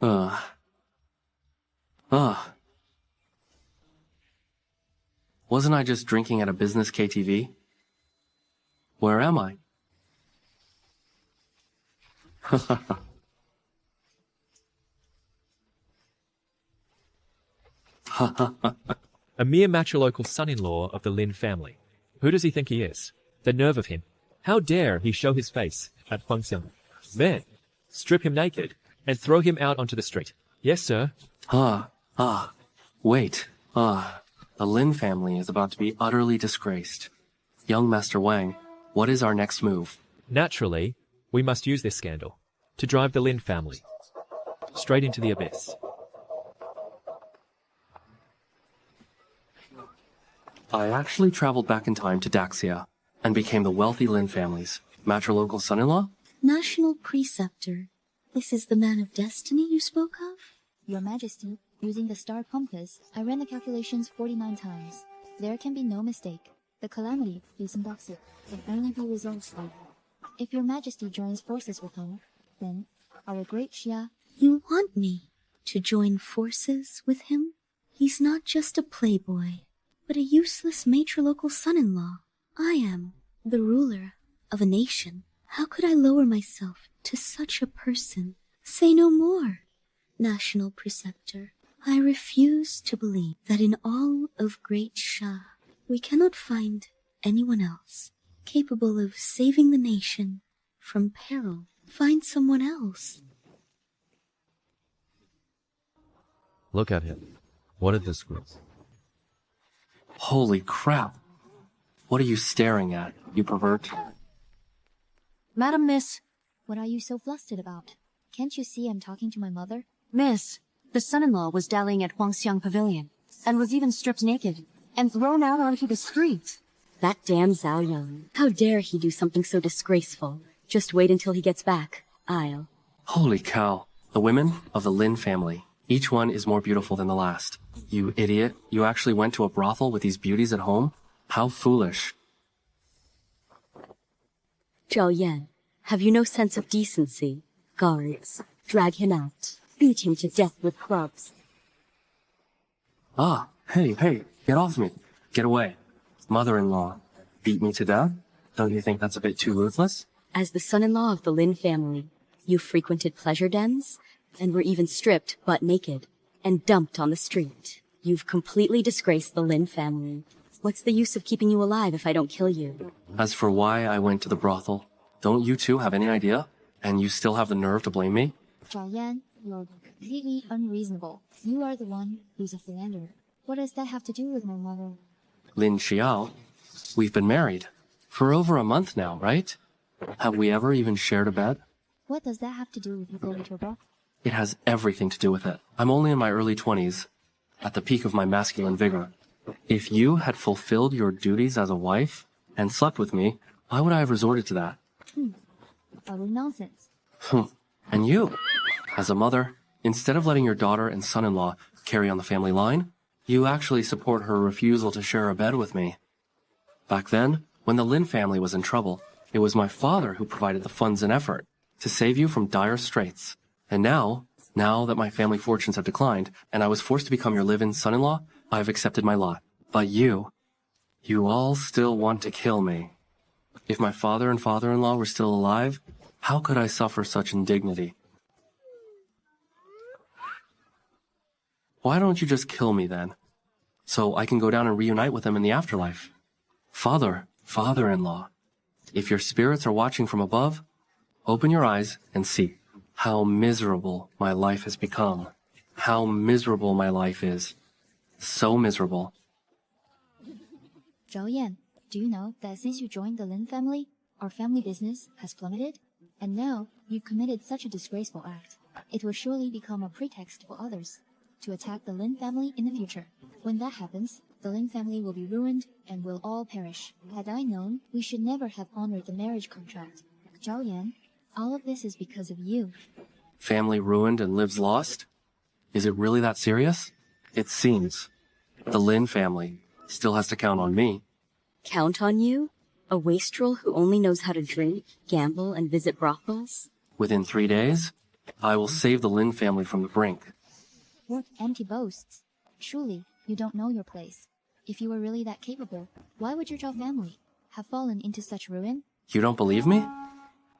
Ugh. Ugh. Wasn't I just drinking at a business KTV? Where am I? A mere matrilocal son-in-law of the Lin family. Who does he think he is? The nerve of him. How dare he show his face at Huangxiang? Then, strip him naked and throw him out onto the street. Yes, sir. Wait. The Lin family is about to be utterly disgraced. Young Master Wang, what is our next move? Naturally, we must use this scandal to drive the Lin family straight into the abyss. I actually traveled back in time to Daxia and became the wealthy Lin family's matrilocal son-in-law? National Preceptor. This is the man of destiny you spoke of? Your Majesty, using the star compass, I ran the calculations 49 times. There can be no mistake. The calamity facing Daxia can only be resolved by him. If your Majesty joins forces with him, then our Great Xia... You want me to join forces with him? He's not just a playboy, but a useless matrilocal son-in-law. I am the ruler of a nation. How could I lower myself to such a person? Say no more, National Preceptor. I refuse to believe that in all of Great Xia, we cannot find anyone else capable of saving the nation from peril. Find someone else. Look at him. What a disgrace. Holy crap. What are you staring at, you pervert? Madam Miss, what are you so flustered about? Can't you see I'm talking to my mother? Miss, the son-in-law was dallying at Huangxiang Pavilion, and was even stripped naked, and thrown out onto the street. That damn Zhao Yan. How dare he do something so disgraceful? Just wait until he gets back. I'll... Holy cow. The women of the Lin family. Each one is more beautiful than the last. You idiot. You actually went to a brothel with these beauties at home? How foolish. Zhao Yan, have you no sense of decency? Guards, drag him out. Beat him to death with clubs. Hey, get off me. Get away. Mother-in-law. Beat me to death? Don't you think that's a bit too ruthless? As the son-in-law of the Lin family, you frequented pleasure dens, and were even stripped butt naked, and dumped on the street. You've completely disgraced the Lin family. What's the use of keeping you alive if I don't kill you? As for why I went to the brothel, don't you two have any idea? And you still have the nerve to blame me? Zhao Yan, you're completely unreasonable. You are the one who's a philanderer. What does that have to do with my mother? Lin Xiao, we've been married for over a month now, right? Have we ever even shared a bed? What does that have to do with you going to a brothel? It has everything to do with it. I'm only in my early 20s, at the peak of my masculine vigor. If you had fulfilled your duties as a wife and slept with me, why would I have resorted to that? Utter nonsense. And you, as a mother, instead of letting your daughter and son-in-law carry on the family line, you actually support her refusal to share a bed with me. Back then, when the Lin family was in trouble, it was my father who provided the funds and effort to save you from dire straits. And now that my family fortunes have declined, and I was forced to become your live-in son-in-law, I have accepted my lot. But you all still want to kill me. If my father and father-in-law were still alive, how could I suffer such indignity? Why don't you just kill me then? So I can go down and reunite with them in the afterlife. Father-in-law, if your spirits are watching from above, open your eyes and see how miserable my life has become. How miserable my life is. So miserable. Zhao Yan, do you know that since you joined the Lin family, our family business has plummeted? And now you've committed such a disgraceful act. It will surely become a pretext for others to attack the Lin family in the future. When that happens, the Lin family will be ruined and will all perish. Had I known, we should never have honored the marriage contract. Zhao Yan, all of this is because of you. Family ruined and lives lost? Is it really that serious? It seems. The Lin family still has to count on me. Count on you? A wastrel who only knows how to drink, gamble, and visit brothels? Within 3 days, I will save the Lin family from the brink. What empty boasts? Surely you don't know your place. If you were really that capable, why would your Zhao family have fallen into such ruin? You don't believe me?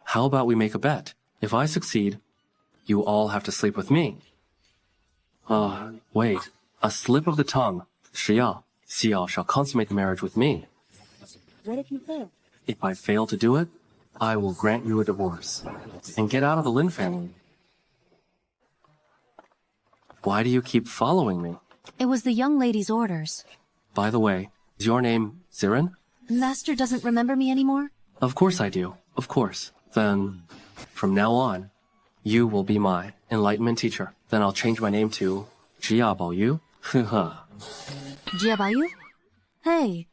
How about we make a bet? If I succeed, you all have to sleep with me. Wait. A slip of the tongue. Xiao shall consummate the marriage with me. What if you fail? If I fail to do it, I will grant you a divorce and get out of the Lin family. Why do you keep following me? It was the young lady's orders. By the way, is your name Zirin? Master doesn't remember me anymore? Of course I do. Of course. Then, from now on, you will be my enlightenment teacher. Then I'll change my name to Jia Baoyu. Jia Baoyu? Hey,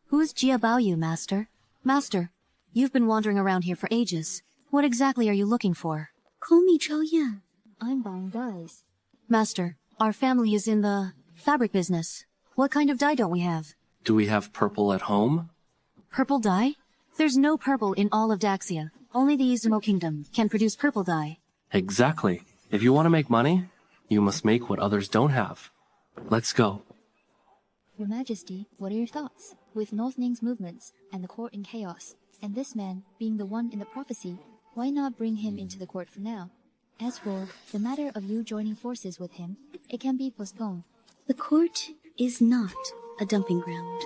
who's Jia Baoyu, Master? Master, you've been wandering around here for ages. What exactly are you looking for? Call me Zhao Yan. I'm buying dyes. Master, our family is in the fabric business. What kind of dye don't we have? Do we have purple at home? Purple dye? There's no purple in all of Daxia. Only the Izumo Kingdom can produce purple dye. Exactly. If you want to make money, you must make what others don't have. Let's go. Your Majesty, what are your thoughts? With North Ning's movements and the court in chaos, and this man being the one in the prophecy, why not bring him into the court for now? As for the matter of you joining forces with him, it can be postponed. The court is not a dumping ground.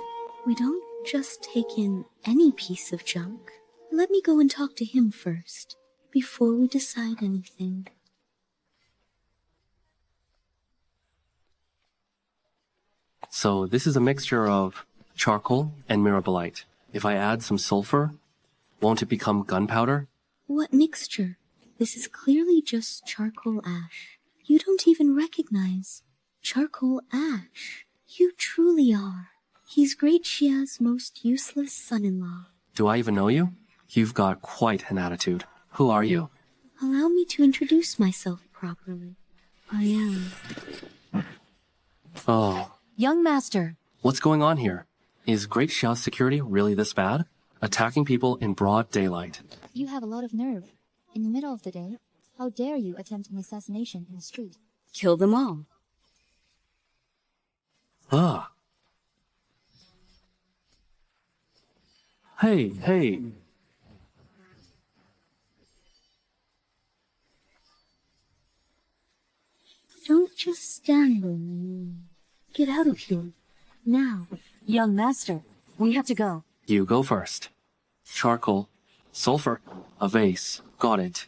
We don't just take in any piece of junk. Let me go and talk to him first, before we decide anything. So this is a mixture of charcoal and mirabolite. If I add some sulfur, won't it become gunpowder? What mixture? This is clearly just charcoal ash. You don't even recognize charcoal ash. You truly are. He's Great Xia's most useless son-in-law. Do I even know you? You've got quite an attitude. Who are you? Allow me to introduce myself properly. I am. Oh, Young Master, what's going on here? Is Great Xia's security really this bad? Attacking people in broad daylight. You have a lot of nerve. In the middle of the day, how dare you attempt an assassination in the street? Kill them all. Ah. Hey. Don't just stand there. Get out of here. Now. young Master, we have to go. You go first. Charcoal, sulfur, a vase. Got it.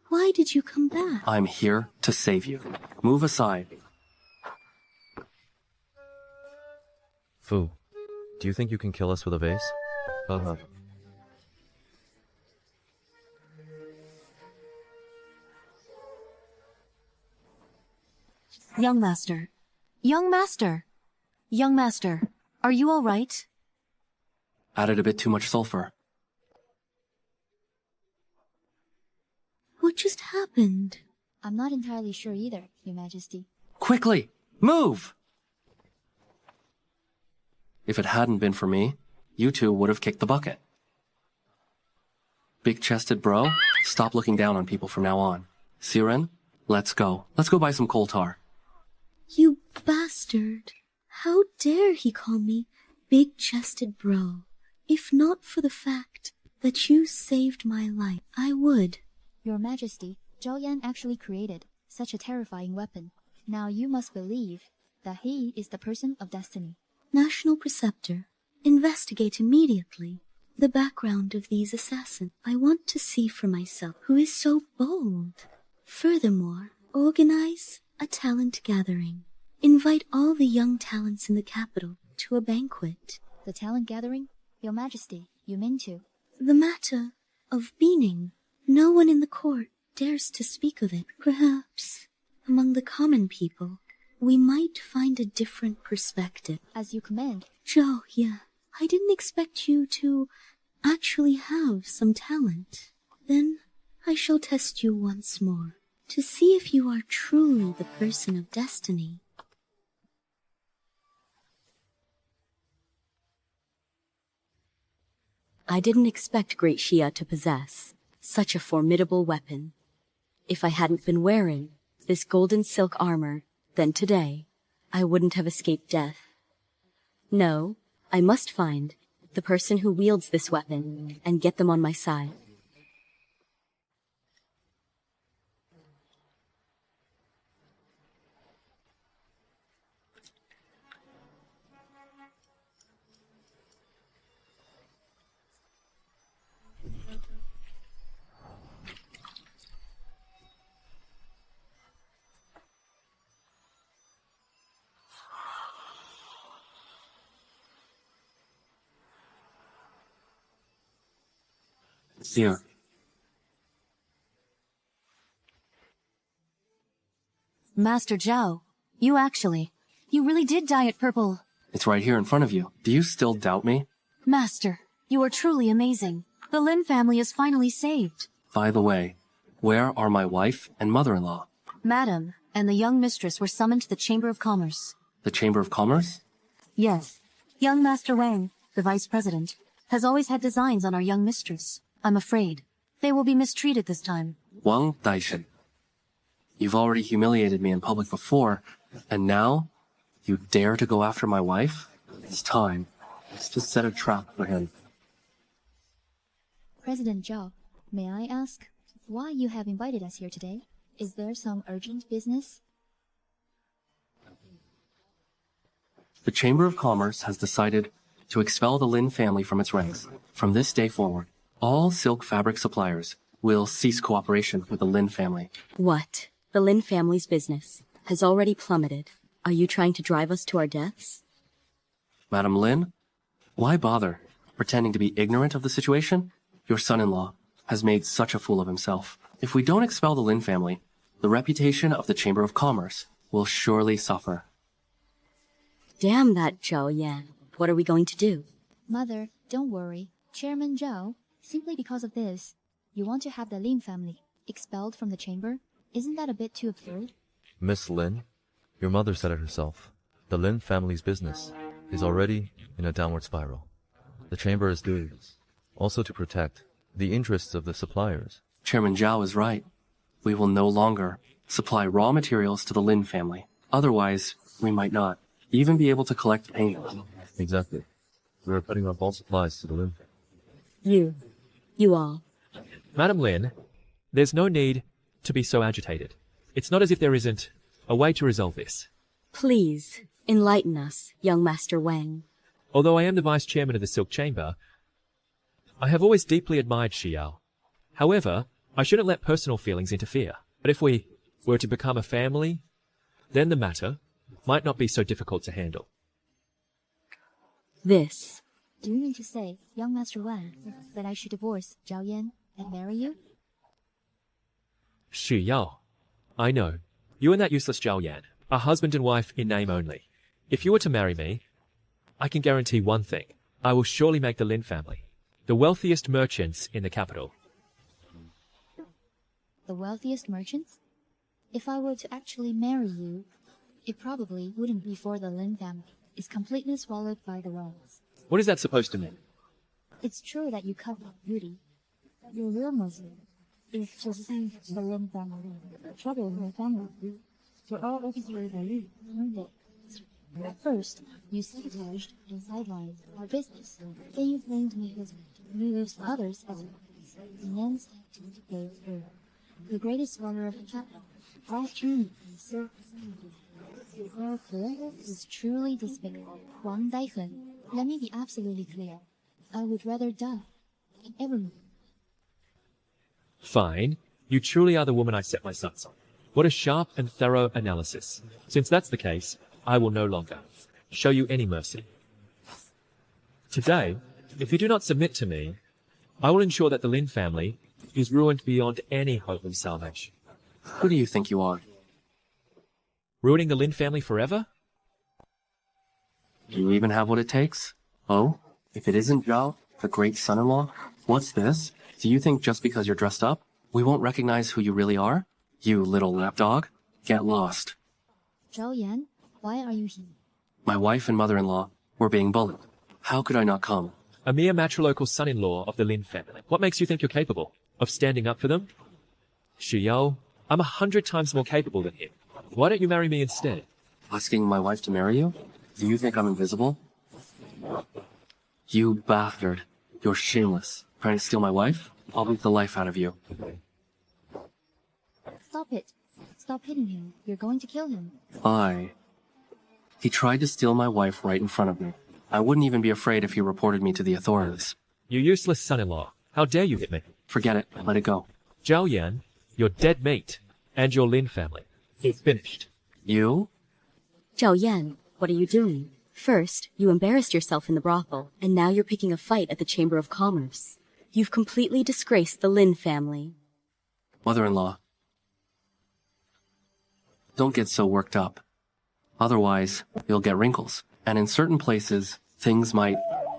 Why did you come back? I'm here to save you. Move aside. Fu, do you think you can kill us with a vase? Young Master. Young Master. Young Master, are you all right? Added a bit too much sulfur. What just happened? I'm not entirely sure either, Your Majesty. Quickly! Move! If it hadn't been for me, you two would have kicked the bucket. Big-chested bro, stop looking down on people from now on. Siren, let's go. Let's go buy some coal tar. You bastard. How dare he call me big-chested bro? If not for the fact that you saved my life, I would. Your Majesty, Zhao Yan actually created such a terrifying weapon. Now you must believe that he is the person of destiny. National Preceptor, investigate immediately the background of these assassins. I want to see for myself who is so bold. Furthermore, organize a talent gathering. Invite all the young talents in the capital to a banquet. The talent gathering? Your Majesty, you mean to? The matter of Beining. No one in the court dares to speak of it. Perhaps among the common people, we might find a different perspective. As you command. Zhao, yeah. I didn't expect you to actually have some talent. Then I shall test you once more. to see if you are truly the person of destiny. I didn't expect Great Xia to possess such a formidable weapon. If I hadn't been wearing this golden silk armor, then today I wouldn't have escaped death. No, I must find the person who wields this weapon and get them on my side. Here. Master Zhao, you really did dye it purple. It's right here in front of you. Do you still doubt me? Master, you are truly amazing. The Lin family is finally saved. By the way, where are my wife and mother-in-law? Madam and the young mistress were summoned to the Chamber of Commerce. The Chamber of Commerce? Yes. Young Master Wang, the vice president, has always had designs on our young mistress. I'm afraid they will be mistreated this time. Wang Daichen. You've already humiliated me in public before, and now you dare to go after my wife? It's time. Let's just set a trap for him. President Zhao, may I ask why you have invited us here today? Is there some urgent business? The Chamber of Commerce has decided to expel the Lin family from its ranks. From this day forward, all silk fabric suppliers will cease cooperation with the Lin family. What? The Lin family's business has already plummeted. Are you trying to drive us to our deaths? Madam Lin, why bother pretending to be ignorant of the situation? Your son-in-law has made such a fool of himself. If we don't expel the Lin family, the reputation of the Chamber of Commerce will surely suffer. Damn that Zhao Yan. What are we going to do? Mother, don't worry. Chairman Zhao, simply because of this, you want to have the Lin family expelled from the chamber? Isn't that a bit too absurd? Miss Lin, your mother said it herself. The Lin family's business is already in a downward spiral. The chamber is doing this also to protect the interests of the suppliers. Chairman Zhao is right. We will no longer supply raw materials to the Lin family. Otherwise, we might not even be able to collect payment. Exactly. We are cutting off all supplies to the Lin family. You all. Madam Lin, there's no need to be so agitated. It's not as if there isn't a way to resolve this. Please, enlighten us, young Master Wang. Although I am the vice chairman of the Silk Chamber, I have always deeply admired Xiao. However, I shouldn't let personal feelings interfere. But if we were to become a family, then the matter might not be so difficult to handle. This. Do you mean to say, young Master Wang, that I should divorce Zhao Yan and marry you? Xiao, I know. You and that useless Zhao Yan are husband and wife in name only. If you were to marry me, I can guarantee one thing. I will surely make the Lin family the wealthiest merchants in the capital. The wealthiest merchants? If I were to actually marry you, it probably wouldn't be for the Lin family. It's completely swallowed by the walls. What is that supposed to mean? It's true that you cut off beauty. Your real motive is to see the Lin family trouble her family. For all of your belief. At first, you sabotaged and sidelined our business. Then you blamed me as you used others as weapons. And then started to go through. The greatest scholar of the capital, all true and self-centered. Your career is truly despicable. Wang Daichen, let me be absolutely clear. I would rather die than ever move. Fine. You truly are the woman I set my sights on. What a sharp and thorough analysis. Since that's the case, I will no longer show you any mercy. Today, if you do not submit to me, I will ensure that the Lin family is ruined beyond any hope of salvation. Who do you think you are? Ruining the Lin family forever? Do you even have what it takes? Oh, if it isn't Zhao, the great son-in-law? What's this? Do you think just because you're dressed up, we won't recognize who you really are? You little lapdog. Get lost. Zhao Yan, why are you here? My wife and mother-in-law were being bullied. How could I not come? A mere matrilocal son-in-law of the Lin family. What makes you think you're capable of standing up for them? Shiyao, I'm 100 times more capable than him. Why don't you marry me instead? Asking my wife to marry you? Do you think I'm invisible? You bastard. You're shameless. Trying to steal my wife? I'll beat the life out of you. Stop it. Stop hitting him. You're going to kill him. He tried to steal my wife right in front of me. I wouldn't even be afraid if he reported me to the authorities. You useless son-in-law. How dare you hit me? Forget it. Let it go. Zhao Yan, you're dead meat. And your Lin family. It's finished. You? Zhao Yan, what are you doing? First, you embarrassed yourself in the brothel, and now you're picking a fight at the Chamber of Commerce. You've completely disgraced the Lin family. Mother-in-law. Don't get so worked up. Otherwise, you'll get wrinkles. And in certain places, things might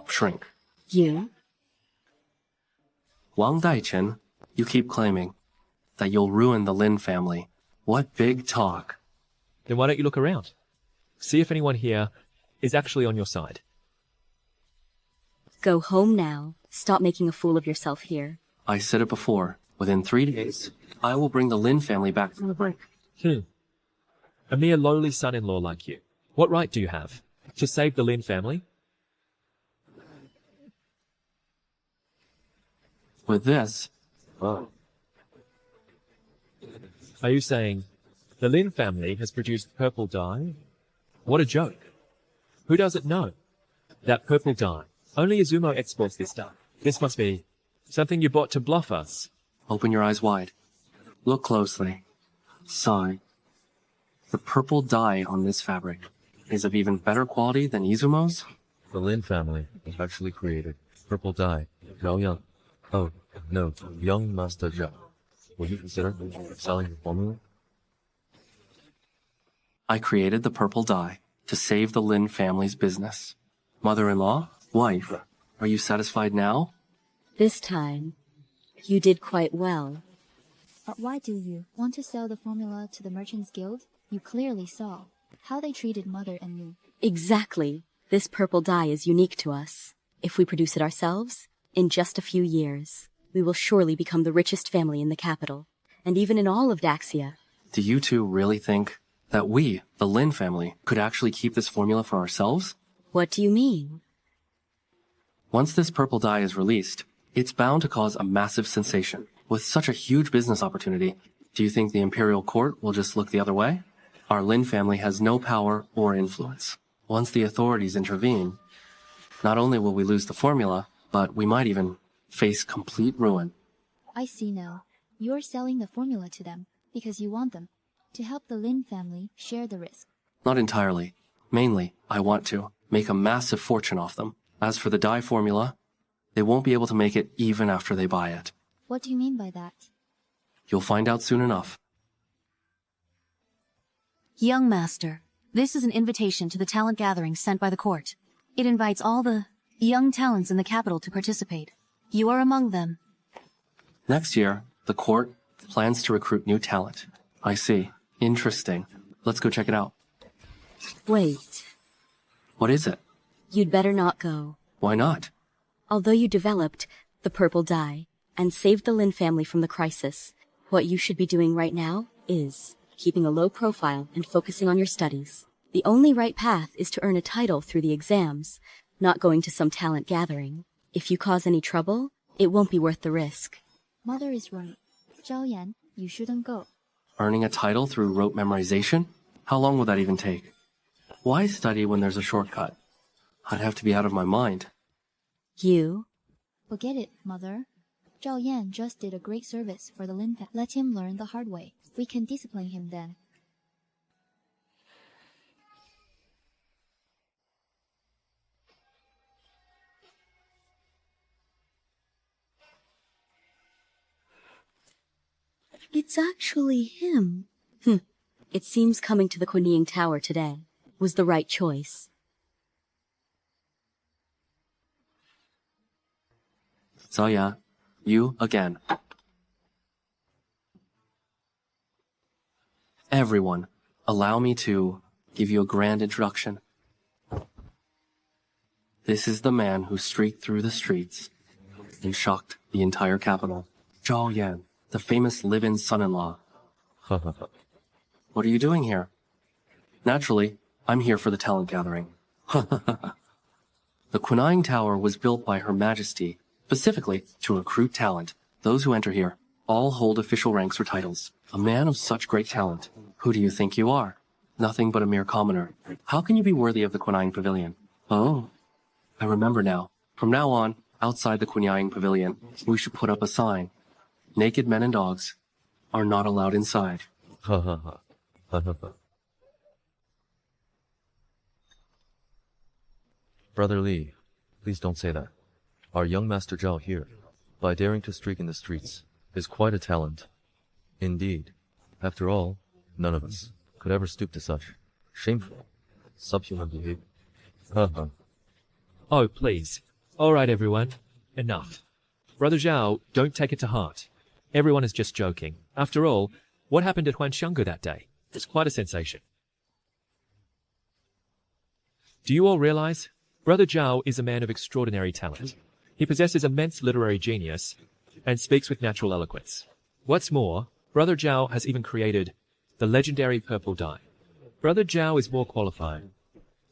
shrink. You? Wang Daichen, you keep claiming that you'll ruin the Lin family. What big talk. Then why don't you look around? See if anyone here is actually on your side. Go home now. Stop making a fool of yourself here. I said it before. Within 3 days, I will bring the Lin family back from the brink. A mere lowly son-in-law like you. What right do you have to save the Lin family? With this, Are you saying the Lin family has produced purple dye? What a joke. Who doesn't know that purple dye? Only Izumo exports this dye. This must be something you bought to bluff us. open your eyes wide. Look closely. Sigh. The purple dye on this fabric is of even better quality than Izumo's? The Lin family actually created purple dye. Zhao Yan. Oh, no, young Master Zhao. Would you consider selling the formula? I created the purple dye to save the Lin family's business. Mother-in-law? Wife? Are you satisfied now? This time, you did quite well. But why do you want to sell the formula to the Merchants Guild? You clearly saw how they treated Mother and me. Exactly. This purple dye is unique to us. If we produce it ourselves, in just a few years, we will surely become the richest family in the capital, and even in all of Daxia. Do you two really think that we, the Lin family, could actually keep this formula for ourselves? What do you mean? Once this purple dye is released, it's bound to cause a massive sensation. With such a huge business opportunity, do you think the imperial court will just look the other way? Our Lin family has no power or influence. Once the authorities intervene, not only will we lose the formula, but we might even face complete ruin. I see now. You're selling the formula to them because you want them to help the Lin family share the risk. Not entirely. Mainly, I want to make a massive fortune off them. As for the dye formula, they won't be able to make it even after they buy it. What do you mean by that? You'll find out soon enough. Young Master, this is an invitation to the talent gathering sent by the court. It invites all the young talents in the capital to participate. You are among them. Next year, the court plans to recruit new talent. I see. Interesting. Let's go check it out. Wait, What is it? you'd better not go. Why not? Although you developed the purple dye and saved the Lin family from the crisis, what you should be doing right now is keeping a low profile and focusing on your studies. The only right path is to earn a title through the exams, not going to some talent gathering. If you cause any trouble, it won't be worth the risk. Mother is right. Zhao Yan, you shouldn't go. Earning a title through rote memorization? How long will that even take? Why study when there's a shortcut? I'd have to be out of my mind. You? Forget it, Mother. Zhao Yan just did a great service for the Lin family. Let him learn the hard way. We can discipline him then. It's actually him. It seems coming to the Kuning Tower today was the right choice. Zhao Yan, you again. everyone, allow me to give you a grand introduction. This is the man who streaked through the streets and shocked the entire capital. Zhao Yan, the famous live-in son-in-law. What are you doing here? Naturally, I'm here for the talent gathering. The Quinine Tower was built by Her Majesty, specifically to recruit talent. Those who enter here all hold official ranks or titles. A man of such great talent. Who do you think you are? Nothing but a mere commoner. How can you be worthy of the Quinine Pavilion? Oh, I remember now. From now on, outside the Quinine Pavilion, we should put up a sign. Naked men and dogs are not allowed inside. Brother Li, please don't say that. Our young Master Zhao here, by daring to streak in the streets, is quite a talent. Indeed. After all, none of us could ever stoop to such shameful, subhuman behavior. Oh, please. All right, everyone. Enough. Brother Zhao, don't take it to heart. Everyone is just joking. After all, what happened at Huanshangu that day? It's quite a sensation. Do you all realize? Brother Zhao is a man of extraordinary talent. He possesses immense literary genius and speaks with natural eloquence. What's more, Brother Zhao has even created the legendary purple dye. Brother Zhao is more qualified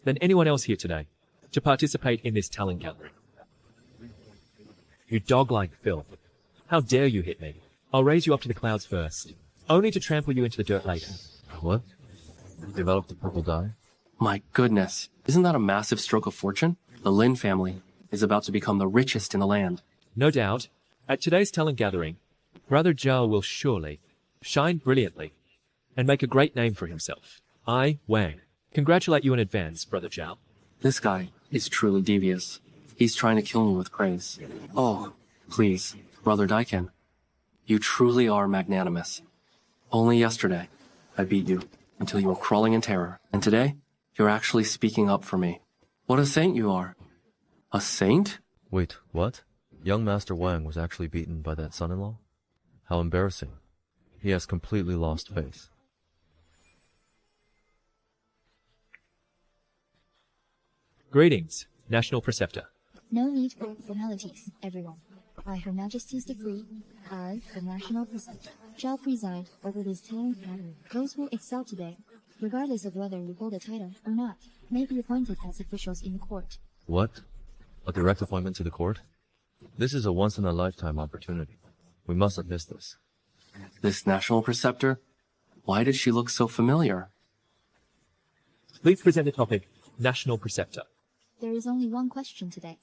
than anyone else here today to participate in this talent gathering. You dog-like filth. How dare you hit me? I'll raise you up to the clouds first, only to trample you into the dirt later. What? You developed the purple dye? My goodness, isn't that a massive stroke of fortune? The Lin family is about to become the richest in the land. No doubt, at today's talent gathering, Brother Zhao will surely shine brilliantly and make a great name for himself. I, Wang, congratulate you in advance, Brother Zhao. This guy is truly devious. He's trying to kill me with praise. Oh, please, Brother Daichen, you truly are magnanimous. Only yesterday, I beat you until you were crawling in terror. And today, you're actually speaking up for me. What a saint you are. A saint? Wait, what? Young Master Wang was actually beaten by that son-in-law? How embarrassing. He has completely lost faith. Greetings, National Preceptor. No need for formalities, everyone. By Her Majesty's decree, I, the National Preceptor, shall preside over this talent gathering. Those who excel today, regardless of whether you hold a title or not, may be appointed as officials in the court. What? A direct appointment to the court? This is a once-in-a-lifetime opportunity. We mustn't miss this. This National Preceptor? Why does she look so familiar? Please present the topic, National Preceptor. There is only one question today.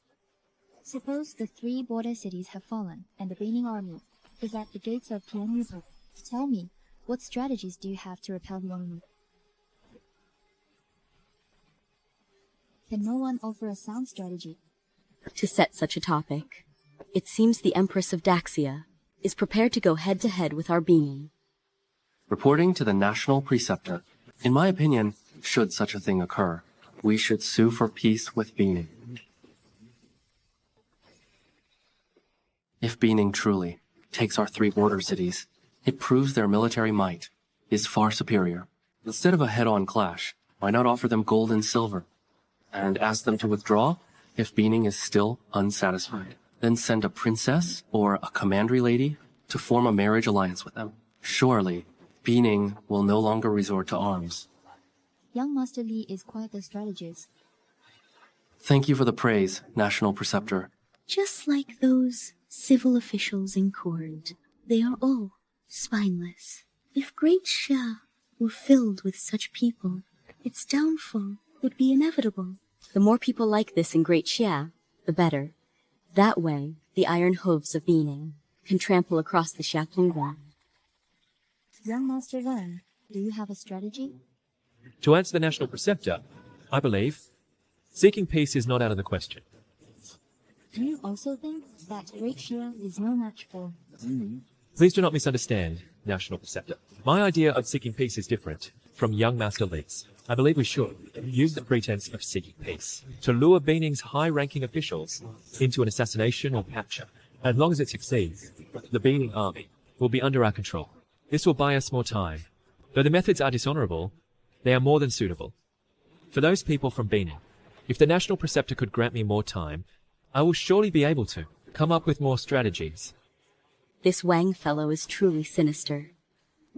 Suppose the 3 border cities have fallen and the Beining army is at the gates of Tianyu. Tell me, what strategies do you have to repel the enemy? Can no one offer a sound strategy? To set such a topic, it seems the Empress of Daxia is prepared to go head-to-head with our being. Reporting to the National Preceptor. In my opinion, should such a thing occur, we should sue for peace with Beining. If Beining truly takes our 3 border cities, it proves their military might is far superior. Instead of a head-on clash, why not offer them gold and silver? And ask them to withdraw if Beining is still unsatisfied. Then send a princess or a commandery lady to form a marriage alliance with them. Surely, Beining will no longer resort to arms. Young Master Li is quite the strategist. Thank you for the praise, National Preceptor. Just like those civil officials in court, they are all spineless. If Great Xia were filled with such people, its downfall would be inevitable. The more people like this in Great Xia, the better. That way, the iron hooves of Beining can trample across the Xiaplong ground. Young Master Wang, do you have a strategy? To answer the National Preceptor, I believe seeking peace is not out of the question. Do you also think that Great Xia is no match for... Please do not misunderstand, National Preceptor. My idea of seeking peace is different from young Master Li's. I believe we should use the pretense of seeking peace to lure Beining's high-ranking officials into an assassination or capture. As long as it succeeds, the Beining army will be under our control. This will buy us more time Though the methods are dishonorable, they are more than suitable. For those people from Beining, if the National Preceptor could grant me more time, I will surely be able to come up with more strategies. This Wang fellow is truly sinister.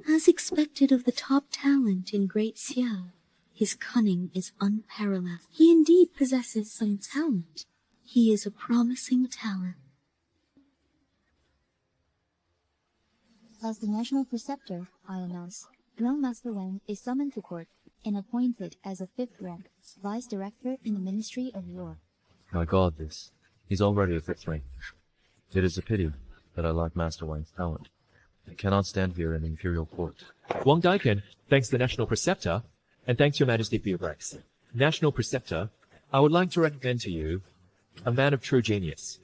As expected of the top talent in Great Xia, his cunning is unparalleled. He indeed possesses some talent. He is a promising talent. As the National Preceptor, I announce, Grand Master Wang is summoned to court and appointed as a 5th rank Vice Director in the Ministry of War. My god, he's already a 5th rank. It is a pity that I lack Master Wang's talent. I cannot stand here in the Imperial Court. Wang Daichen thanks the National Preceptor, and thanks your Majesty for your grace. National Preceptor, I would like to recommend to you a man of true genius.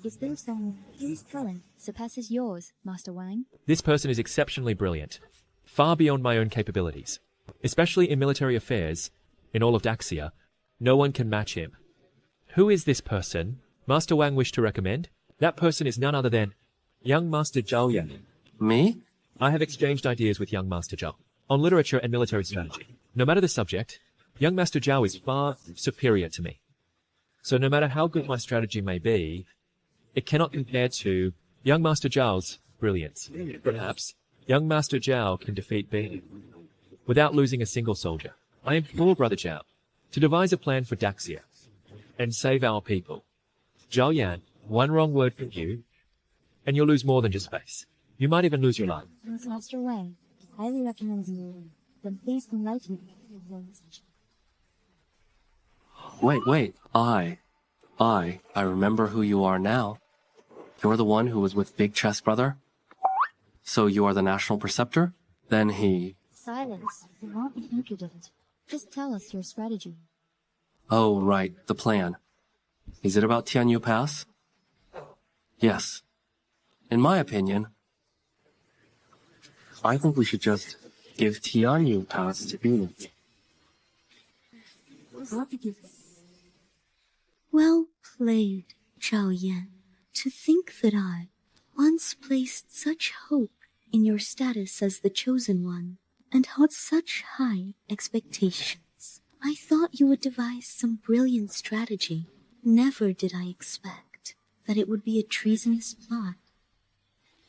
Is there someone whose talent surpasses yours, Master Wang? This person is exceptionally brilliant, far beyond my own capabilities. Especially in military affairs, in all of Daxia, no one can match him. Who is this person Master Wang wished to recommend? That person is none other than young Master Zhao Yan. Me? I have exchanged ideas with young Master Zhao on literature and military strategy. No matter the subject, young Master Zhao is far superior to me. So no matter how good my strategy may be, it cannot compare to young Master Zhao's brilliance. Perhaps young Master Zhao can defeat Beining without losing a single soldier. I implore Brother Zhao to devise a plan for Daxia and save our people. Zhao Yan, one wrong word from you, and you'll lose more than just face. You might even lose your life. Master Wang, I highly recommend you. Then please enlighten me. Wait. I remember who you are now. You're the one who was with Big Chest Brother? So you are the National Preceptor? Then he... Silence. Do not be impudent. Just tell us your strategy. Oh, right, the plan. Is it about Tianyu Pass? Yes. In my opinion, I think we should just give Tianyu Pass to Beining. Well played, Zhao Yan. To think that I once placed such hope in your status as the chosen one, and had such high expectations. I thought you would devise some brilliant strategy. Never did I expect that it would be a treasonous plot.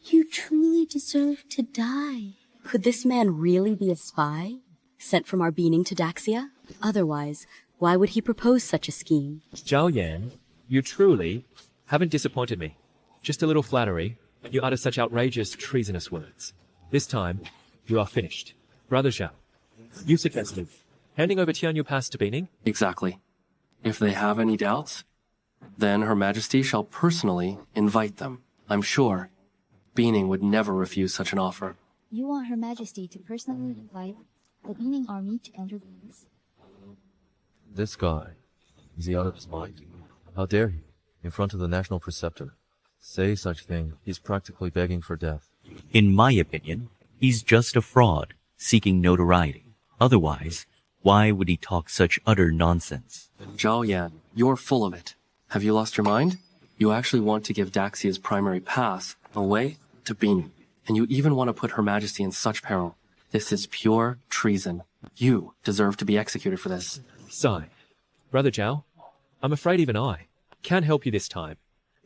You truly deserve to die. Could this man really be a spy? Sent from our Beining to Daxia? Otherwise, why would he propose such a scheme? Zhao Yan, you truly haven't disappointed me. Just a little flattery, you utter such outrageous, treasonous words. This time, you are finished. Brother Zhao, you suggested handing over Tianyu Pass to Beining? Exactly. If they have any doubts, then Her Majesty shall personally invite them. I'm sure Beining would never refuse such an offer. You want Her Majesty to personally invite the Beining army to enter Greece? This guy, is he out of his mind? How dare he, in front of the National Preceptor, say such thing? He's practically begging for death. In my opinion, he's just a fraud, seeking notoriety. Otherwise, why would he talk such utter nonsense? Zhao Yan, you're full of it. Have you lost your mind? You actually want to give Daxia's primary pass away to Beining, and you even want to put Her Majesty in such peril. This is pure treason. You deserve to be executed for this. Sigh. Brother Zhao, I'm afraid even I can't help you this time.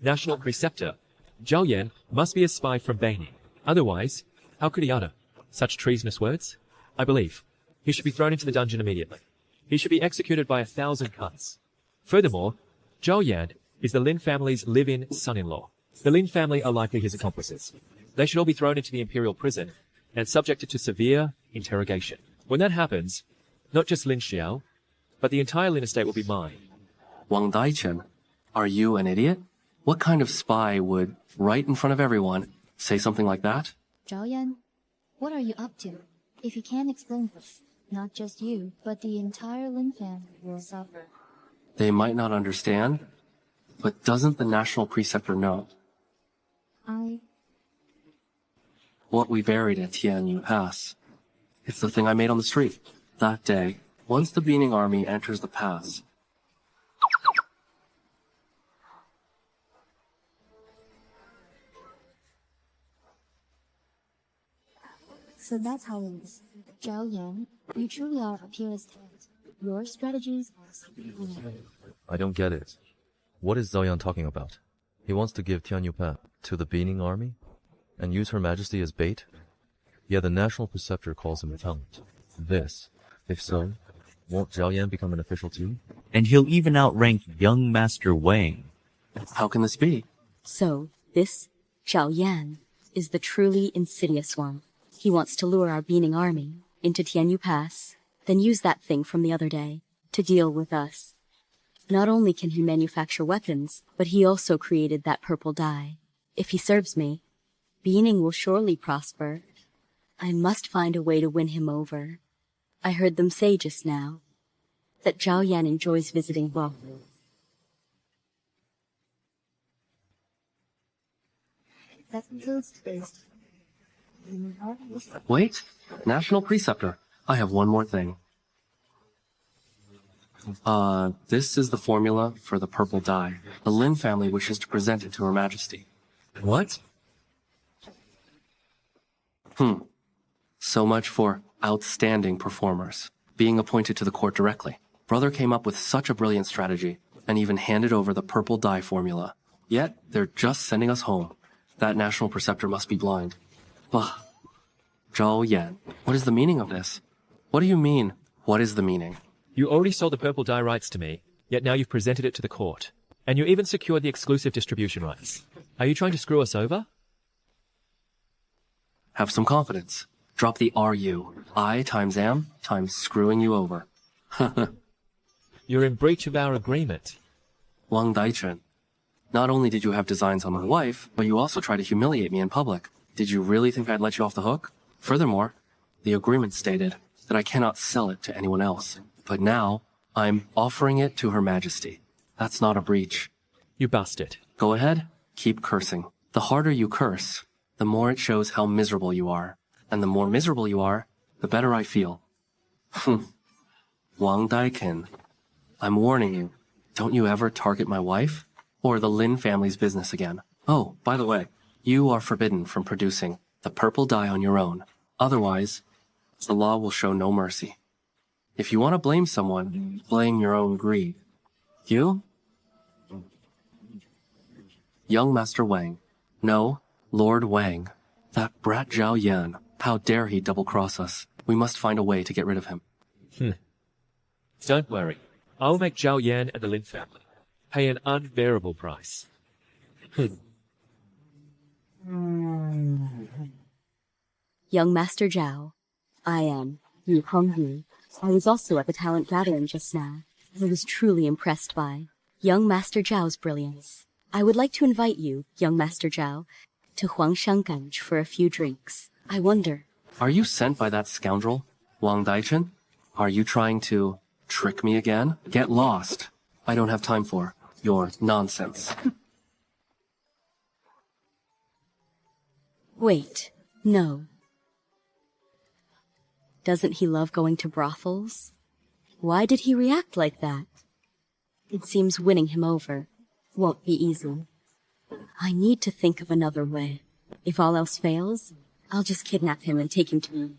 National Preceptor, Zhao Yan must be a spy from Beining. Otherwise, how could he utter such treasonous words? I believe he should be thrown into the dungeon immediately. He should be executed by 1,000 cuts. Furthermore, Zhao Yan is the Lin family's live-in son-in-law. The Lin family are likely his accomplices. They should all be thrown into the imperial prison and subjected to severe interrogation. When that happens, not just Lin Xiao, but the entire Lin estate will be mine. Wang Daichen, are you an idiot? What kind of spy would, right in front of everyone, say something like that? Zhao Yan, what are you up to? If you can't explain this, not just you, but the entire Lin family will suffer. They might not understand, but doesn't the National Preceptor know? What we buried at Tianyu Pass. It's the thing I made on the street. That day, once the Beining army enters the pass, So that's how it is. Zhao Yan, you truly are a peerless talent. Your strategies are... I don't get it. What is Zhao Yan talking about? He wants to give Tianyupan to the Beining army? And use Her Majesty as bait? Yet the National Preceptor calls him a talent. This, if so, won't Zhao Yan become an official too? And he'll even outrank young Master Wang. How can this be? So, this Zhao Yan is the truly insidious one. He wants to lure our Beining army into Tianyu Pass, then use that thing from the other day to deal with us. Not only can he manufacture weapons, but he also created that purple dye. If he serves me, Beining will surely prosper. I must find a way to win him over. I heard them say just now that Zhao Yan enjoys visiting brothels. That concludes today's... Wait, National Preceptor. I have one more thing. This is the formula for the purple dye. The Lin family wishes to present it to Her Majesty. What? So much for outstanding performers. Being appointed to the court directly. Brother came up with such a brilliant strategy, and even handed over the purple dye formula. Yet, they're just sending us home. That National Preceptor must be blind. Ugh. Zhao Yan, what is the meaning of this? What do you mean, what is the meaning? You already sold the purple dye rights to me, yet now you've presented it to the court. And you even secured the exclusive distribution rights. Are you trying to screw us over? Have some confidence. Drop the RU. I times am times screwing you over. You're in breach of our agreement. Wang Daichen. Not only did you have designs on my wife, but you also tried to humiliate me in public. Did you really think I'd let you off the hook? Furthermore, the agreement stated that I cannot sell it to anyone else. But now, I'm offering it to Her Majesty. That's not a breach. You busted. Go ahead, keep cursing. The harder you curse, the more it shows how miserable you are. And the more miserable you are, the better I feel. Wang Daichen, I'm warning you, don't you ever target my wife or the Lin family's business again. Oh, by the way, you are forbidden from producing the purple dye on your own. Otherwise, the law will show no mercy. If you want to blame someone, blame your own greed. You? Young Master Wang. No, Lord Wang. That brat Zhao Yan. How dare he double-cross us? We must find a way to get rid of him. Don't worry. I'll make Zhao Yan and the Lin family pay an unbearable price. Young Master Zhao, I am Yu Hongyu. I was also at the talent gathering just now. I was truly impressed by young Master Zhao's brilliance. I would like to invite you, young Master Zhao, to Huangshanganj for a few drinks. I wonder... Are you sent by that scoundrel, Wang Daichen? Are you trying to trick me again? Get lost. I don't have time for your nonsense. Wait, no. Doesn't he love going to brothels? Why did he react like that? It seems winning him over won't be easy. I need to think of another way. If all else fails, I'll just kidnap him and take him to me.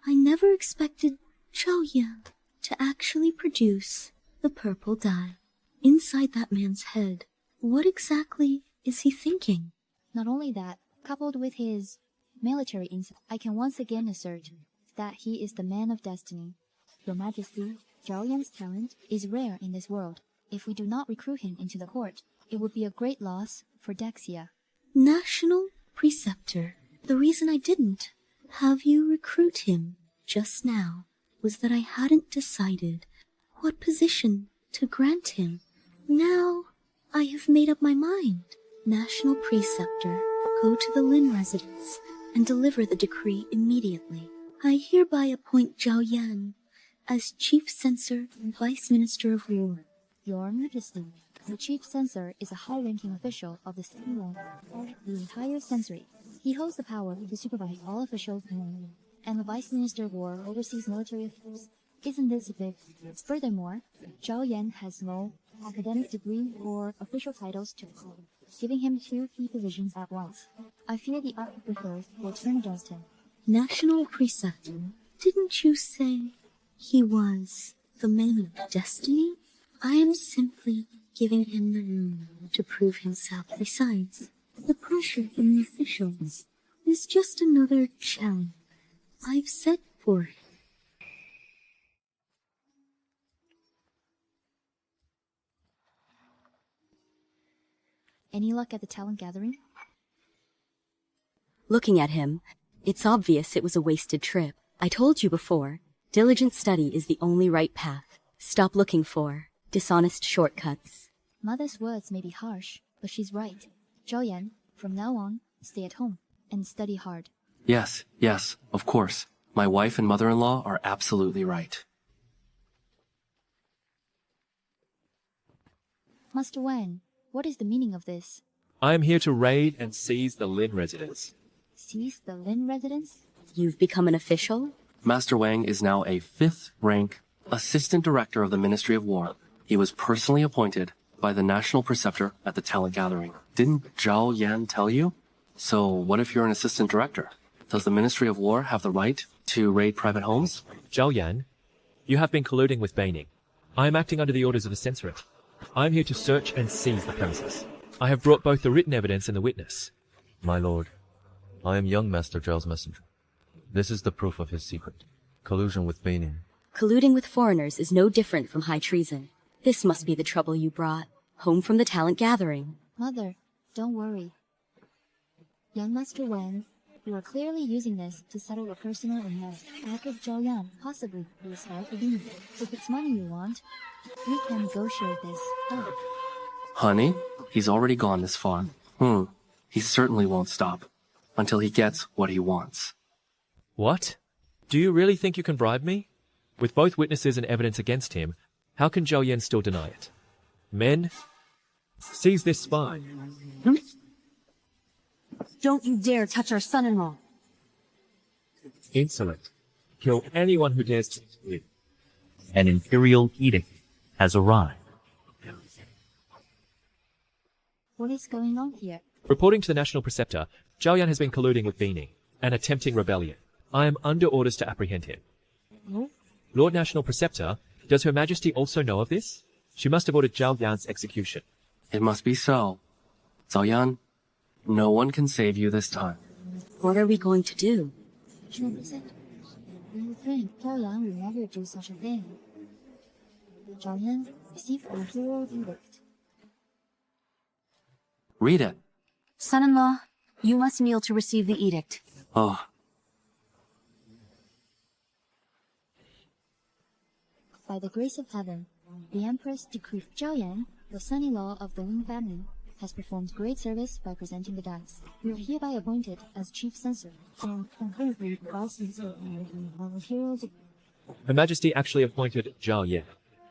I never expected Zhao Yan to actually produce the purple dye. Inside that man's head, what exactly is he thinking? Not only that, coupled with his military insight, I can once again assert that he is the man of destiny. Your Majesty, Zhao Yan's talent is rare in this world. If we do not recruit him into the court, it would be a great loss for Great Xia. National Preceptor. The reason I didn't have you recruit him just now was that I hadn't decided what position to grant him. Now I have made up my mind. National Preceptor, go to the Lin residence and deliver the decree immediately. I hereby appoint Zhao Yan as Chief Censor and Vice Minister of War. Your Majesty, the Chief Censor is a high-ranking official of the city law of the entire censory. He holds the power to supervise all officials and the Vice Minister of War oversees military affairs. Isn't this a bit? Furthermore, Zhao Yan has no academic degree or official titles to hold, giving him two key positions at once. I fear the archbishop will turn against him. National Preceptor, didn't you say he was the man of destiny? I am simply giving him the room to prove himself. Besides, the pressure from the officials is just another challenge I've set for him. Any luck at the talent gathering? Looking at him, it's obvious it was a wasted trip. I told you before, diligent study is the only right path. Stop looking for dishonest shortcuts. Mother's words may be harsh, but she's right. Zhao Yan, from now on, stay at home and study hard. Yes, of course. My wife and mother-in-law are absolutely right. Master Wang, what is the meaning of this? I am here to raid and seize the Lin residence. Seize the Lin residence? You've become an official? Master Wang is now a 5th rank assistant director of the Ministry of War. He was personally appointed by the National Preceptor at the talent gathering. Didn't Zhao Yan tell you? So what if you're an assistant director? Does the Ministry of War have the right to raid private homes? Zhao Yan, you have been colluding with Beining. I am acting under the orders of the censorate. I am here to search and seize the premises. I have brought both the written evidence and the witness. My lord, I am young Master Zhao's messenger. This is the proof of his secret. Collusion with Beining. Colluding with foreigners is no different from high treason. This must be the trouble you brought home from the talent gathering. Mother, don't worry. Young Master Wang, you are clearly using this to settle a personal unrest. Back of Zhao Yan, possibly for his life again. If it's money you want, we can negotiate this. Oh. Honey, he's already gone this far. He certainly won't stop until he gets what he wants. What? Do you really think you can bribe me? With both witnesses and evidence against him, how can Zhao Yan still deny it? Men, seize this spy. Don't you dare touch our son-in-law. Insolent. Kill anyone who dares to speak. An imperial edict has arrived. What is going on here? Reporting to the National Preceptor, Zhao Yan has been colluding with Beining and attempting rebellion. I am under orders to apprehend him. Lord National Preceptor, does Her Majesty also know of this? She must have ordered Zhao Yan's execution. It must be so. Zhao Yan, no one can save you this time. What are we going to do? You think Zhao Yan will never do such a thing? Zhao Yan received a imperial edict. Read it. Son-in-law, you must kneel to receive the edict. Oh, By the grace of heaven, the Empress decreed Zhao Yan, the son-in-law of the Lin family, has performed great service by presenting the dice. You are hereby appointed as chief censor and concurrently vice imperial. Her Majesty actually appointed Zhao Yan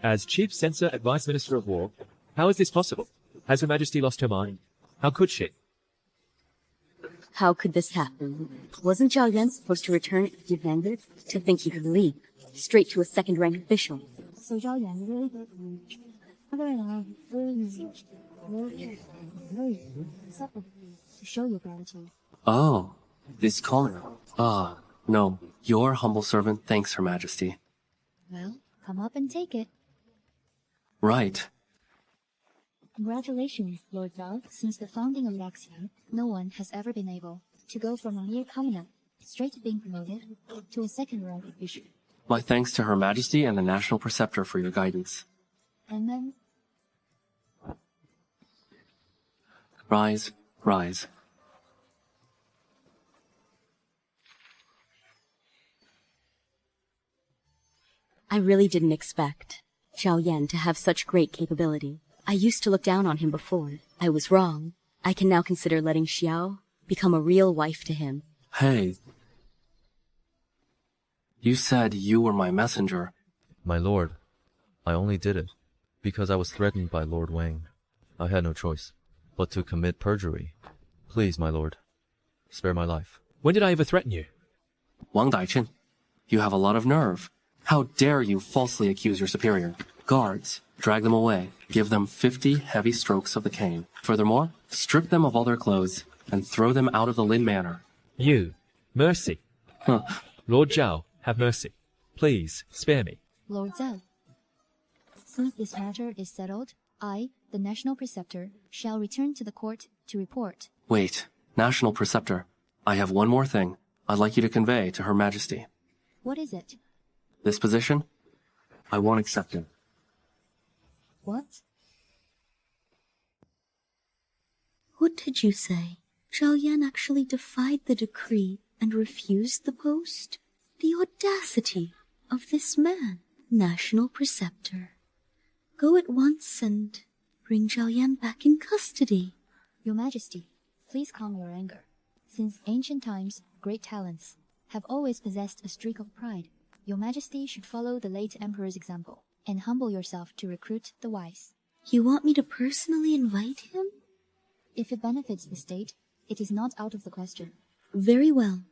as chief censor and vice minister of war. How is this possible? Has Her Majesty lost her mind? How could she? How could this happen? Wasn't Zhao Yan supposed to return empty-handed? To think he could leap straight to a second-rank official? So Zhao Yan really did. To show your gratitude. oh, this calling. No, your humble servant thanks Her Majesty. Well, come up and take it. Right. Congratulations, Lord Zhao. Since the founding of Xia, no one has ever been able to go from a mere commoner straight to being promoted to a second-rank official. My thanks to Her Majesty and the National Preceptor for your guidance. And then, Rise, rise. I really didn't expect Zhao Yan to have such great capability. I used to look down on him before. I was wrong. I can now consider letting Xiao become a real wife to him. Hey. You said you were my messenger. My lord, I only did it because I was threatened by Lord Wang. I had no choice but to commit perjury. Please, my lord, spare my life. When did I ever threaten you? Wang Daichen, you have a lot of nerve. How dare you falsely accuse your superior? Guards, drag them away. Give them 50 heavy strokes of the cane. Furthermore, strip them of all their clothes and throw them out of the Lin Manor. You. Mercy. Lord Zhao, have mercy. Please, spare me. Lord Zhao, since this matter is settled, I, the National Preceptor, shall return to the court to report. Wait, National Preceptor. I have one more thing I'd like you to convey to Her Majesty. What is it? This position, I won't accept it. What? What did you say? Zhao Yan actually defied the decree and refused the post? The audacity of this man, National Preceptor. Go at once and bring Zhao Yan back in custody. Your Majesty, please calm your anger. Since ancient times, great talents have always possessed a streak of pride. Your Majesty should follow the late Emperor's example and humble yourself to recruit the wise. You want me to personally invite him? If it benefits the state, it is not out of the question. Very well.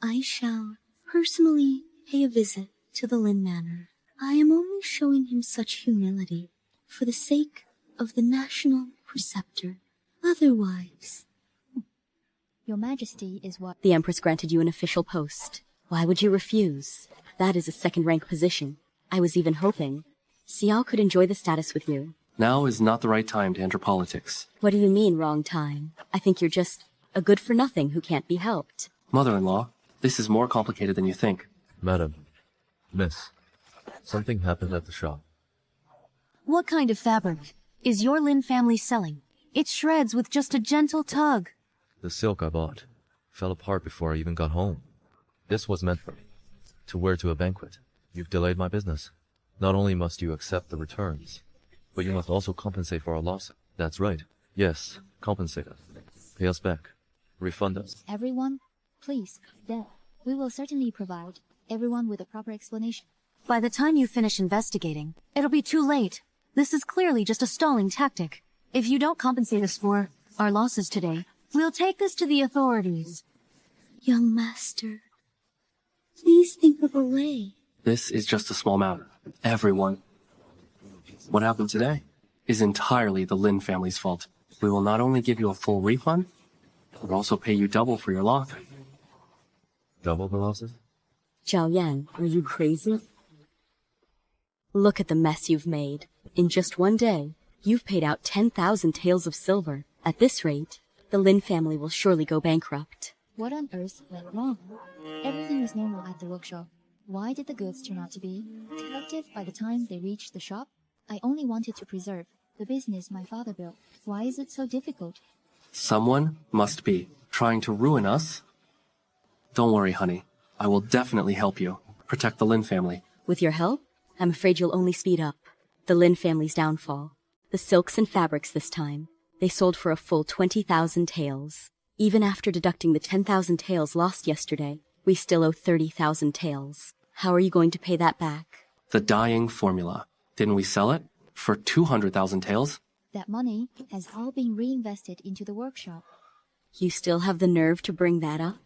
I shall personally pay a visit to the Lin Manor. I am only showing him such humility for the sake of the National Preceptor. Otherwise... Your Majesty is what? The Empress granted you an official post. Why would you refuse? That is a second-rank position. I was even hoping Xiao could enjoy the status with you. Now is not the right time to enter politics. What do you mean, wrong time? I think you're just a good-for-nothing who can't be helped. Mother-in-law, this is more complicated than you think. Madam, miss, something happened at the shop. What kind of fabric is your Lin family selling? It shreds with just a gentle tug. The silk I bought fell apart before I even got home. This was meant for me, to wear to a banquet. You've delayed my business. Not only must you accept the returns, but you must also compensate for our loss. That's right. Yes, compensate us. Pay us back. Refund us. Everyone, please, there. We will certainly provide everyone with a proper explanation. By the time you finish investigating, it'll be too late. This is clearly just a stalling tactic. If you don't compensate us for our losses today, we'll take this to the authorities. Young master, please think of a way. This is just a small matter. Everyone. What happened today is entirely the Lin family's fault. We will not only give you a full refund, but also pay you double for your loss. Double the losses? Zhao Yan, are you crazy? Look at the mess you've made. In just one day, you've paid out 10,000 taels of silver. At this rate, the Lin family will surely go bankrupt. What on earth went wrong? Everything was normal at the workshop. Why did the goods turn out to be defective by the time they reached the shop? I only wanted to preserve the business my father built. Why is it so difficult? Someone must be trying to ruin us. Don't worry, honey. I will definitely help you protect the Lin family. With your help, I'm afraid you'll only speed up the Lin family's downfall. The silks and fabrics this time, they sold for a full 20,000 taels. Even after deducting the 10,000 taels lost yesterday, we still owe 30,000 taels. How are you going to pay that back? The dyeing formula. Didn't we sell it for 200,000 taels? That money has all been reinvested into the workshop. You still have the nerve to bring that up?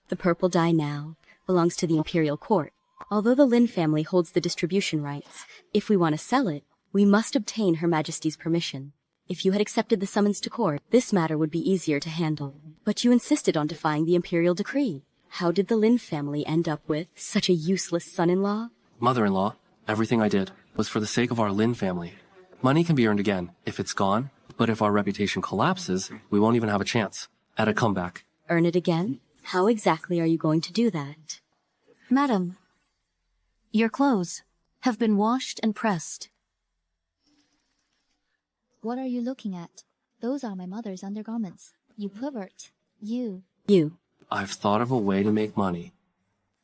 The purple dye now belongs to the imperial court. Although the Lin family holds the distribution rights, if we want to sell it, we must obtain Her Majesty's permission. If you had accepted the summons to court, this matter would be easier to handle. But you insisted on defying the imperial decree. How did the Lin family end up with such a useless son-in-law? Mother-in-law, everything I did was for the sake of our Lin family. Money can be earned again if it's gone, but if our reputation collapses, we won't even have a chance at a comeback. Earn it again? How exactly are you going to do that? Madam, your clothes have been washed and pressed. What are you looking at? Those are my mother's undergarments. You pervert. You. I've thought of a way to make money.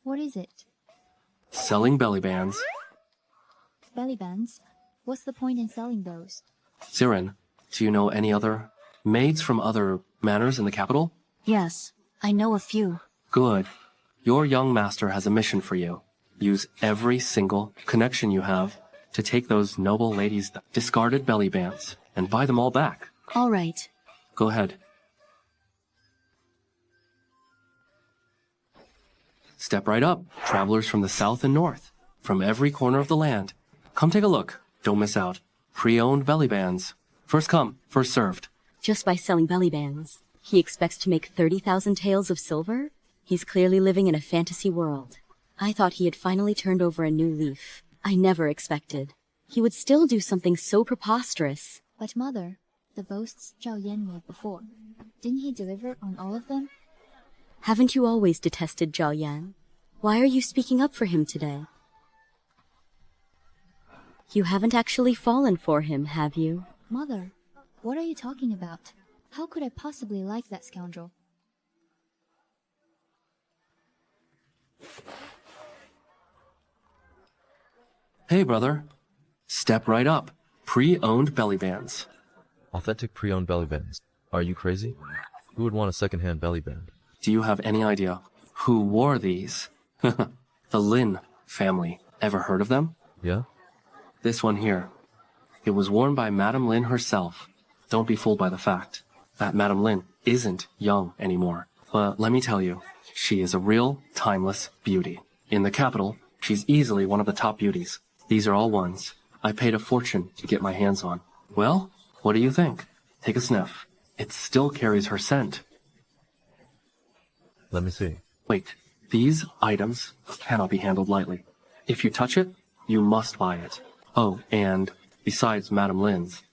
What is it? Selling belly bands. Belly bands? What's the point in selling those? Siren, do you know any other maids from other manors in the capital? Yes, I know a few. Good. Your young master has a mission for you. Use every single connection you have to take those noble ladies' discarded belly bands and buy them all back. All right. Go ahead. Step right up. Travelers from the south and north, from every corner of the land. Come take a look. Don't miss out. Pre-owned belly bands. First come, first served. Just by selling belly bands, he expects to make 30,000 taels of silver? He's clearly living in a fantasy world. I thought he had finally turned over a new leaf. I never expected he would still do something so preposterous. But mother, the boasts Zhao Yan made before, didn't he deliver on all of them? Haven't you always detested Zhao Yan? Why are you speaking up for him today? You haven't actually fallen for him, have you? Mother, what are you talking about? How could I possibly like that scoundrel? Hey, brother. Step right up. Pre-owned belly bands. Authentic pre-owned belly bands. Are you crazy? Who would want a second-hand belly band? Do you have any idea who wore these? The Lin family. Ever heard of them? Yeah? This one here. It was worn by Madame Lin herself. Don't be fooled by the fact that Madame Lin isn't young anymore. But let me tell you, she is a real, timeless beauty. In the capital, she's easily one of the top beauties. These are all ones I paid a fortune to get my hands on. Well, what do you think? Take a sniff. It still carries her scent. Let me see. Wait, these items cannot be handled lightly. If you touch it, you must buy it. Oh, and besides Madame Lin's,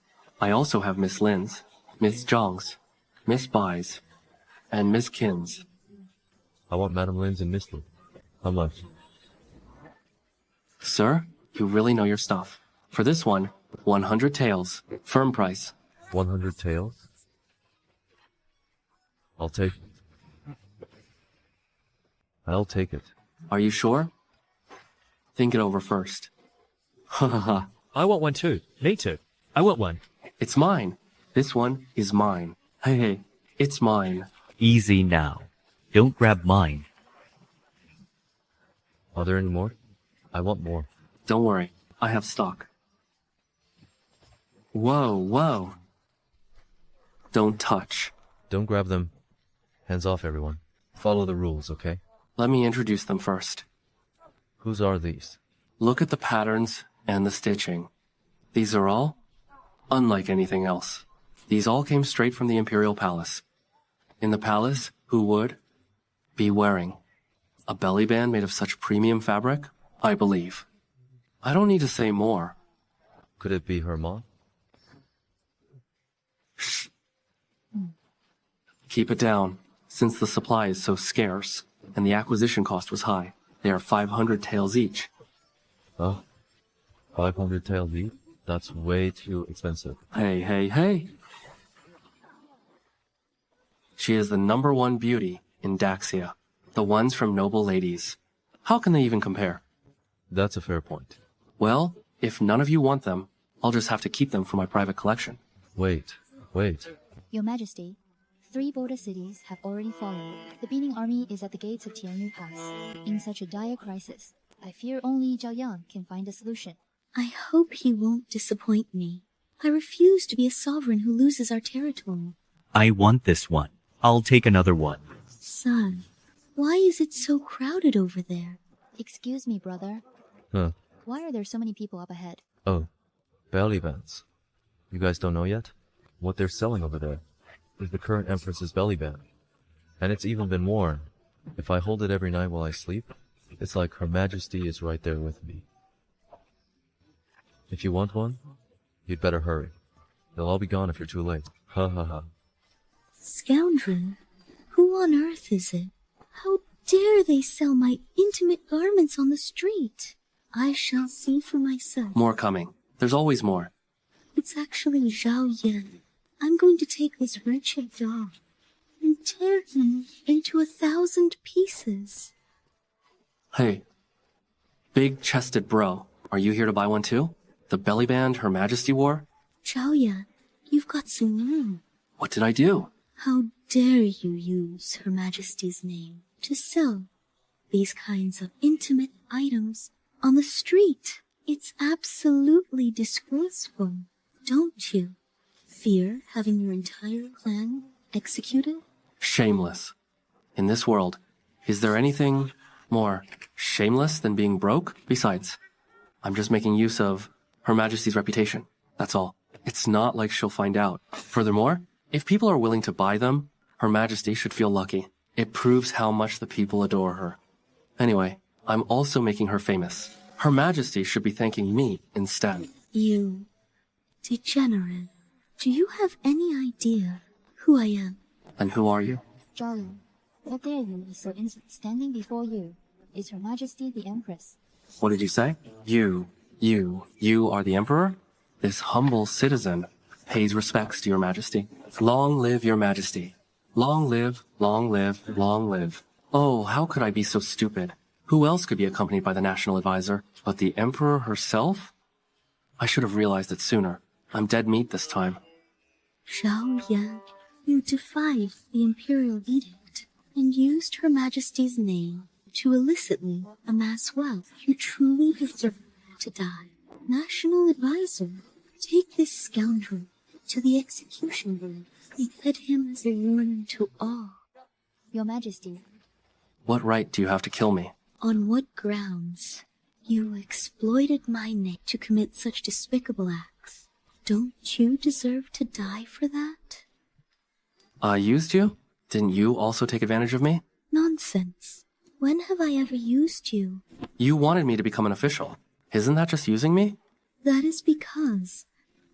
I also have Miss Lin's, Miss Zhang's, Miss Bai's, and Miss Kin's. I want Madame Lin's and Miss Lin. How much? Sir, you really know your stuff. For this one, 100 taels. Firm price. 100 taels? I'll take it. Are you sure? Think it over first. Ha ha ha. I want one too. Me too. I want one. It's mine. This one is mine. Hey, it's mine. Easy now. Don't grab mine. Are there any more? I want more. Don't worry, I have stock. Whoa, whoa. Don't touch. Don't grab them. Hands off, everyone. Follow the rules, okay? Let me introduce them first. Whose are these? Look at the patterns and the stitching. These are all unlike anything else. These all came straight from the Imperial Palace. In the palace, who would be wearing a belly band made of such premium fabric? I believe. I don't need to say more. Could it be her mom? Shh. Keep it down. Since the supply is so scarce, and the acquisition cost was high, they are 500 taels each. Oh, 500 taels each? That's way too expensive. Hey, hey, hey. She is the #1 beauty in Daxia. The ones from noble ladies. How can they even compare? That's a fair point. Well, if none of you want them, I'll just have to keep them for my private collection. Wait. Your Majesty, 3 border cities have already fallen. The Beining army is at the gates of Tianyu Pass. In such a dire crisis, I fear only Zhao Yan can find a solution. I hope he won't disappoint me. I refuse to be a sovereign who loses our territory. I want this one. I'll take another one. Son, why is it so crowded over there? Excuse me, brother. Huh. Why are there so many people up ahead? Oh, belly bands. You guys don't know yet? What they're selling over there is the current Empress's belly band. And it's even been worn. If I hold it every night while I sleep, it's like Her Majesty is right there with me. If you want one, you'd better hurry. They'll all be gone if you're too late. Ha ha ha. Scoundrel, who on earth is it? How dare they sell my intimate garments on the street? I shall see for myself. More coming. There's always more. It's actually Zhao Yan. I'm going to take this wretched dog and tear him into 1,000 pieces. Hey, big-chested bro, are you here to buy one too? The belly band Her Majesty wore? Zhao Yan, you've got some room. What did I do? How dare you use Her Majesty's name to sell these kinds of intimate items on the street? It's absolutely disgraceful. Don't you fear having your entire plan executed? Shameless. In this world, is there anything more shameless than being broke? Besides, I'm just making use of Her Majesty's reputation. That's all. It's not like she'll find out. Furthermore, if people are willing to buy them, Her Majesty should feel lucky. It proves how much the people adore her. Anyway, I'm also making her famous. Her Majesty should be thanking me instead. You degenerate. Do you have any idea who I am? And who are you? Zhao Yan, how dare you be so insolent? Standing before you is Her Majesty the Empress. What did you say? You are the Emperor? This humble citizen pays respects to your Majesty. Long live your Majesty. Long live, long live, long live. Oh, how could I be so stupid? Who else could be accompanied by the national advisor but the Emperor herself? I should have realized it sooner. I'm dead meat this time. Zhao Yan, you defied the imperial edict and used Her Majesty's name to illicitly amass wealth. You truly deserve to die. National advisor, take this scoundrel to the execution room. Behead him as a warning to all. Your Majesty, What right do you have to kill me? On what grounds? You exploited my name to commit such despicable acts. Don't you deserve to die for that? I used you? Didn't you also take advantage of me? Nonsense. When have I ever used you? You wanted me to become an official. Isn't that just using me? That is because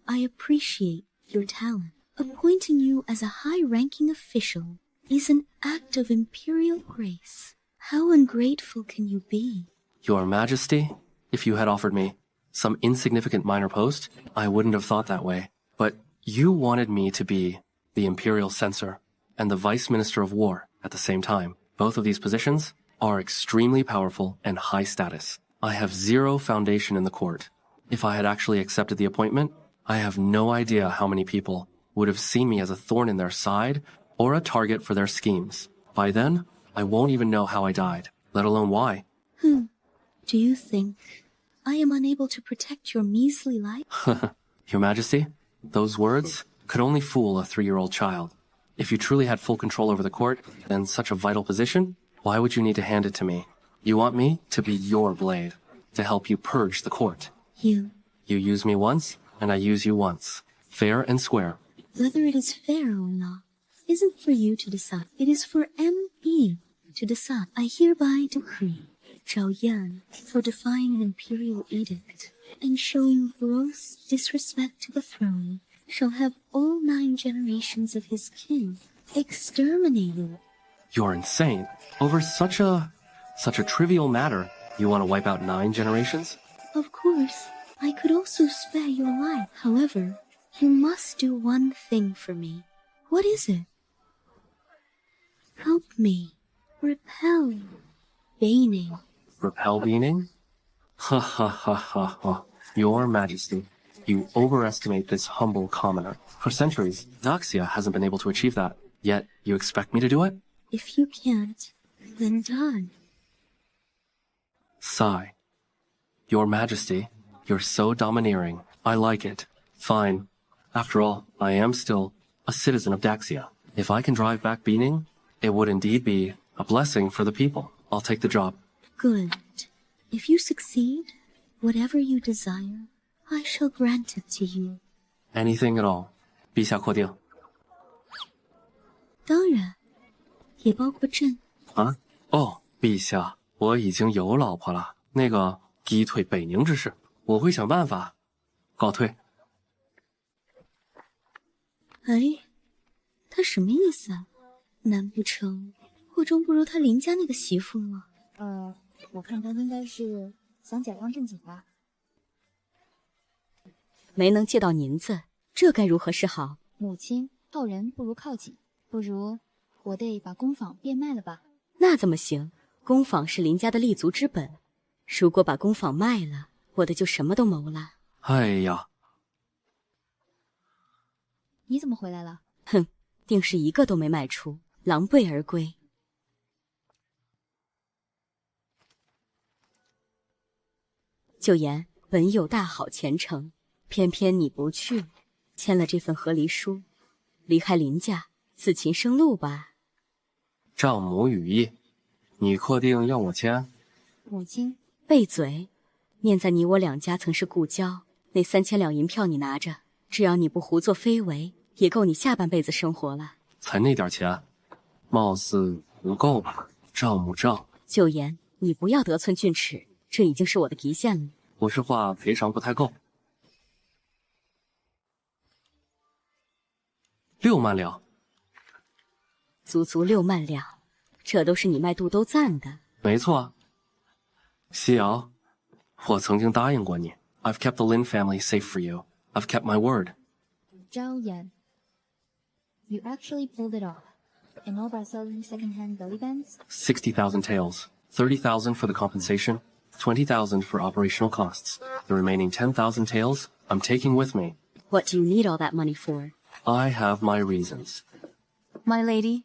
I appreciate your talent. Appointing you as a high-ranking official is an act of imperial grace. How ungrateful can you be? Your Majesty, if you had offered me some insignificant minor post, I wouldn't have thought that way. But you wanted me to be the imperial censor and the vice minister of war at the same time. Both of these positions are extremely powerful and high status. I have zero foundation in the court. If I had actually accepted the appointment, I have no idea how many people would have seen me as a thorn in their side or a target for their schemes. By then, I won't even know how I died, let alone why. Do you think I am unable to protect your measly life? Your Majesty, those words could only fool a 3-year-old child. If you truly had full control over the court and such a vital position, why would you need to hand it to me? You want me to be your blade, to help you purge the court. You, You use me once, and I use you once. Fair and square. whether it is fair or not, isn't for you to decide. It is for ME to decide. I hereby decree Zhao Yan, for defying an imperial edict and showing gross disrespect to the throne, shall have all 9 generations of his kin exterminated. You're insane. Over such a trivial matter, you want to wipe out 9 generations? Of course, I could also spare your life. However, you must do one thing for me. What is it? Help me repel Beining. Repel Beining? Ha ha ha ha ha. Your Majesty, you overestimate this humble commoner. For centuries, Daxia hasn't been able to achieve that. Yet, you expect me to do it? If you can't, then die. Sigh. Your Majesty, you're so domineering. I like it. Fine. After all, I am still a citizen of Daxia. If I can drive back Beining, it would indeed be a blessing for the people. I'll take the job. Good. If you succeed, whatever you desire, I shall grant it to you. Anything at all. 陛下扩定。当然，也包括朕。啊？哦，陛下，我已经有老婆了。那个击退北宁之事，我会想办法告退。哎，他什么意思啊？难不成霍中不如他林家那个媳妇吗？我看他应该是想假装正经吧。没能借到银子，这该如何是好？母亲，靠人不如靠己，不如我得把工坊变卖了吧？那怎么行？工坊是林家的立足之本，如果把工坊卖了，我的就什么都谋了。哎呀，你怎么回来了？哼，定是一个都没卖出，狼狈而归。就言本有大好前程，偏偏你不去，签了这份和离书，离开林家，自擒生路吧。丈母羽翼，你确定要我签？母亲，闭嘴！念在你我两家曾是故交，那3000两银票你拿着，只要你不胡作非为，也够你下半辈子生活了。才那点钱，貌似不够吧，丈母丈。九言，你不要得寸进尺，这已经是我的极限了。我是怕赔偿不太够。6万两，足足6万两，这都是你卖肚兜赞的。没错啊。西瑶，我曾经答应过你。I've kept the Lin family safe for you. I've kept my word. Zhao Yan, you actually pulled it off. And all by selling second-hand belly bands? 60,000 taels. 30,000 for the compensation. 20,000 for operational costs. The remaining 10,000 taels, I'm taking with me. What do you need all that money for? I have my reasons. My lady,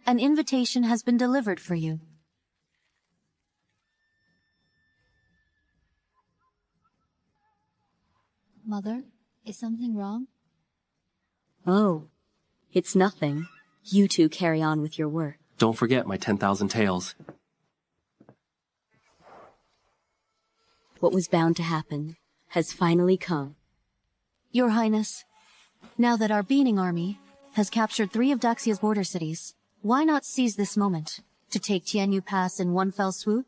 an invitation has been delivered for you. Mother, is something wrong? Oh, it's nothing. You two carry on with your work. Don't forget my 10,000 taels. What was bound to happen has finally come. Your Highness, now that our Beining army has captured 3 of Daxia's border cities, why not seize this moment to take Tianyu Pass in one fell swoop?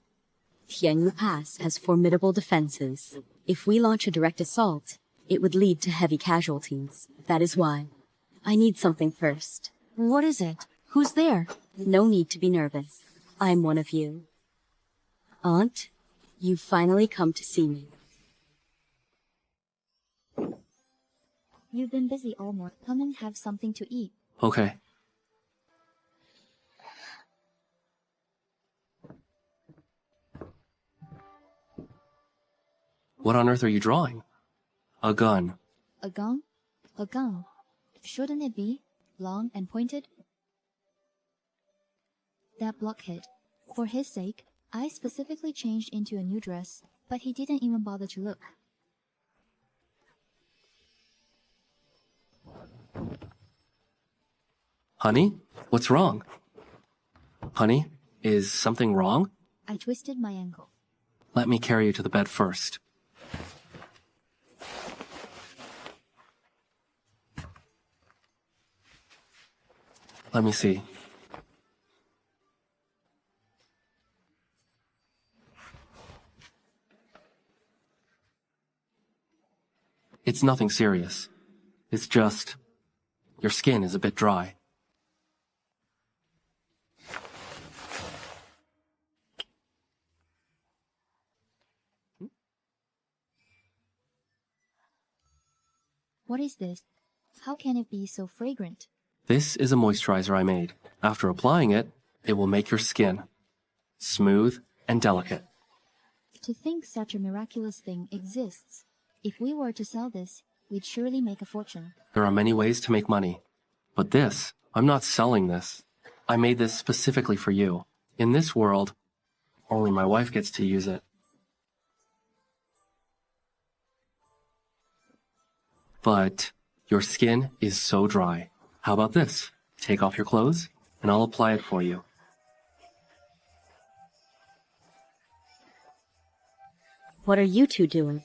Tianyu Pass has formidable defenses. If we launch a direct assault, it would lead to heavy casualties. That is why. I need something first. What is it? Who's there? No need to be nervous. I'm one of you. Aunt, you've finally come to see me. You've been busy all morning. Come and have something to eat. Okay. What on earth are you drawing? A gun. A gun? A gun. Shouldn't it be long and pointed? That blockhead. For his sake, I specifically changed into a new dress, but he didn't even bother to look. Honey, what's wrong? Honey, is something wrong? I twisted my ankle. Let me carry you to the bed first. Let me see. It's nothing serious. It's just, your skin is a bit dry. What is this? How can it be so fragrant? This is a moisturizer I made. After applying it, it will make your skin smooth and delicate. To think such a miraculous thing exists. If we were to sell this, we'd surely make a fortune. There are many ways to make money. But this, I'm not selling this. I made this specifically for you. In this world, only my wife gets to use it. But your skin is so dry. How about this? Take off your clothes, and I'll apply it for you. What are you two doing?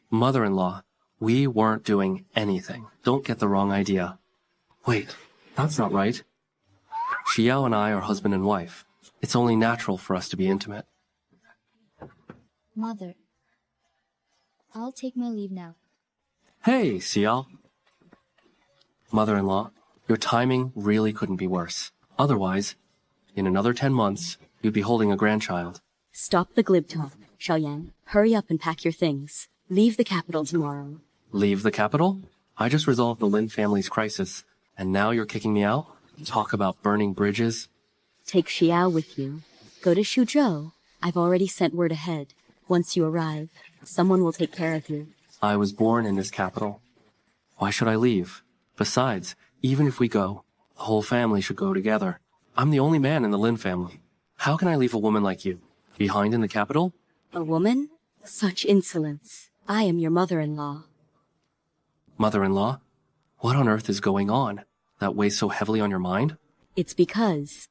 Mother-in-law, we weren't doing anything. Don't get the wrong idea. Wait, that's not right. Xiao and I are husband and wife. It's only natural for us to be intimate. Mother, I'll take my leave now. Hey, Xiao. Mother-in-law, your timing really couldn't be worse. Otherwise, in another 10 months, you'd be holding a grandchild. Stop the glib talk, Zhao Yan. Hurry up and pack your things. Leave the capital tomorrow. Leave the capital? I just resolved the Lin family's crisis, and now you're kicking me out? Talk about burning bridges. Take Xiao with you. Go to Shuzhou. I've already sent word ahead. Once you arrive, someone will take care of you. I was born in this capital. Why should I leave? Besides, even if we go, the whole family should go together. I'm the only man in the Lin family. How can I leave a woman like you behind in the capital? A woman? Such insolence. I am your mother-in-law. Mother-in-law? What on earth is going on that weighs so heavily on your mind? It's because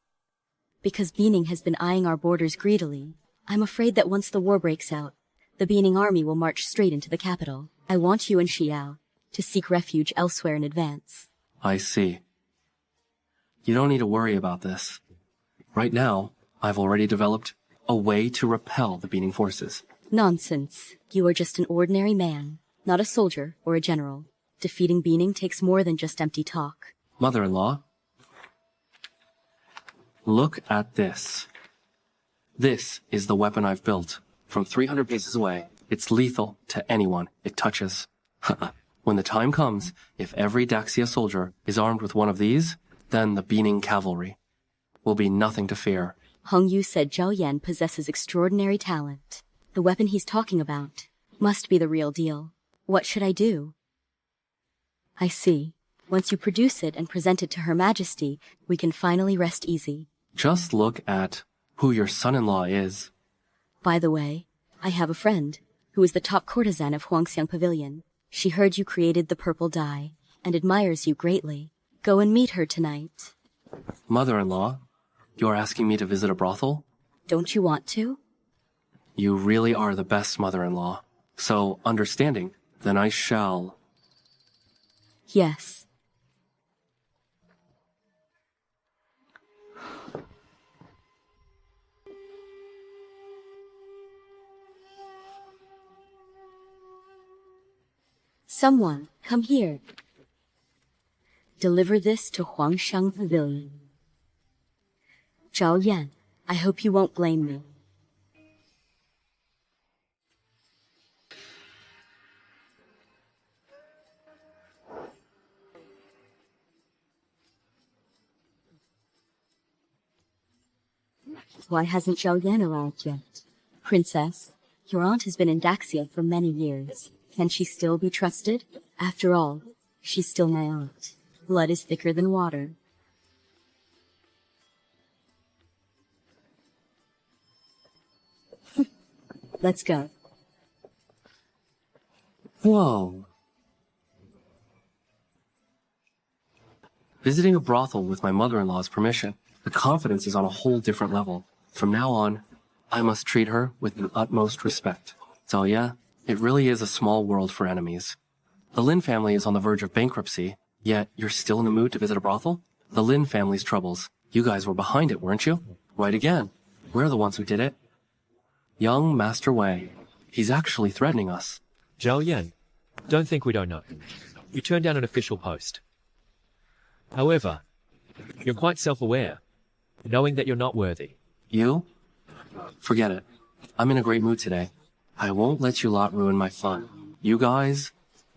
Beining has been eyeing our borders greedily. I'm afraid that once the war breaks out, the Beining army will march straight into the capital. I want you and Xiao to seek refuge elsewhere in advance. I see. You don't need to worry about this. Right now, I've already developed a way to repel the Beining forces. Nonsense. You are just an ordinary man, not a soldier or a general. Defeating Beining takes more than just empty talk. Mother-in-law, look at this. This is the weapon I've built. From 300 paces away, it's lethal to anyone it touches. When the time comes, if every Daxia soldier is armed with one of these, then the Beining cavalry will be nothing to fear. Hong Yu said Zhao Yan possesses extraordinary talent. The weapon he's talking about must be the real deal. What should I do? I see. Once you produce it and present it to Her Majesty, we can finally rest easy. Just look at who your son-in-law is. By the way, I have a friend who is the top courtesan of Huangxiang Pavilion. She heard you created the purple dye and admires you greatly. Go and meet her tonight. Mother-in-law, you're asking me to visit a brothel? Don't you want to? You really are the best mother-in-law. So, understanding, then I shall. Yes. Someone, come here. Deliver this to Huangxiang Pavilion. Zhao Yan, I hope you won't blame me. Why hasn't Zhao Yan arrived yet? Princess, your aunt has been in Daxia for many years. Can she still be trusted? After all, she's still my aunt. Blood is thicker than water. Let's go. Whoa. Visiting a brothel with my mother-in-law's permission. The confidence is on a whole different level. From now on, I must treat her with the utmost respect. So yeah, it really is a small world for enemies. The Lin family is on the verge of bankruptcy, yet you're still in the mood to visit a brothel? The Lin family's troubles. You guys were behind it, weren't you? Right again. We're the ones who did it. Young Master Wang. He's actually threatening us. Zhao Yan, don't think we don't know. You turned down an official post. However, you're quite self-aware, knowing that you're not worthy. You? Forget it. I'm in a great mood today. I won't let you lot ruin my fun. You guys,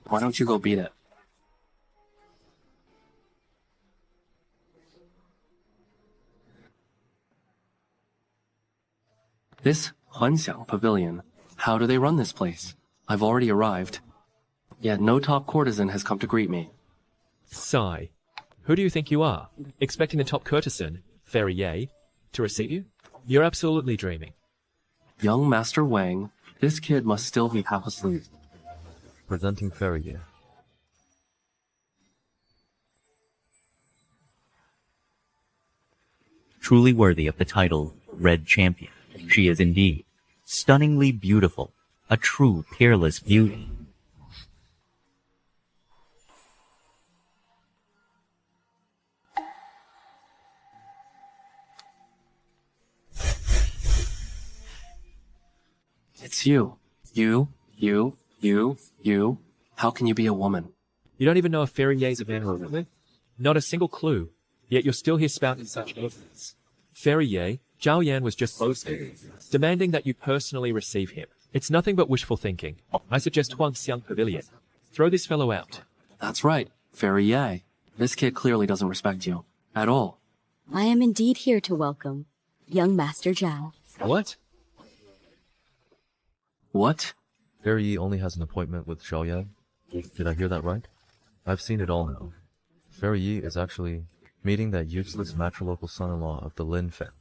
why don't you go beat it? This Huanxiang Pavilion, how do they run this place? I've already arrived. Yet no top courtesan has come to greet me. Sigh. Who do you think you are? Expecting the top courtesan, Fairy Ye, to receive you? You're absolutely dreaming. Young Master Wang, this kid must still be half asleep. Presenting Fairy Ye. Truly worthy of the title Red Champion. She is indeed stunningly beautiful, a true peerless beauty. It's you. You. How can you be a woman? You don't even know if Fairy Ye's a man or a woman? Not a single clue, yet you're still here spouting such evidence. Fairy Ye, Zhao Yan was just boasting, demanding that you personally receive him. It's nothing but wishful thinking. I suggest Huangxiang Pavilion. Throw this fellow out. That's right, Fairy Ye. This kid clearly doesn't respect you. At all. I am indeed here to welcome young Master Zhao. What? What? Fairy Ye only has an appointment with Zhao Yan. Did I hear that right? I've seen it all now. Fairy Ye is actually meeting that useless matrilocal son-in-law of the Lin family.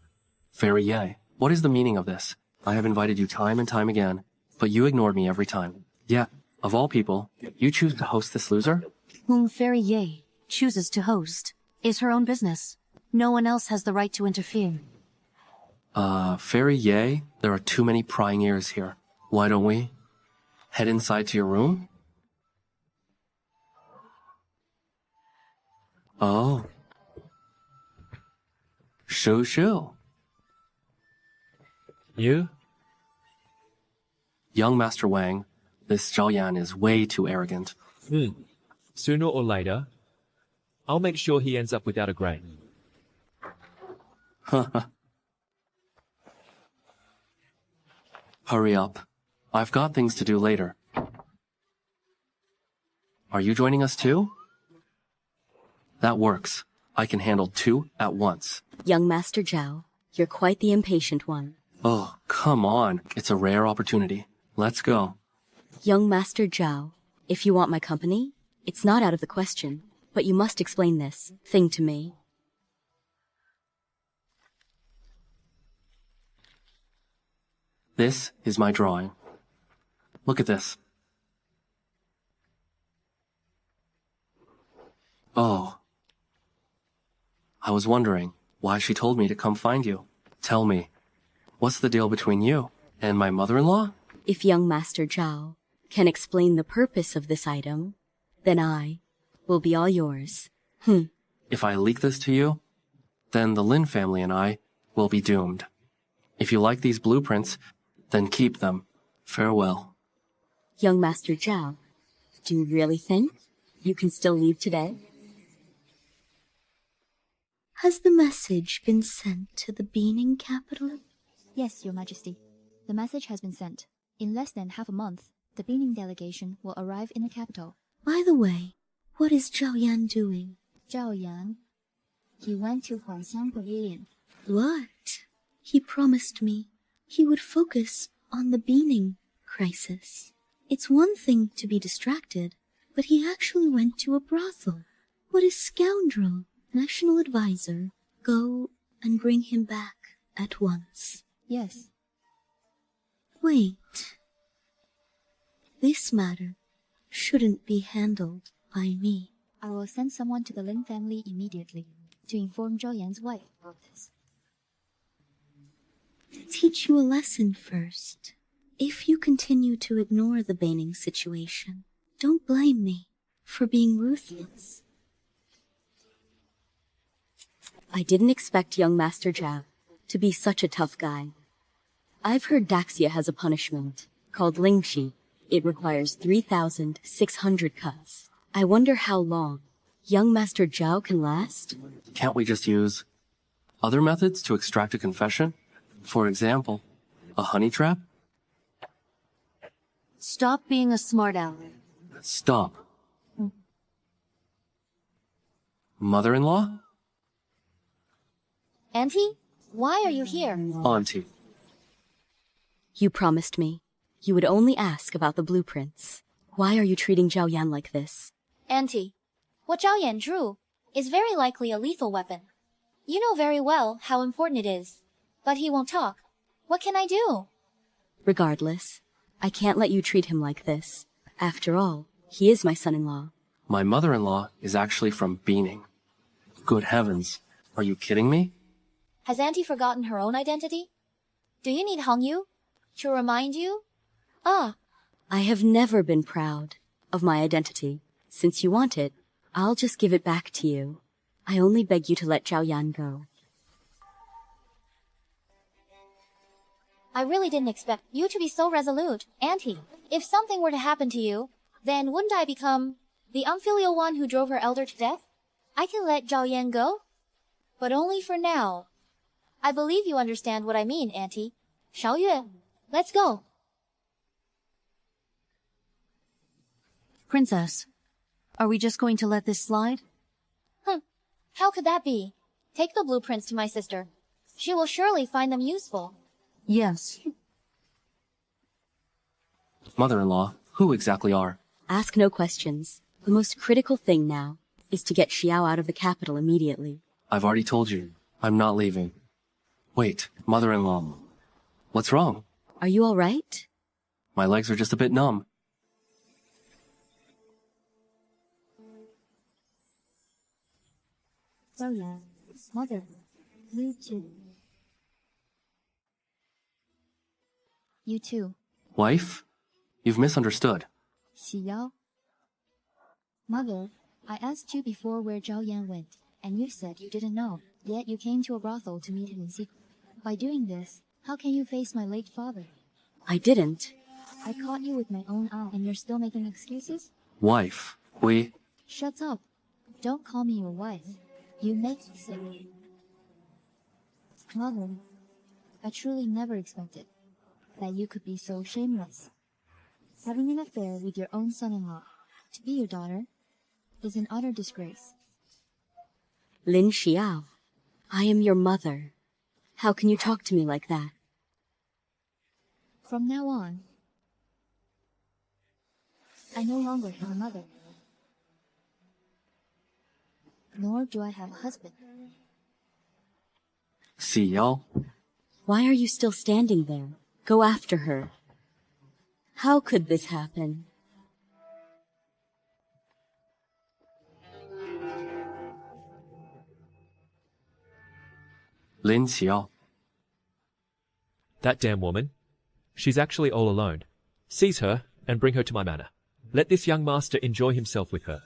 Fairy Ye, what is the meaning of this? I have invited you time and time again, but you ignored me every time. Yet, of all people, you choose to host this loser? Whom Fairy Ye chooses to host is her own business. No one else has the right to interfere. Fairy Ye, there are too many prying ears here. Why don't we head inside to your room? Oh. Shoo shoo. You? Young Master Wang, this Zhao Yan is way too arrogant. Sooner or later, I'll make sure he ends up without a grade. Hurry up. I've got things to do later. Are you joining us too? That works. I can handle 2 at once. Young Master Zhao, you're quite the impatient one. Oh, come on. It's a rare opportunity. Let's go. Young Master Zhao, if you want my company, it's not out of the question, but you must explain this thing to me. This is my drawing. Look at this. Oh. I was wondering why she told me to come find you. Tell me, what's the deal between you and my mother-in-law? If young Master Zhao can explain the purpose of this item, then I will be all yours. If I leak this to you, then the Lin family and I will be doomed. If you like these blueprints, then keep them. Farewell. Young Master Zhao, do you really think you can still leave today? Has the message been sent to the Beining capital? Yes, Your Majesty. The message has been sent. In less than half a month, the Beining delegation will arrive in the capital. By the way, what is Zhao Yan doing? Zhao Yan. He went to Huangxiang Pavilion. What? He promised me he would focus on the Beining crisis. It's one thing to be distracted, but he actually went to a brothel. What a scoundrel! National advisor, go and bring him back at once. Yes. Wait. This matter shouldn't be handled by me. I will send someone to the Lin family immediately to inform Zhao Yan's wife about this. Teach you a lesson first. If you continue to ignore the Beining situation, don't blame me for being ruthless. I didn't expect young Master Zhao to be such a tough guy. I've heard Daxia has a punishment called Lingxi. It requires 3,600 cuts. I wonder how long young Master Zhao can last? Can't we just use other methods to extract a confession? For example, a honey trap? Stop being a smart aleck. Stop. Mother-in-law? Auntie, why are you here? Auntie. You promised me you would only ask about the blueprints. Why are you treating Zhao Yan like this? Auntie, what Zhao Yan drew is very likely a lethal weapon. You know very well how important it is, but he won't talk. What can I do? Regardless, I can't let you treat him like this. After all, he is my son-in-law. My mother-in-law is actually from Beining. Good heavens, are you kidding me? Has Auntie forgotten her own identity? Do you need Hongyu to remind you? Ah, I have never been proud of my identity. Since you want it, I'll just give it back to you. I only beg you to let Zhao Yan go. I really didn't expect you to be so resolute, Auntie. If something were to happen to you, then wouldn't I become the unfilial one who drove her elder to death? I can let Zhao Yan go, but only for now. I believe you understand what I mean, Auntie. Xiao Yue, let's go. Princess, are we just going to let this slide? How could that be? Take the blueprints to my sister. She will surely find them useful. Yes. Mother-in-law, who exactly are? Ask no questions. The most critical thing now is to get Xiao out of the capital immediately. I've already told you, I'm not leaving. Wait, mother-in-law. What's wrong? Are you all right? My legs are just a bit numb. Zhao Yan, mother, you too. You too. Wife? You've misunderstood. Xiyao. Mother, I asked you before where Zhao Yan went, and you said you didn't know, yet you came to a brothel to meet him in secret. By doing this, how can you face my late father? I didn't. I caught you with my own eye, and you're still making excuses? Wife, we... Shut up. Don't call me your wife. You make me sick. Mother, I truly never expected that you could be so shameless. Having an affair with your own son-in-law, to be your daughter, is an utter disgrace. Lin Xiao, I am your mother. How can you talk to me like that? From now on, I no longer have a mother. Nor do I have a husband. Xiyao, Why are you still standing there? Go after her. How could this happen? Lin Xiao. That damn woman. She's actually all alone. Seize her and bring her to my manor. Let this young master enjoy himself with her.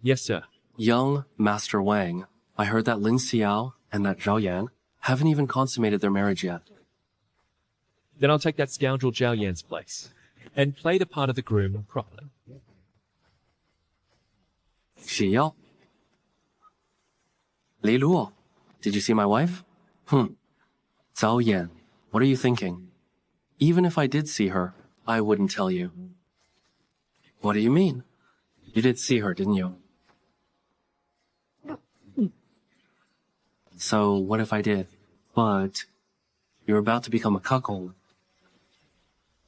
Yes, sir. Young Master Wang, I heard that Lin Xiao and that Zhao Yan haven't even consummated their marriage yet. Then I'll take that scoundrel Zhao Yan's place and play the part of the groom properly. Xiyao. Li Luo, did you see my wife? Zhao Yan, what are you thinking? Even if I did see her, I wouldn't tell you. What do you mean? You did see her, didn't you? So what if I did? But you're about to become a cuckold.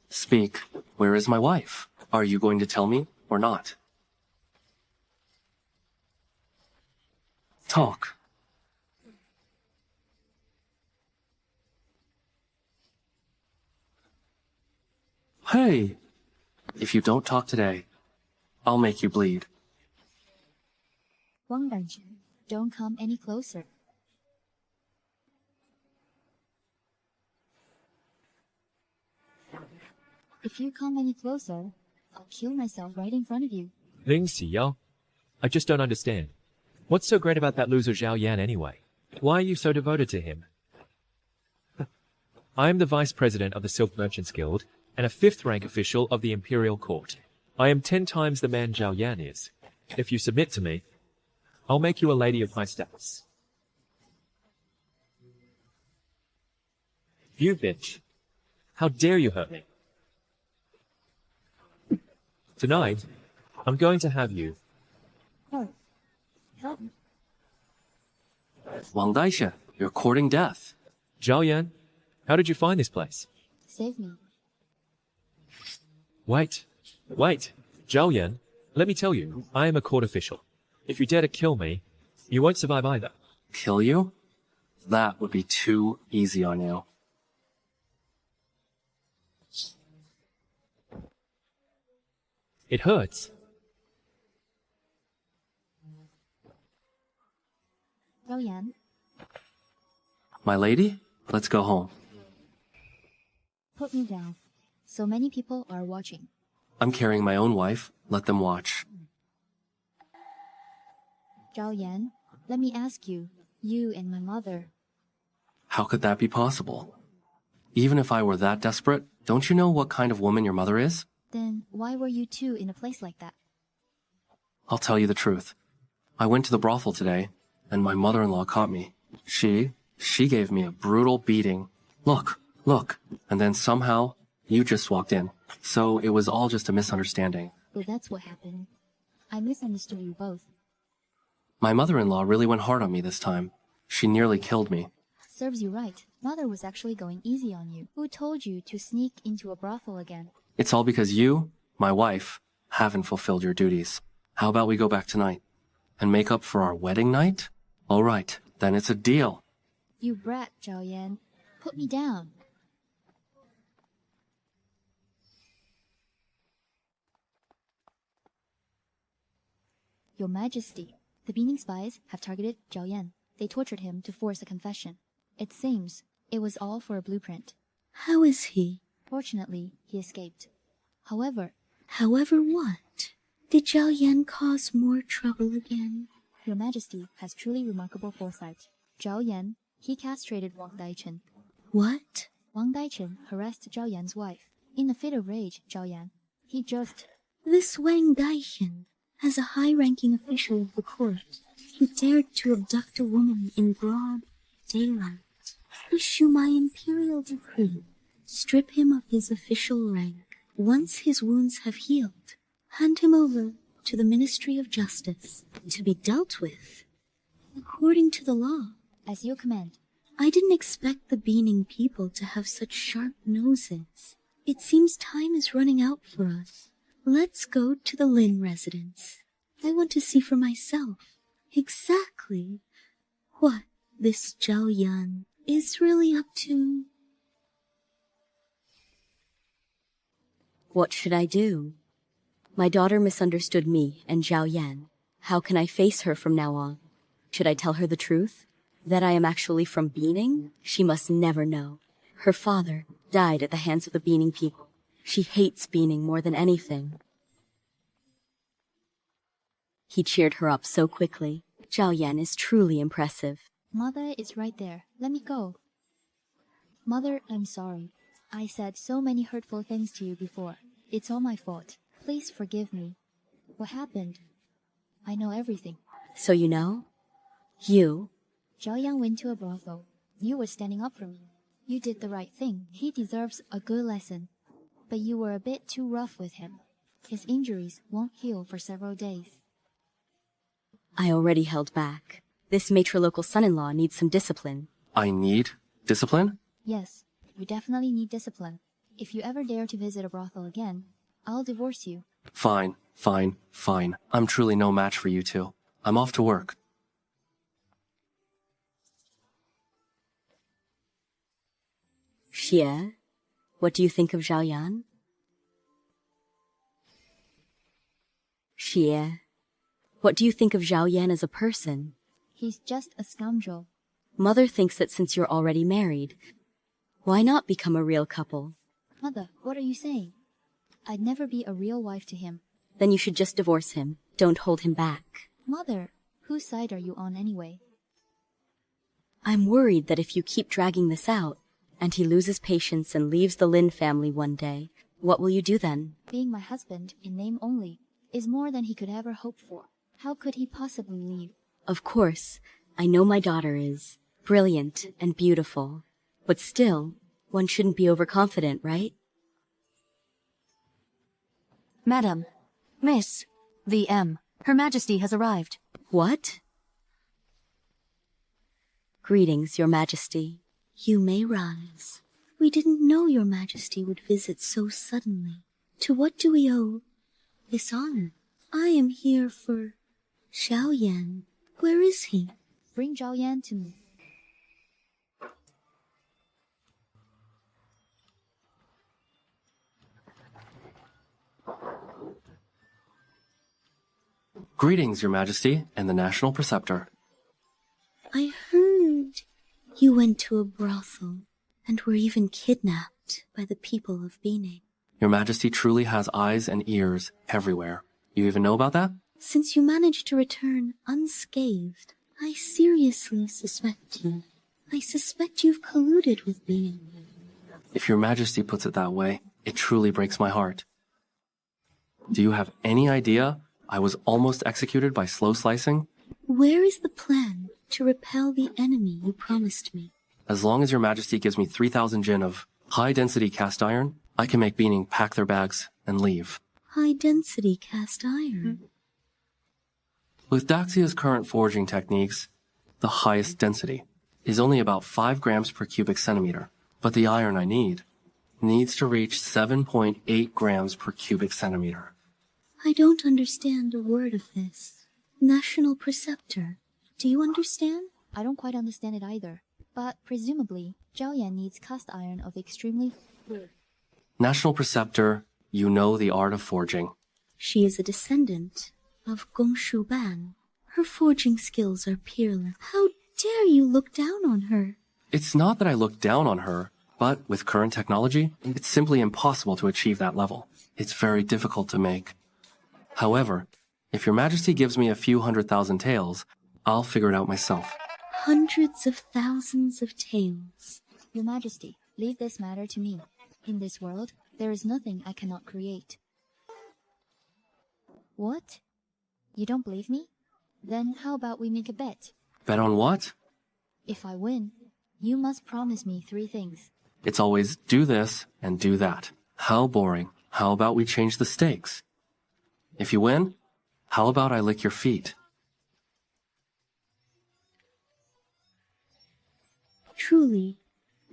Speak, where is my wife? Are you going to tell me or not? Talk. Hey! If you don't talk today, I'll make you bleed. Wang Daichen, don't come any closer. If you come any closer, I'll kill myself right in front of you. Ling Xiyao, I just don't understand. What's so great about that loser Zhao Yan anyway? Why are you so devoted to him? I am the vice president of the Silk Merchants Guild and a 5th rank official of the Imperial Court. I am 10 times the man Zhao Yan is. If you submit to me, I'll make you a lady of high status. You bitch. How dare you hurt me? Tonight, I'm going to have you. Help me. Wang Daichen, you're courting death. Zhao Yan, how did you find this place? Save me. Wait. Zhao Yan, let me tell you, I am a court official. If you dare to kill me, you won't survive either. Kill you? That would be too easy on you. It hurts. Zhao Yan, My lady, let's go home. put me down. So many people are watching. I'm carrying my own wife. Let them watch. Zhao Yan, let me ask you, you and my mother, How could that be possible? Even if I were that desperate, don't you know what kind of woman your mother is? then why were you two in a place like that? I'll tell you the truth. I went to the brothel today, and my mother-in-law caught me. She gave me a brutal beating. Look. And then somehow, you just walked in. So it was all just a misunderstanding. So that's what happened. I misunderstood you both. My mother-in-law really went hard on me this time. She nearly killed me. Serves you right. Mother was actually going easy on you. Who told you to sneak into a brothel again? It's all because you, my wife, haven't fulfilled your duties. How about we go back tonight? And make up for our wedding night? All right, then it's a deal. You brat, Zhao Yan. Put me down. Your Majesty, the Beining spies have targeted Zhao Yan. They tortured him to force a confession. It seems it was all for a blueprint. How is he? Fortunately, he escaped. However, However what? Did Zhao Yan cause more trouble again? Your Majesty has truly remarkable foresight. Zhao Yan, he castrated Wang Daichen. What? Wang Daichen harassed Zhao Yan's wife. In a fit of rage, Zhao Yan, he just... This Wang Daichen, as a high-ranking official of the court, he dared to abduct a woman in broad daylight, issue my imperial decree, strip him of his official rank. Once his wounds have healed, hand him over to the Ministry of Justice to be dealt with according to the law. As you command. I didn't expect the Beining people to have such sharp noses. It seems time is running out for us. Let's go to the Lin residence. I want to see for myself exactly what this Zhao Yan is really up to. What should I do? My daughter misunderstood me and Zhao Yan. How can I face her from now on? Should I tell her the truth? That I am actually from Beining? She must never know. Her father died at the hands of the Beining people. She hates Beining more than anything. He cheered her up so quickly. Zhao Yan is truly impressive. Mother is right there. Let me go. Mother, I'm sorry. I said so many hurtful things to you before. It's all my fault. Please forgive me. What happened? I know everything. So you know? You? Zhao Yan went to a brothel. You were standing up for me. You did the right thing. He deserves a good lesson. But you were a bit too rough with him. His injuries won't heal for several days. I already held back. This matrilocal son-in-law needs some discipline. I need discipline? Yes, you definitely need discipline. If you ever dare to visit a brothel again, I'll divorce you. Fine, fine, fine. I'm truly no match for you two. I'm off to work. Xie, what do you think of Zhao Yan? Xie, what do you think of Zhao Yan as a person? He's just a scoundrel. Mother thinks that since you're already married, why not become a real couple? Mother, what are you saying? I'd never be a real wife to him. Then you should just divorce him. Don't hold him back. Mother, whose side are you on anyway? I'm worried that if you keep dragging this out, and he loses patience and leaves the Lin family one day, what will you do then? Being my husband, in name only, is more than he could ever hope for. How could he possibly leave? Of course, I know my daughter is brilliant and beautiful, but still, one shouldn't be overconfident, right? Madam, Miss, VM, Her Majesty has arrived. What? Greetings, Your Majesty. You may rise. We didn't know your Majesty would visit so suddenly. To what do we owe this honor? I am here for Zhao Yan. Where is he? Bring Zhao Yan to me. Greetings, Your Majesty, and the National Preceptor. I heard you went to a brothel and were even kidnapped by the people of Beining. Your Majesty truly has eyes and ears everywhere. You even know about that? Since you managed to return unscathed, I seriously suspect you. I suspect you've colluded with Beining. If Your Majesty puts it that way, it truly breaks my heart. Do you have any idea I was almost executed by slow slicing? Where is the plan to repel the enemy you promised me? As long as Your Majesty gives me 3,000 jin of high-density cast iron, I can make Beining pack their bags and leave. High-density cast iron? With Daxia's current forging techniques, the highest density is only about 5 grams per cubic centimeter, but the iron I need needs to reach 7.8 grams per cubic centimeter. I don't understand a word of this. National Preceptor, do you understand? I don't quite understand it either. But presumably, Zhao Yan needs cast iron of extremely... National Preceptor, you know the art of forging. She is a descendant of Gongshu Ban. Her forging skills are peerless. How dare you look down on her? It's not that I look down on her. But with current technology, it's simply impossible to achieve that level. It's very difficult to make. However, if your majesty gives me a few 100,000 taels, I'll figure it out myself. Hundreds of thousands of taels. Your Majesty, leave this matter to me. In this world, there is nothing I cannot create. What? You don't believe me? Then how about we make a bet? Bet on what? If I win, you must promise me 3 things. It's always do this and do that. How boring. How about we change the stakes? If you win, how about I lick your feet? Truly,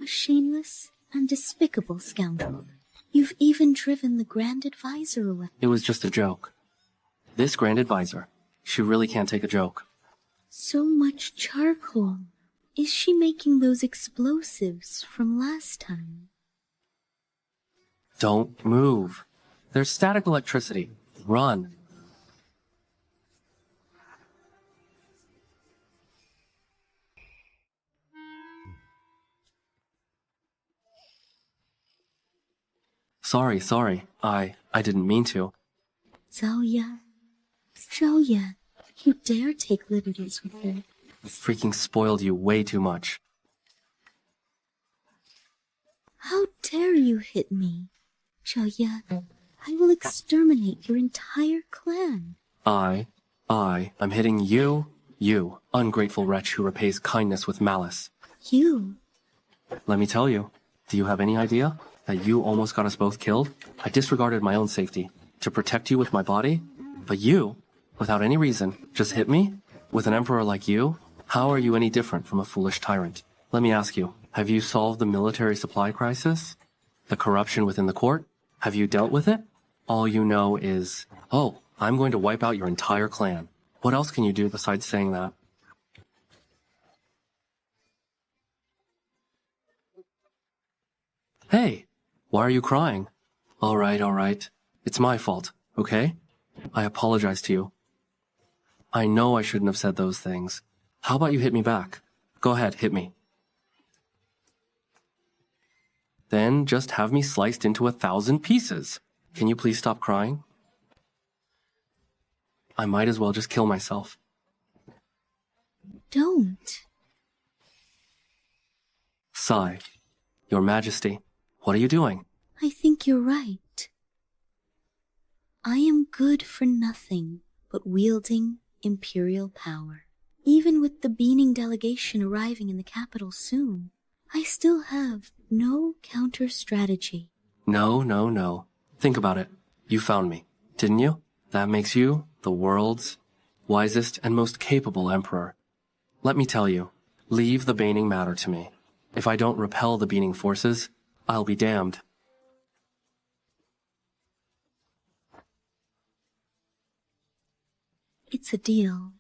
a shameless and despicable scoundrel. You've even driven the Grand Advisor away. It was just a joke. This Grand Advisor, she really can't take a joke. So much charcoal. Is she making those explosives from last time? Don't move. There's static electricity. Run. Sorry. I didn't mean to. Zhao Yan. Zhao Yan, you dare take liberties with her. I freaking spoiled you way too much. How dare you hit me? Zhao Yan, I will exterminate your entire clan. I'm hitting you, ungrateful wretch who repays kindness with malice. You? Let me tell you, do you have any idea that you almost got us both killed? I disregarded my own safety to protect you with my body, but you, without any reason, just hit me? With an emperor like you, how are you any different from a foolish tyrant? Let me ask you, have you solved the military supply crisis? The corruption within the court? Have you dealt with it? All you know is, oh, I'm going to wipe out your entire clan. What else can you do besides saying that? Hey, why are you crying? All right. It's my fault, okay? I apologize to you. I know I shouldn't have said those things. How about you hit me back? Go ahead, hit me. Then just have me sliced into 1,000 pieces. Can you please stop crying? I might as well just kill myself. Don't. Sigh. Your Majesty, what are you doing? I think you're right. I am good for nothing but wielding imperial power. Even with the Beining delegation arriving in the capital soon, I still have no counter-strategy. No. Think about it. You found me, didn't you? That makes you the world's wisest and most capable emperor. Let me tell you, leave the Beining matter to me. If I don't repel the Beining forces, I'll be damned. It's a deal.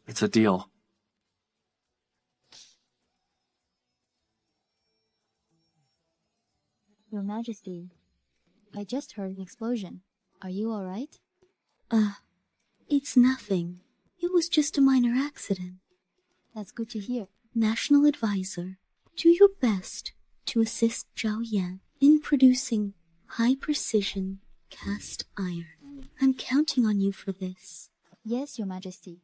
It's a deal. Your Majesty, I just heard an explosion. Are you alright? It's nothing. It was just a minor accident. That's good to hear. National Advisor, do your best to assist Zhao Yan in producing high-precision cast iron. I'm counting on you for this. Yes, Your Majesty.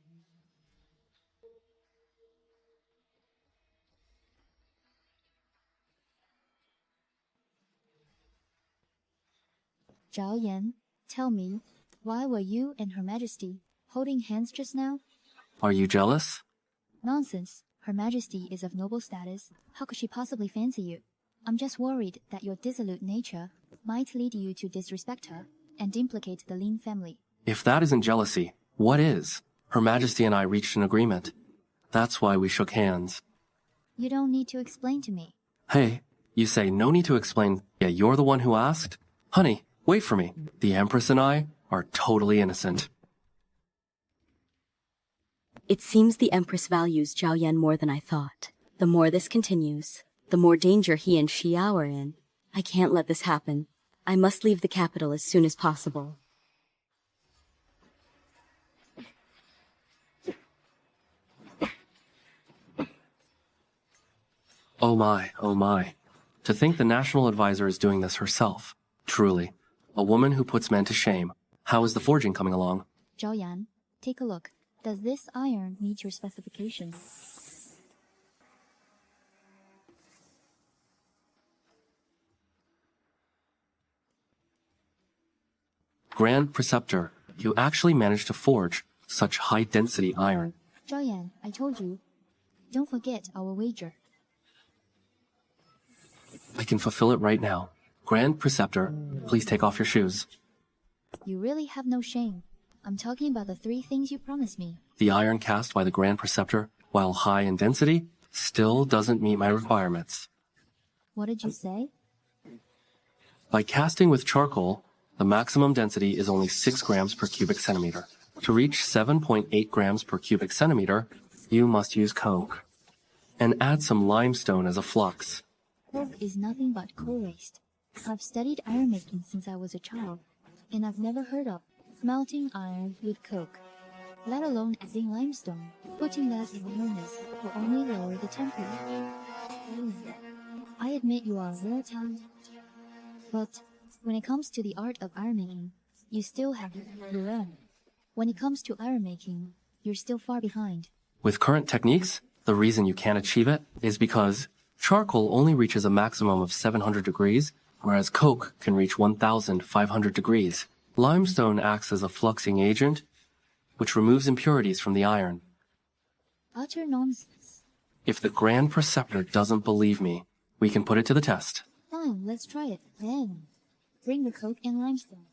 Zhao Yan, tell me, why were you and Her Majesty holding hands just now? Are you jealous? Nonsense. Her Majesty is of noble status. How could she possibly fancy you? I'm just worried that your dissolute nature might lead you to disrespect her and implicate the Lin family. If that isn't jealousy, what is? Her Majesty and I reached an agreement. That's why we shook hands. You don't need to explain to me. Hey, you say no need to explain. Yeah, you're the one who asked? Honey, wait for me. The Empress and I are totally innocent. It seems the Empress values Zhao Yan more than I thought. The more this continues, the more danger he and Xiao are in. I can't let this happen. I must leave the capital as soon as possible. Oh my. To think the national advisor is doing this herself. Truly, a woman who puts men to shame. How is the forging coming along? Zhao Yan, take a look. Does this iron meet your specifications? Grand Preceptor, you actually managed to forge such high-density iron. Zhao Yan, I told you. Don't forget our wager. I can fulfill it right now. Grand Preceptor, please take off your shoes. You really have no shame. I'm talking about the 3 things you promised me. The iron cast by the Grand Preceptor, while high in density, still doesn't meet my requirements. What did you say? By casting with charcoal, the maximum density is only 6 grams per cubic centimeter. To reach 7.8 grams per cubic centimeter, you must use coke. And add some limestone as a flux. Coke is nothing but coal waste. I've studied iron making since I was a child, and I've never heard of melting iron with coke, let alone adding limestone. Putting that in the furnace will only lower the temperature. I admit you are very talented, but when it comes to the art of iron making, you still have to learn. When it comes to iron making, you're still far behind. With current techniques, the reason you can't achieve it is because charcoal only reaches a maximum of 700 degrees, whereas coke can reach 1,500 degrees. Limestone acts as a fluxing agent, which removes impurities from the iron. Utter nonsense. If the Grand Preceptor doesn't believe me, we can put it to the test. Fine, let's try it. Then, bring the coke and limestone.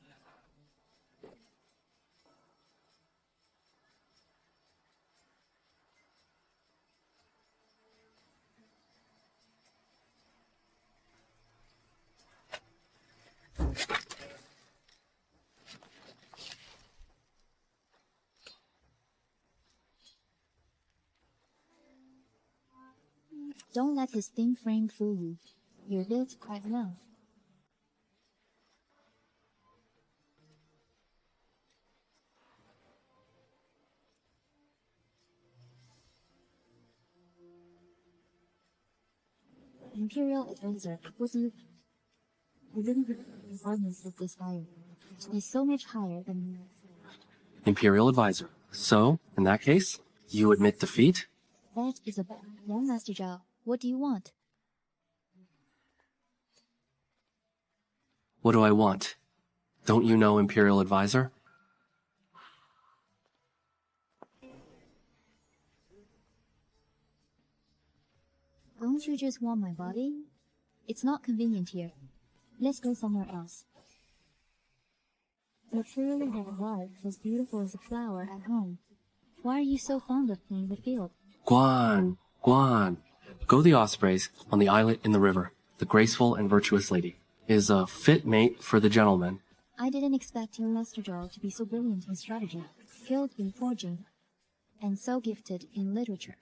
Don't let his thin frame fool you. You're built quite well. Imperial Advisor, what do you... I didn't get the performance of this iron. It's so much higher than... Imperial Advisor. So, in that case, you admit defeat? That is a bad... Young Master Zhao, what do you want? What do I want? Don't you know, Imperial Advisor? Don't you just want my body? It's not convenient here. Let's go somewhere else. You truly have a life as beautiful as a flower at home. Why are you so fond of playing the field? Guan, Guan. Go the ospreys on the islet in the river. The graceful and virtuous lady is a fit mate for the gentleman. I didn't expect your Master Zhao to be so brilliant in strategy, skilled in forging, and so gifted in literature.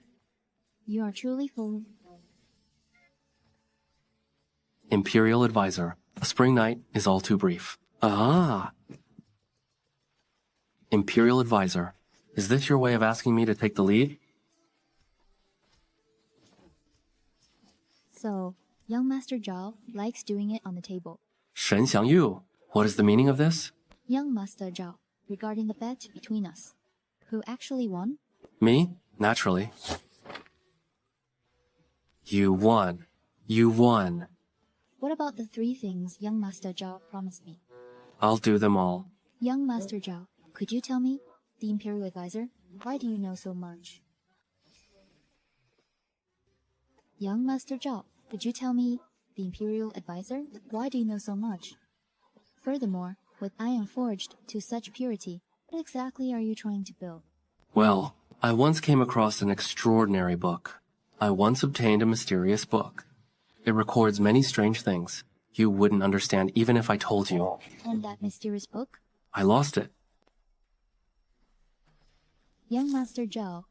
You are truly full. Imperial Advisor. A spring night is all too brief. Ah! Imperial Advisor. Is this your way of asking me to take the lead? So, young Master Zhao likes doing it on the table. Shen Xiangyu. What is the meaning of this? Young Master Zhao, regarding the bet between us. Who actually won? Me? Naturally. You won. You won. What about the 3 things young Master Zhao promised me? I'll do them all. Young Master Zhao, could you tell me, the Imperial Advisor, why do you know so much? Young Master Zhao, could you tell me, the Imperial Advisor, why do you know so much? Furthermore, with iron forged to such purity, what exactly are you trying to build? Well, I once came across an extraordinary book. I once obtained a mysterious book. It records many strange things. You wouldn't understand even if I told you. And that mysterious book? I lost it. Young Master Zhao,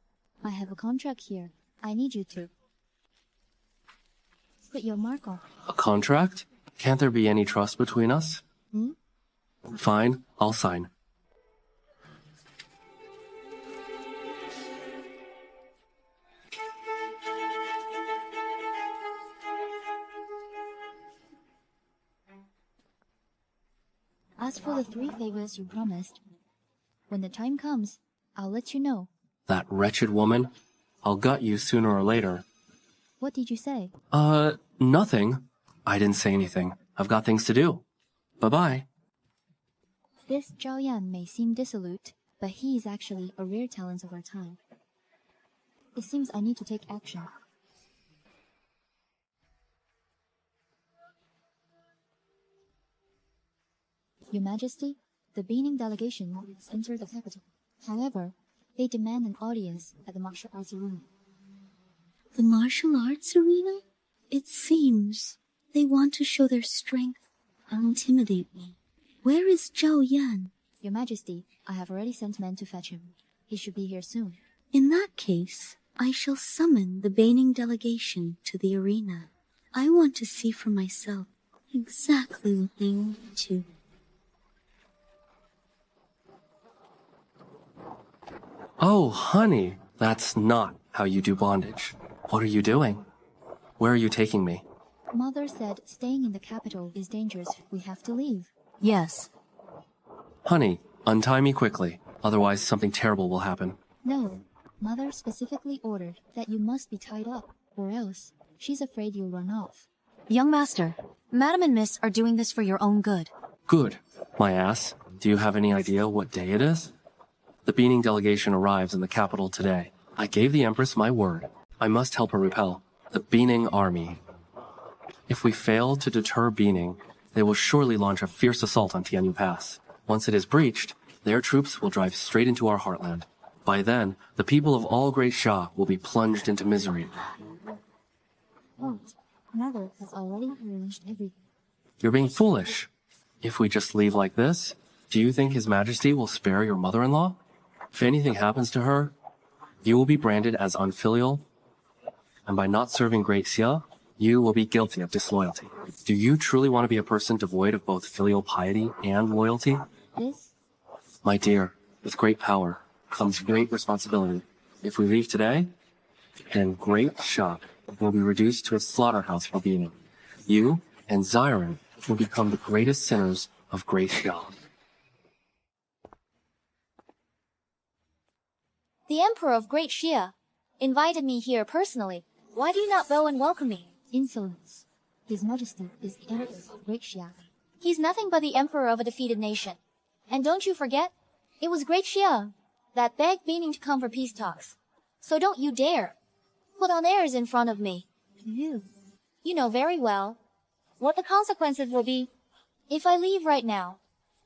I have a contract here. I need you to put your mark on. A contract? Can't there be any trust between us? Fine, I'll sign. As for the 3 favors you promised, when the time comes, I'll let you know. That wretched woman. I'll gut you sooner or later. What did you say? Nothing. I didn't say anything. I've got things to do. Bye-bye. This Zhao Yan may seem dissolute, but he is actually a rare talent of our time. It seems I need to take action. Your Majesty, the Beining delegation has entered the capital. However, they demand an audience at the martial arts arena. The martial arts arena? It seems they want to show their strength and intimidate me. Where is Zhao Yan? Your Majesty, I have already sent men to fetch him. He should be here soon. In that case, I shall summon the Beining delegation to the arena. I want to see for myself exactly what they want to. Oh, honey, that's not how you do bondage. What are you doing? Where are you taking me? Mother said staying in the capital is dangerous. We have to leave. Yes. Honey, untie me quickly, otherwise something terrible will happen. No, Mother specifically ordered that you must be tied up, or else she's afraid you'll run off. Young master, Madam and Miss are doing this for your own good. Good. My ass, do you have any idea what day it is? The Beining delegation arrives in the capital today. I gave the Empress my word. I must help her repel the Beining army. If we fail to deter Beining, they will surely launch a fierce assault on Tianyu Pass. Once it is breached, their troops will drive straight into our heartland. By then, the people of all Great Xia will be plunged into misery. What? Mother has already arranged everything. You're being foolish. If we just leave like this, do you think His Majesty will spare your mother-in-law? If anything happens to her, you will be branded as unfilial, and by not serving Great Xia, you will be guilty of disloyalty. Do you truly want to be a person devoid of both filial piety and loyalty? This? My dear, with great power comes great responsibility. If we leave today, then Great Xia will be reduced to a slaughterhouse for Beining. You and Xiren will become the greatest sinners of Great Xia. The Emperor of Great Xia invited me here personally. Why do you not bow and welcome me? Insolence. His Majesty is the Emperor of Great Xia. He's nothing but the Emperor of a defeated nation. And don't you forget, it was Great Xia that begged Beining to come for peace talks. So don't you dare put on airs in front of me. You know very well what the consequences will be if I leave right now.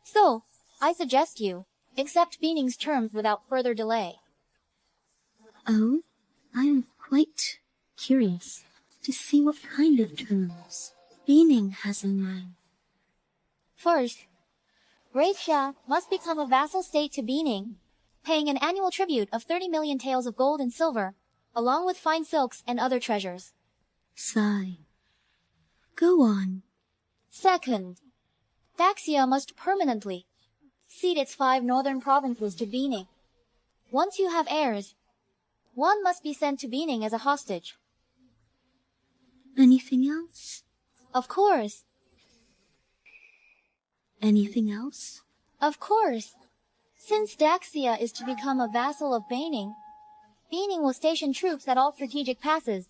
So, I suggest you accept Beining's terms without further delay. Oh, I'm quite curious to see what kind of terms Beining has in mind. First, Great Xia must become a vassal state to Beining, paying an annual tribute of 30 million taels of gold and silver, along with fine silks and other treasures. Sigh. Go on. Second, Daxia must permanently cede its 5 northern provinces to Beining. Once you have heirs, one must be sent to Beining as a hostage. Anything else? Of course. Anything else? Of course. Since Daxia is to become a vassal of Beining, Beining will station troops at all strategic passes.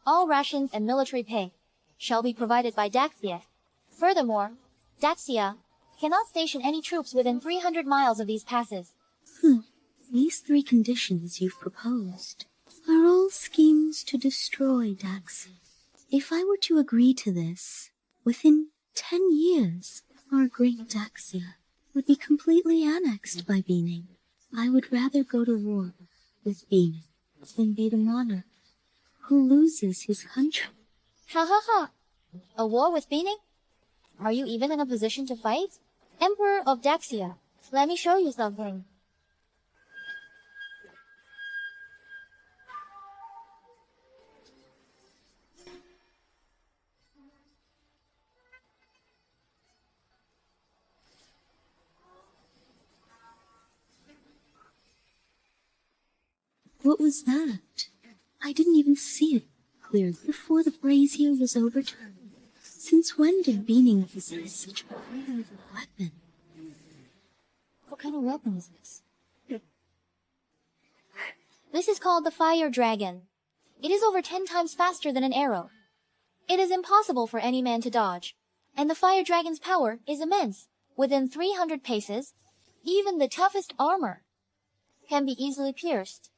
All rations and military pay shall be provided by Daxia. Furthermore, Daxia cannot station any troops within 300 miles of these passes. These 3 conditions you've proposed are all schemes to destroy Daxia. If I were to agree to this, within 10 years, our great Daxia would be completely annexed by Beining. I would rather go to war with Beining than be the monarch who loses his country. Ha ha ha! A war with Beining? Are you even in a position to fight? Emperor of Daxia, let me show you something. What was that? I didn't even see it clearly before the brazier was overturned. Since when did Beining possess such a powerful weapon? kind of weapon is this? This is called the fire dragon. It is over 10 times faster than an arrow. It is impossible for any man to dodge, and the fire dragon's power is immense. Within 300 paces, even the toughest armor can be easily pierced.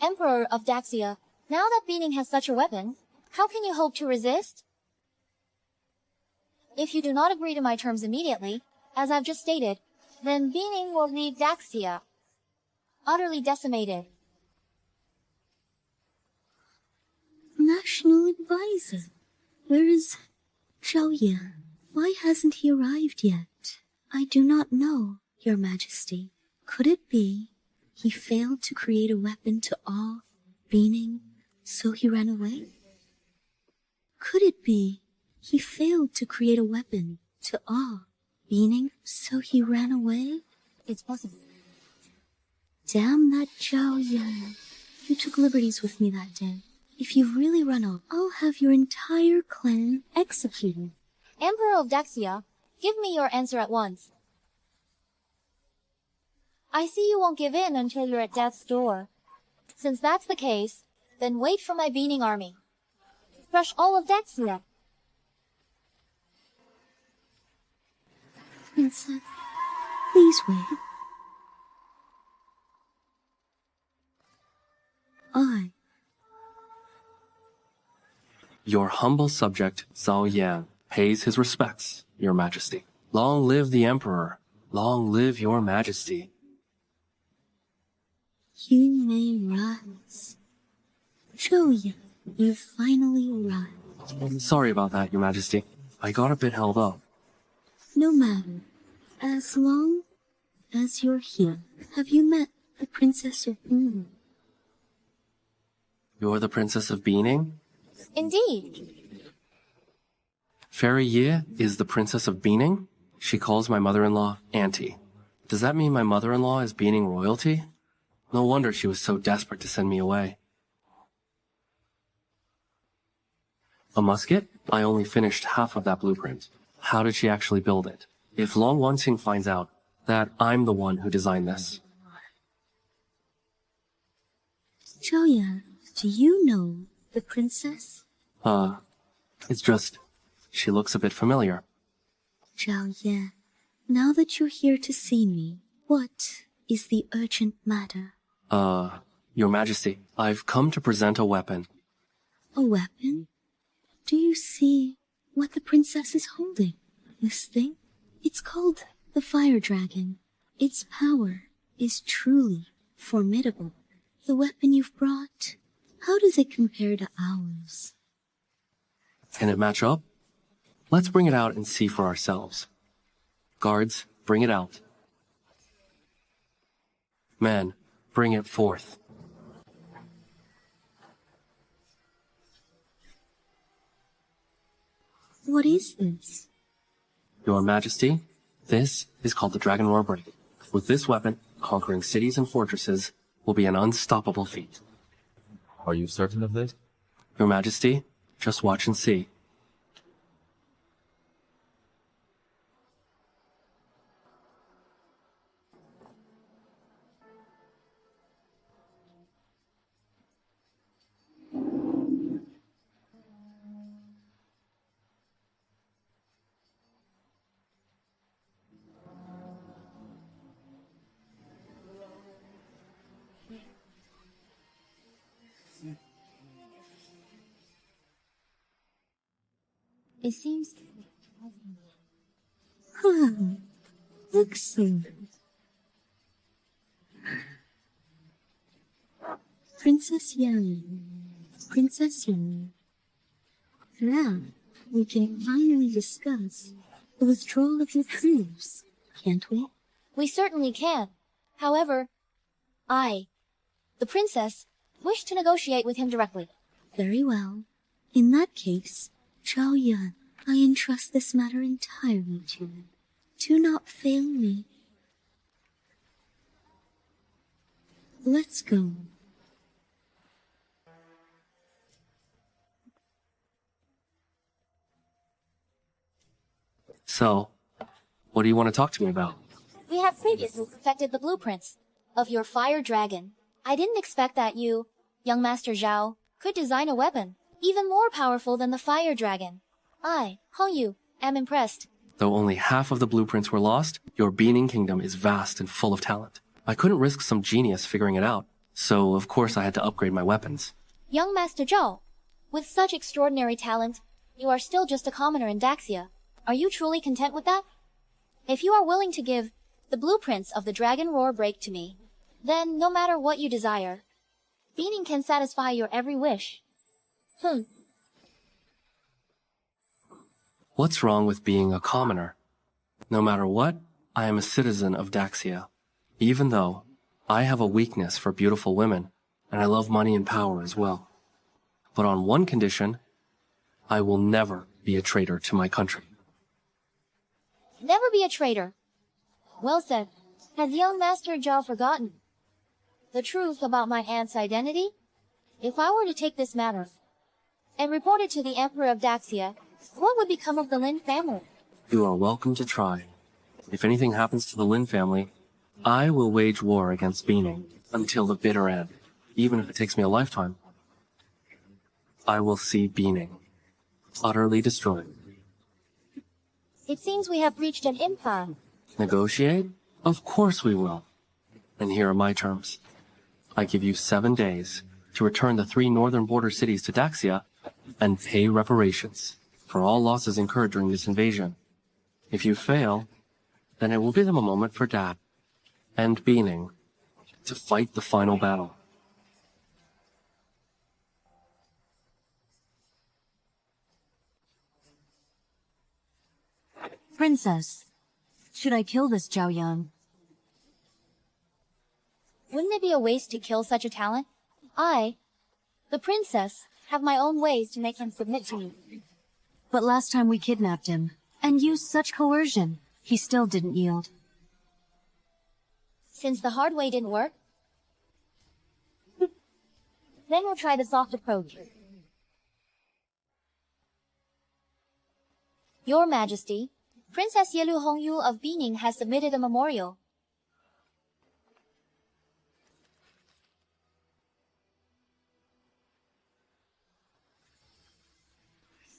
Emperor of Daxia, now that Beining has such a weapon, how can you hope to resist? If you do not agree to my terms immediately, as I've just stated, then Beining will leave Daxia utterly decimated. National Advisor. Where is Zhao Yan? Why hasn't he arrived yet? I do not know, Your Majesty. Could it be he failed to create a weapon to awe Beining, so he ran away? Could it be he failed to create a weapon to awe Beining, so he ran away? It's possible. Damn that Zhao Yan. You took liberties with me that day. If you've really run off, I'll have your entire clan executed. Emperor of Daxia, give me your answer at once. I see you won't give in until you're at death's door. Since that's the case, then wait for my Beining army. Crush all of Daxia. Princess, please wait. Your humble subject, Zhao Yan, pays his respects, Your Majesty. Long live the Emperor. Long live Your Majesty. You may rise. Zhao Yan, you've finally arrived. Sorry about that, Your Majesty. I got a bit held up. No matter. As long as you're here, have you met the Princess of Beining? You're the Princess of Beining? Indeed. Fairy Ye is the Princess of Beining? She calls my mother-in-law Auntie. Does that mean my mother-in-law is Beining royalty? No wonder she was so desperate to send me away. A musket? I only finished half of that blueprint. How did she actually build it? If Long Wanting finds out that I'm the one who designed this. Zhao Yan, do you know the princess? It's just, she looks a bit familiar. Zhao Yan, now that you're here to see me, what is the urgent matter? Your Majesty, I've come to present a weapon. A weapon? Do you see what the princess is holding? This thing? It's called the Fire Dragon. Its power is truly formidable. The weapon you've brought, how does it compare to ours? Can it match up? Let's bring it out and see for ourselves. Guards, bring it out. Men, bring it forth. What is this? Your Majesty, this is called the Dragon Roar Break. With this weapon, conquering cities and fortresses will be an unstoppable feat. Are you certain of this? Your Majesty, just watch and see. It seems... Excellent. Princess Yan. Princess Yan. Now, we can finally discuss the withdrawal of your troops, can't we? We certainly can. However, I, the princess, wish to negotiate with him directly. Very well. In that case, Zhao Yan, I entrust this matter entirely to you. Do not fail me. Let's go. So, what do you want to talk to me about? We have previously perfected the blueprints of your fire dragon. I didn't expect that you, young Master Zhao, could design a weapon even more powerful than the fire dragon. I, Hong Yu, am impressed. Though only half of the blueprints were lost, your Beining kingdom is vast and full of talent. I couldn't risk some genius figuring it out, so of course I had to upgrade my weapons. Young Master Zhao, with such extraordinary talent, you are still just a commoner in Daxia. Are you truly content with that? If you are willing to give the blueprints of the Dragon Roar break to me, then no matter what you desire, Beining can satisfy your every wish. What's wrong with being a commoner? No matter what, I am a citizen of Daxia. Even though I have a weakness for beautiful women, and I love money and power as well. But on one condition, I will never be a traitor to my country. Never be a traitor. Well said. Has young Master Zhao forgotten the truth about my aunt's identity? If I were to take this matter and report it to the Emperor of Daxia, what would become of the Lin family? You are welcome to try. If anything happens to the Lin family, I will wage war against Beining until the bitter end, even if it takes me a lifetime. I will see Beining utterly destroyed. It seems we have reached an impasse. Negotiate? Of course we will. And here are my terms. I give you 7 days to return the 3 northern border cities to Daxia and pay reparations for all losses incurred during this invasion. If you fail, then it will give them a moment for Dad and Beining to fight the final battle. Princess, should I kill this Zhao Yan? Wouldn't it be a waste to kill such a talent? I, the princess, have my own ways to make him submit to me. But last time we kidnapped him and used such coercion, he still didn't yield. Since the hard way didn't work, then we'll try the soft approach. Your Majesty, Princess Yelu Hongyu of Beining has submitted a memorial.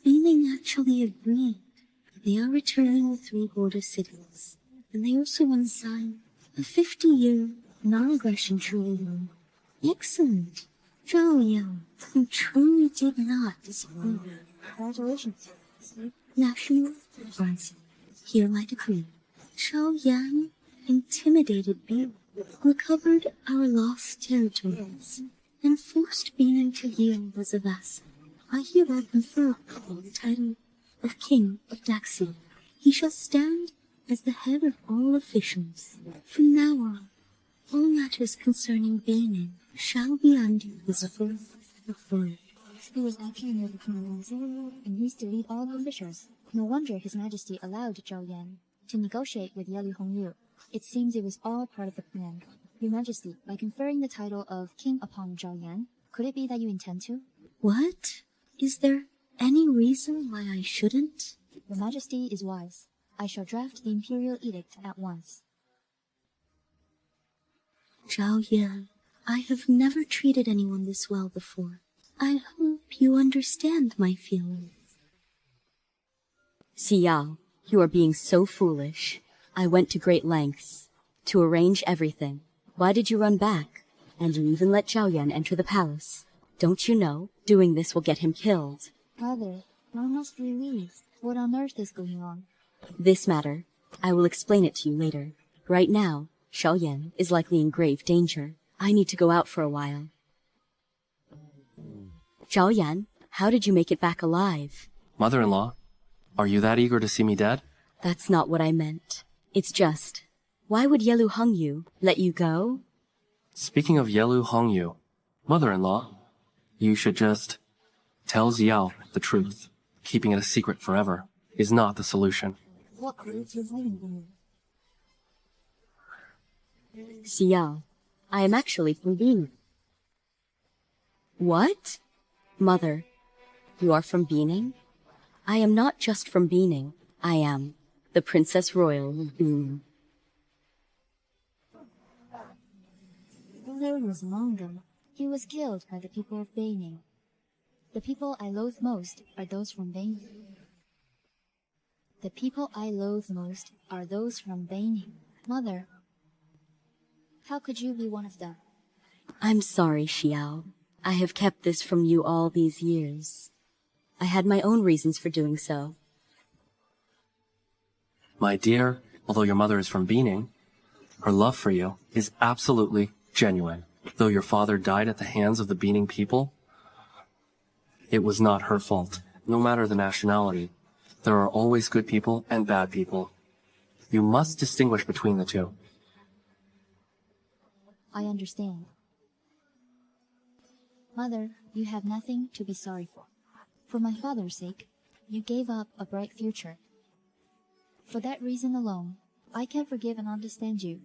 Beining actually agreed. They are returning the 3 border cities, and they also want to sign a 50-year non-aggression treaty. Excellent. Zhao Yan, you truly did not disappoint. Congratulations. National Advance. Hear my decree. Zhao Yan intimidated Beining, recovered our lost territories, and forced Beining to yield as a vassal. I hereby confer upon the title of King of Daxia. He shall stand as the head of all officials. From now on, all matters concerning Beining shall be under his full authority. He was actually near the Command and used to lead all the officials. No wonder His Majesty allowed Zhao Yan to negotiate with Yelu Hongyu. It seems it was all part of the plan. Your Majesty, by conferring the title of King upon Zhao Yan, could it be that you intend to? What? Is there any reason why I shouldn't? Your Majesty is wise. I shall draft the Imperial Edict at once. Zhao Yan, I have never treated anyone this well before. I hope you understand my feelings. Xiao, you are being so foolish. I went to great lengths to arrange everything. Why did you run back? And you even let Zhao Yan enter the palace. Don't you know, doing this will get him killed? Mother, why must we leave? What on earth is going on? This matter, I will explain it to you later. Right now, Zhao Yan is likely in grave danger. I need to go out for a while. Zhao Yan, how did you make it back alive? Mother-in-law, are you that eager to see me dead? That's not what I meant. It's just, why would Yelu Hongyu let you go? Speaking of Yelu Hongyu, mother-in-law, you should just tell Xiao the truth. Keeping it a secret forever is not the solution. What creates your fighting Xiao, I am actually from Beining. What? Mother, you are from Beining? I am not just from Beining. I am the Princess Royal of Beining. father was among them. He was killed by the people of Beining. The people I loathe most are those from Beining. The people I loathe most are those from Beining. Mother, how could you be one of them? I'm sorry, Xiao. I have kept this from you all these years. I had my own reasons for doing so. My dear, although your mother is from Beining, her love for you is absolutely genuine. Though your father died at the hands of the Beining people, it was not her fault. No matter the nationality, there are always good people and bad people. You must distinguish between the two. I understand. Mother, you have nothing to be sorry for. For my father's sake, you gave up a bright future. For that reason alone, I can forgive and understand you.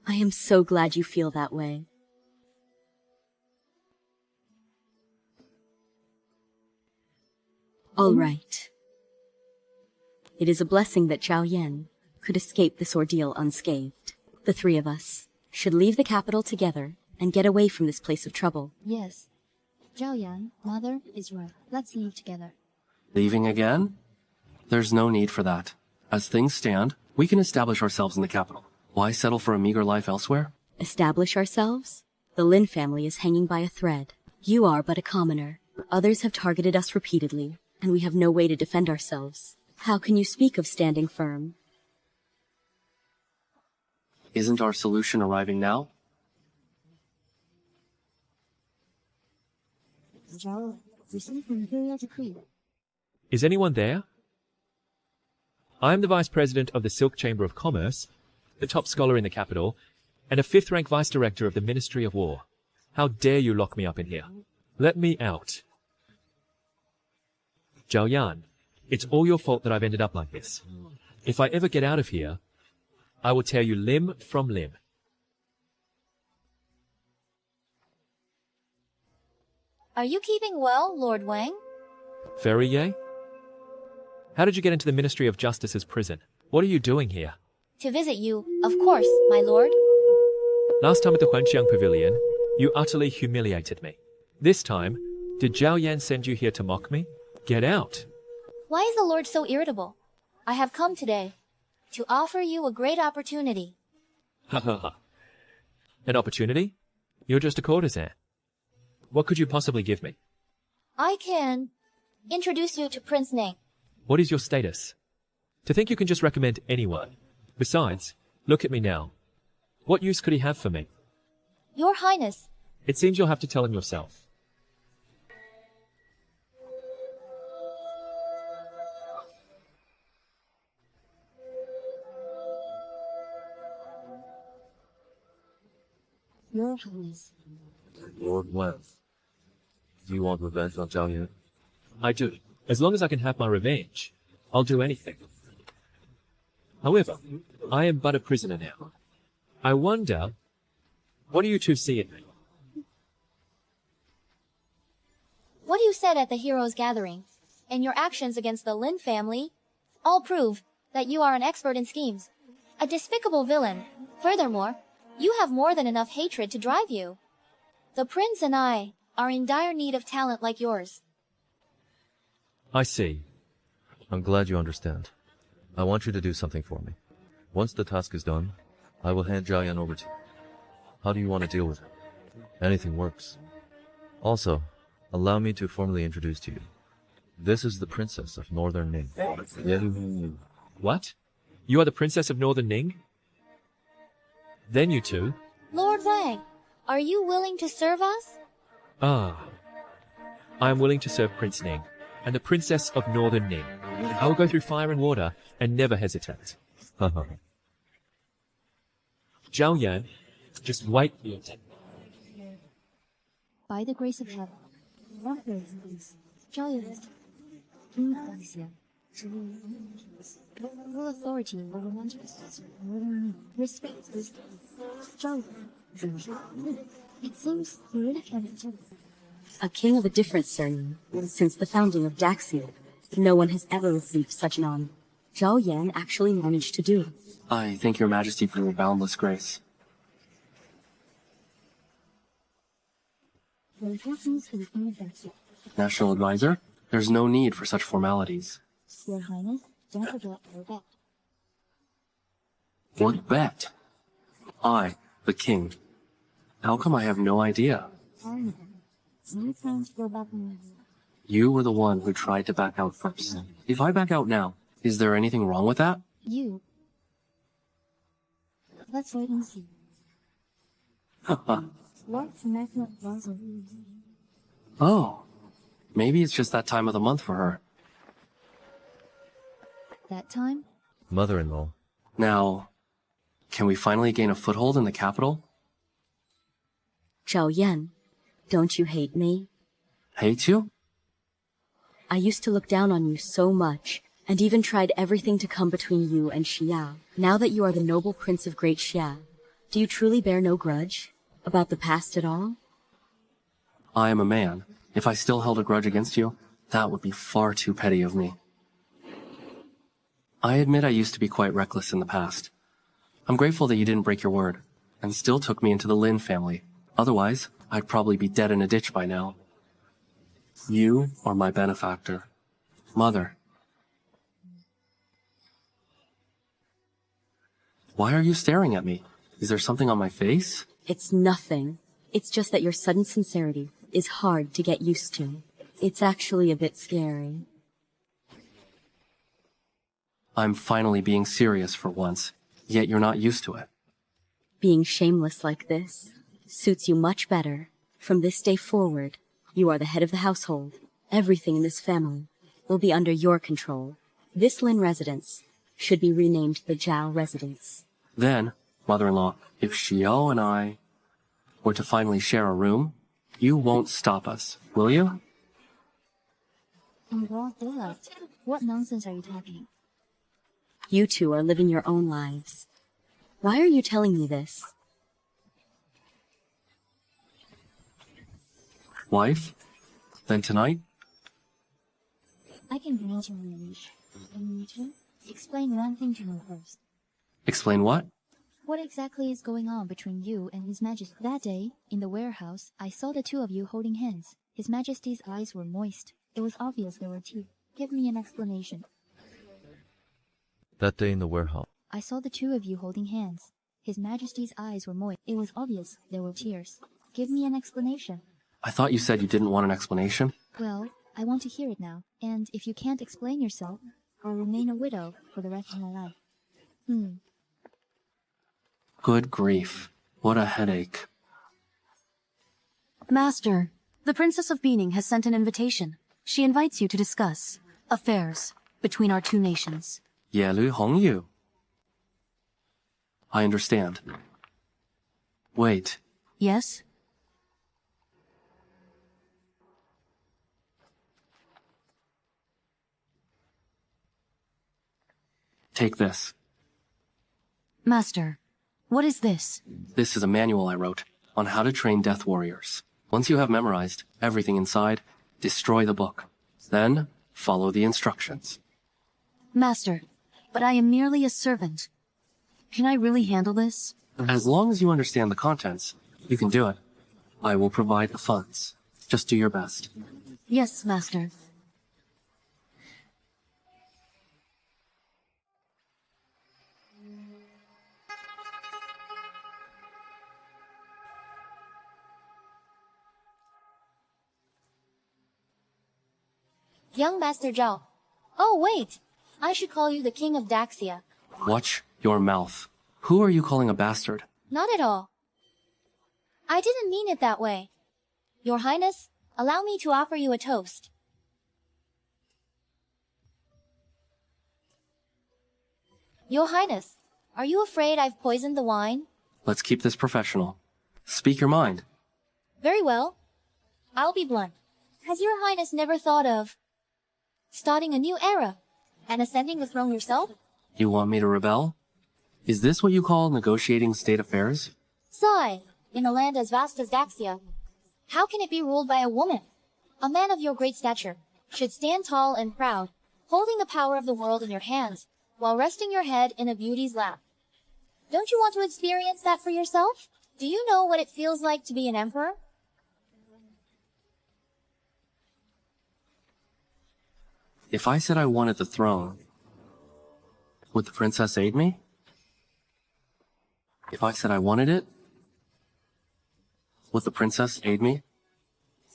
I am so glad you feel that way. All right. It is a blessing that Zhao Yan could escape this ordeal unscathed. The three of us should leave the capital together and get away from this place of trouble. Yes. Zhao Yan, Mother is right. Let's leave together. Leaving again? There's no need for that. As things stand, we can establish ourselves in the capital. Why settle for a meager life elsewhere? Establish ourselves? The Lin family is hanging by a thread. You are but a commoner. Others have targeted us repeatedly, and we have no way to defend ourselves. How can you speak of standing firm? Isn't our solution arriving now? Zhao, receive an imperial decree. Is anyone there? I am the Vice President of the Silk Chamber of Commerce, the top scholar in the capital, and a fifth-rank Vice Director of the Ministry of War. How dare you lock me up in here? Let me out. Zhao Yan, it's all your fault that I've ended up like this. If I ever get out of here, I will tear you limb from limb. Are you keeping well, Lord Wang? Very yay? How did you get into the Ministry of Justice's prison? What are you doing here? To visit you, of course, my lord. Last time at the Huanxiang Pavilion, you utterly humiliated me. This time, did Zhao Yan send you here to mock me? Get out! Why is the lord so irritable? I have come today to offer you a great opportunity. Ha ha ha. An opportunity? You're just a courtesan. What could you possibly give me? I can introduce you to Prince Ning. What is your status? To think you can just recommend anyone. Besides, look at me now. What use could he have for me? Your Highness. It seems you'll have to tell him yourself. Your Highness. Lord Wen, do you want revenge on Zhao Yan? I do. As long as I can have my revenge, I'll do anything. However, I am but a prisoner now. I wonder, what do you two see in me? What you said at the Heroes' Gathering and your actions against the Lin family all prove that you are an expert in schemes. A despicable villain. Furthermore, you have more than enough hatred to drive you. The prince and I are in dire need of talent like yours. I see. I'm glad you understand. I want you to do something for me. Once the task is done, I will hand Zhao Yan over to you. How do you want to deal with him? Anything works. Also, allow me to formally introduce to you. This is the Princess of Northern Ning. What? You are the Princess of Northern Ning? Then you two... Lord Wang, are you willing to serve us? Ah. I am willing to serve Prince Ning, and the Princess of Northern Ning. I will go through fire and water, and never hesitate. Zhao Yan, just wait for your turn. By the grace of heaven, Zhao Yan, King of Xia, full authority over matters. Respect this Zhao Yan. It seems you really can't. A king of a different surname. Since the founding of Daxia, no one has ever received such an honor. Zhao Yan actually managed to do it. I thank your majesty for your boundless grace. National advisor? There's no need for such formalities. Your Highness, don't forget your bet. What bet? I, the king. How come I have no idea? No time to go back on. You were the one who tried to back out first. If I back out now, is there anything wrong with that? You. Let's wait and see. What's national advisor? Oh, maybe it's just that time of the month for her. That time? Mother-in-law. Now, can we finally gain a foothold in the capital? Zhao Yan, don't you hate me? Hate you? I used to look down on you so much, and even tried everything to come between you and Xia. Now that you are the noble prince of Great Xia, do you truly bear no grudge about the past at all? I am a man. If I still held a grudge against you, that would be far too petty of me. I admit I used to be quite reckless in the past. I'm grateful that you didn't break your word, and still took me into the Lin family. Otherwise, I'd probably be dead in a ditch by now. You are my benefactor. Mother. Why are you staring at me? Is there something on my face? It's nothing. It's just that your sudden sincerity is hard to get used to. It's actually a bit scary. I'm finally being serious for once, yet you're not used to it. Being shameless like this suits you much better. From this day forward, you are the head of the household. Everything in this family will be under your control. This Lin residence should be renamed the Zhao residence. Then, mother-in-law, if Xiao and I were to finally share a room, you won't stop us, will you? In broad daylight. What nonsense are you talking? You two are living your own lives. Why are you telling me this? Wife? Then tonight? I can grant you a wish. And you explain one thing to me first. Explain what? What exactly is going on between you and His Majesty? That day, in the warehouse, I saw the two of you holding hands. His Majesty's eyes were moist. It was obvious there were tears. Give me an explanation. That day in the warehouse. I saw the two of you holding hands. His Majesty's eyes were moist. It was obvious there were tears. Give me an explanation. I thought you said you didn't want an explanation. Well, I want to hear it now. And if you can't explain yourself, I'll remain a widow for the rest of my life. Good grief. What a headache. Master, the Princess of Beining has sent an invitation. She invites you to discuss affairs between our two nations. Ye Hong Yu. I understand. Wait. Yes? Take this. Master, what is this? This is a manual I wrote on how to train death warriors. Once you have memorized everything inside, destroy the book. Then, follow the instructions. Master, but I am merely a servant. Can I really handle this? As long as you understand the contents, you can do it. I will provide the funds. Just do your best. Yes, Master. Young Master Zhao. Oh, wait! I should call you the King of Daxia. Watch your mouth. Who are you calling a bastard? Not at all. I didn't mean it that way. Your Highness, allow me to offer you a toast. Your Highness, are you afraid I've poisoned the wine? Let's keep this professional. Speak your mind. Very well. I'll be blunt. Has your Highness never thought of starting a new era and ascending the throne yourself? You want me to rebel? Is this what you call negotiating state affairs? Sigh, in a land as vast as Daxia, how can it be ruled by a woman? A man of your great stature should stand tall and proud, holding the power of the world in your hands, while resting your head in a beauty's lap. Don't you want to experience that for yourself? Do you know what it feels like to be an emperor? If I said I wanted the throne, would the princess aid me? If I said I wanted it, would the princess aid me?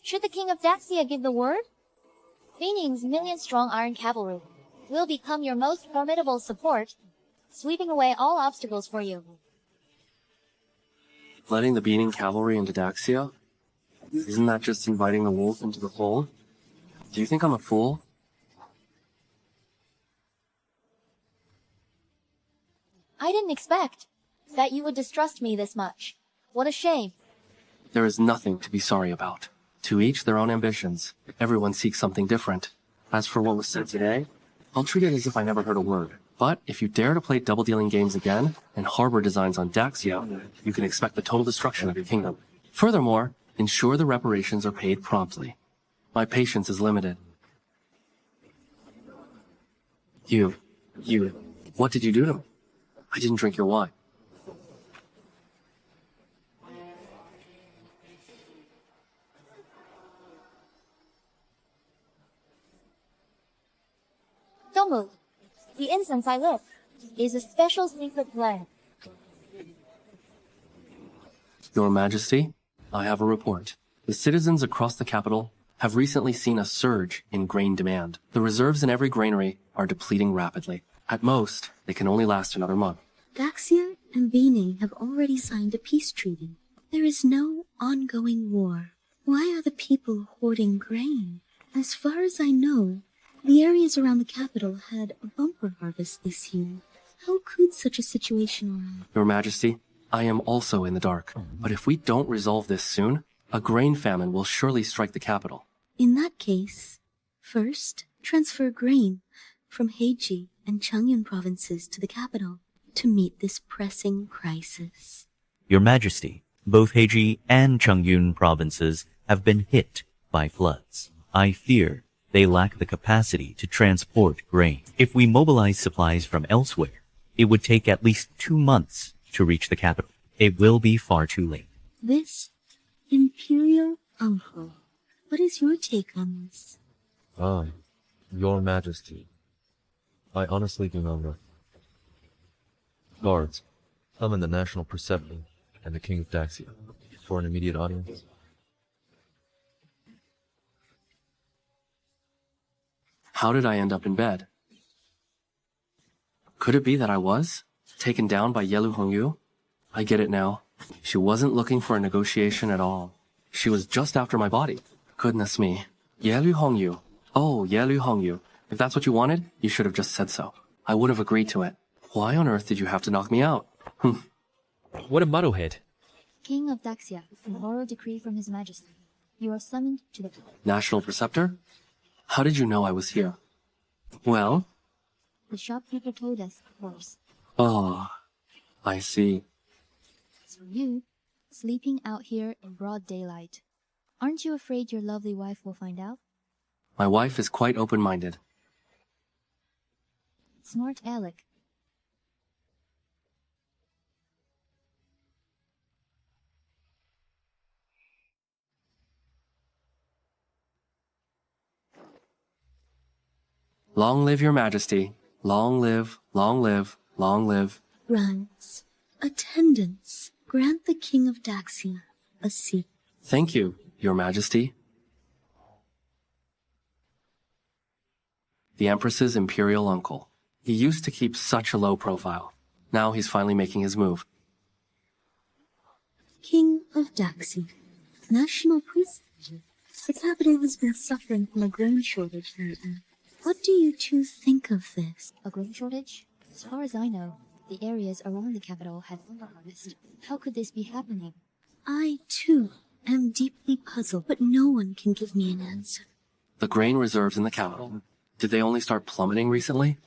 Should the king of Daxia give the word, Beining's million-strong iron cavalry will become your most formidable support, sweeping away all obstacles for you. Letting the Beining cavalry into Daxia? Isn't that just inviting the wolf into the fold? Do you think I'm a fool? I didn't expect that you would distrust me this much. What a shame. There is nothing to be sorry about. To each their own ambitions. Everyone seeks something different. As for what was said today, I'll treat it as if I never heard a word. But if you dare to play double-dealing games again and harbor designs on Daxia, you can expect the total destruction of your kingdom. Furthermore, ensure the reparations are paid promptly. My patience is limited. What did you do to me? I didn't drink your wine. Don't move. The incense I lit is a special secret blend. Your Majesty, I have a report. The citizens across the capital have recently seen a surge in grain demand. The reserves in every granary are depleting rapidly. At most, they can only last another month. Daxia and Beining have already signed a peace treaty. There is no ongoing war. Why are the people hoarding grain? As far as I know, the areas around the capital had a bumper harvest this year. How could such a situation arise? Your Majesty, I am also in the dark. But if we don't resolve this soon, a grain famine will surely strike the capital. In that case, first, transfer grain from Heiji and Changyun provinces to the capital to meet this pressing crisis. Your Majesty, both Heiji and Changyun provinces have been hit by floods. I fear they lack the capacity to transport grain. If we mobilize supplies from elsewhere, it would take at least 2 months to reach the capital. It will be far too late. This Imperial Uncle, what is your take on this? Your Majesty, I honestly do not know. Guards, summon the National Preceptor and the King of Daxia for an immediate audience. How did I end up in bed? Could it be that I was taken down by Yelu Hongyu? I get it now. She wasn't looking for a negotiation at all. She was just after my body. Goodness me. Yelu Hongyu. Oh, Yelu Hongyu. If that's what you wanted, you should have just said so. I would have agreed to it. Why on earth did you have to knock me out? What a muddlehead. King of Daxia, an oral decree from His Majesty. You are summoned to the... National Preceptor? How did you know I was here? Well? The shopkeeper told us, of course. Oh, I see. So you, sleeping out here in broad daylight, aren't you afraid your lovely wife will find out? My wife is quite open-minded. Smart Alec. Long live your Majesty. Long live, long live, long live. Rise. Attendants, grant the King of Daxia a seat. Thank you, your Majesty. The Empress's imperial uncle. He used to keep such a low profile. Now he's finally making his move. King of Daxia. National priest. The capital has been suffering from a grain shortage lately. What do you two think of this? A grain shortage? As far as I know, the areas around the capital had under-harvest. How could this be happening? I, too, am deeply puzzled, but no one can give me an answer. The grain reserves in the capital. Did they only start plummeting recently?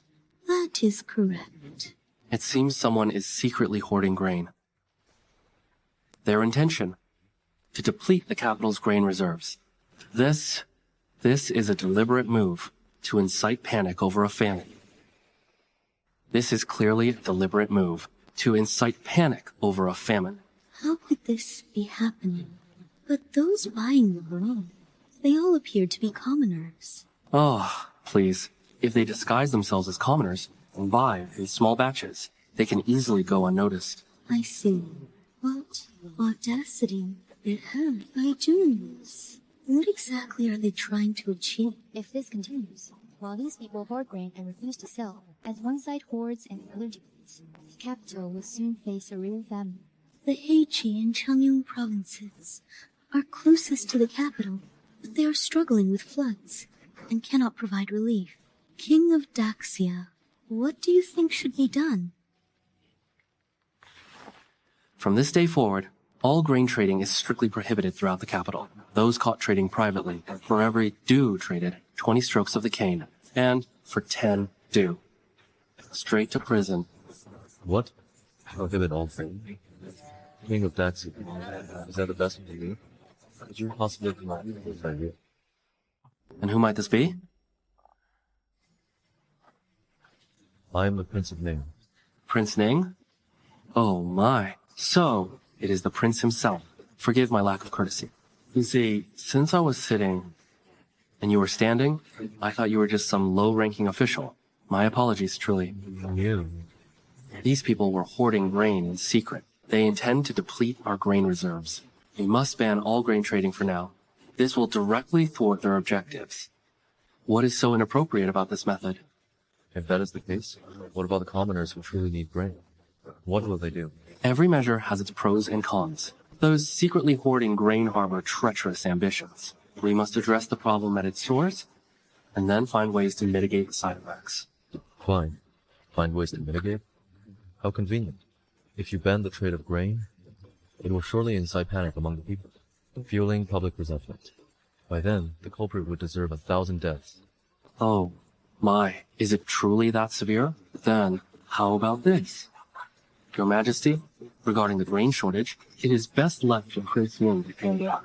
That is correct. It seems someone is secretly hoarding grain. Their intention? To deplete the capital's grain reserves. This is a deliberate move to incite panic over a famine. This is clearly a deliberate move to incite panic over a famine. How could this be happening? But those buying the grain, they all appeared to be commoners. Oh, Please, if they disguise themselves as commoners and buy in small batches, they can easily go unnoticed. I see. What audacity they have by doing this. What exactly are they trying to achieve? If this continues, while these people hoard grain and refuse to sell, as one side hoards and the other depletes, the capital will soon face a real famine. The Heiji and Changyun provinces are closest to the capital, but they are struggling with floods and cannot provide relief. King of Daxia, what do you think should be done? From this day forward, all grain trading is strictly prohibited throughout the capital. Those caught trading privately, for every due traded, 20 strokes of the cane, and for 10 due. Straight to prison. What? Prohibit all trading? King of Daxi. Is that the best we can do? Could you possibly come up with this idea? And who might this be? I am the Prince of Ning. Prince Ning? Oh my. So, it is the prince himself. Forgive my lack of courtesy. You see, since I was sitting and you were standing, I thought you were just some low-ranking official. My apologies, truly. You? These people were hoarding grain in secret. They intend to deplete our grain reserves. We must ban all grain trading for now. This will directly thwart their objectives. What is so inappropriate about this method? If that is the case, what about the commoners who truly need grain? What will they do? Every measure has its pros and cons. Those secretly hoarding grain harbor treacherous ambitions. We must address the problem at its source, and then find ways to mitigate the side effects. Fine. Find ways to mitigate? How convenient. If you ban the trade of grain, it will surely incite panic among the people, fueling public resentment. By then, the culprit would deserve 1,000 deaths. Oh, my. Is it truly that severe? Then, how about this? Your Majesty, regarding the grain shortage, it is best left to Prince Ning to handle.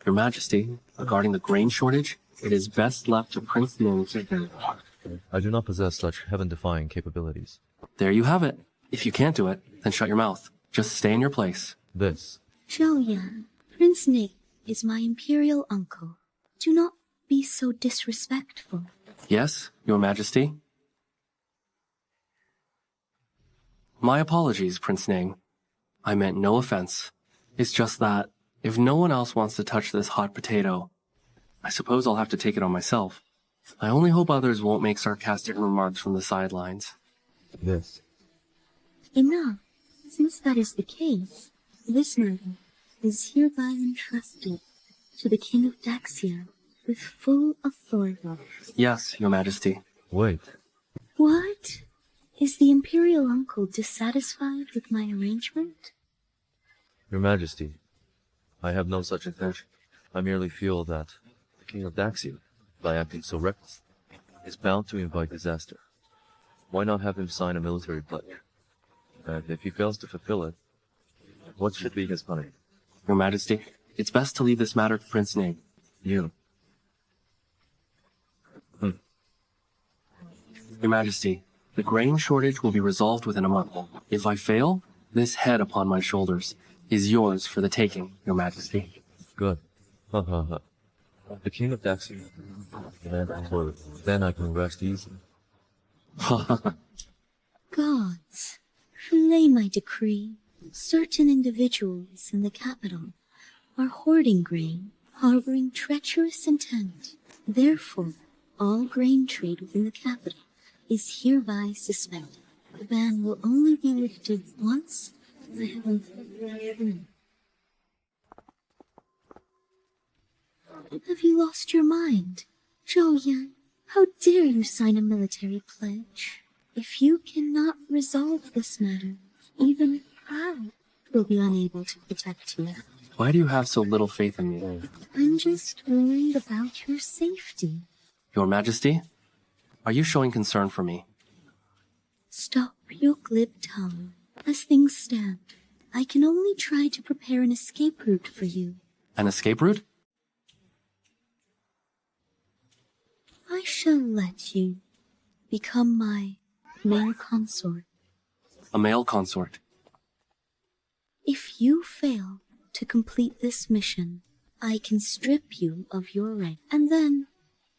Your Majesty, regarding the grain shortage, it is best left to Prince Ning to handle. I do not possess such heaven-defying capabilities. There you have it. If you can't do it, then shut your mouth. Just stay in your place. This. Zhao Yan, Prince Ning is my imperial uncle. Do not be so disrespectful. Yes, Your Majesty? My apologies, Prince Ning. I meant no offense. It's just that, if no one else wants to touch this hot potato, I suppose I'll have to take it on myself. I only hope others won't make sarcastic remarks from the sidelines. This. Enough. Since that is the case, this matter is hereby entrusted to the King of Daxia with full authority. Yes, Your Majesty. Wait. What? Is the imperial uncle dissatisfied with my arrangement? Your Majesty, I have no such intention. I merely feel that the King of Daxia, by acting so recklessly, is bound to invite disaster. Why not have him sign a military pledge? And if he fails to fulfill it, what should be his punishment? Your Majesty, it's best to leave this matter to Prince Ning. You. Your Majesty, the grain shortage will be resolved within a month. If I fail, this head upon my shoulders is yours for the taking, Your Majesty. Good. Ha ha ha. The King of Daxia. Then I can rest easy. Gods, relay my decree. Certain individuals in the capital are hoarding grain, harboring treacherous intent. Therefore, all grain trade within the capital is hereby suspended. The ban will only be lifted once I have Have you lost your mind? Zhao Yan, how dare you sign a military pledge? If you cannot resolve this matter, even I will be unable to protect you. Why do you have so little faith in me? I'm just worried about your safety. Your Majesty, are you showing concern for me? Stop your glib tongue. As things stand, I can only try to prepare an escape route for you. An escape route? I shall let you become my male consort. A male consort. If you fail to complete this mission, I can strip you of your right, and then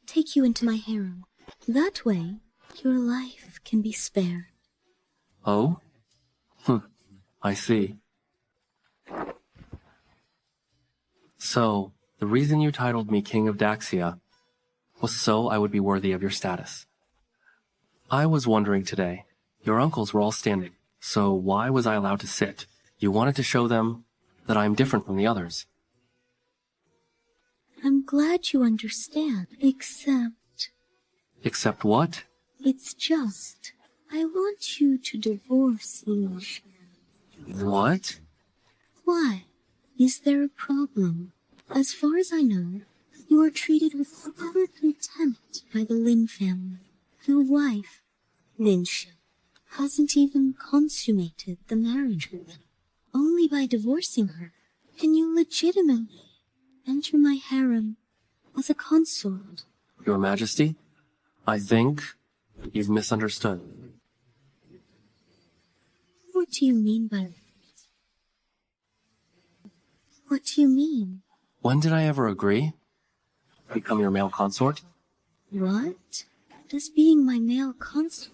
take you into my harem. That way, your life can be spared. Oh? I see. So, the reason you titled me King of Daxia was so I would be worthy of your status. I was wondering today, your uncles were all standing, so why was I allowed to sit? You wanted to show them that I am different from the others. I'm glad you understand, except... Except what? It's just, I want you to divorce English. What? Why? Is there a problem? As far as I know, you are treated with utter contempt by the Lin family. Your wife, Lin Shi, hasn't even consummated the marriage with you. Only by divorcing her can you legitimately enter my harem as a consort. Your Majesty, I think you've misunderstood. What do you mean by that? What do you mean? When did I ever agree? Become your male consort? What? Does being my male consort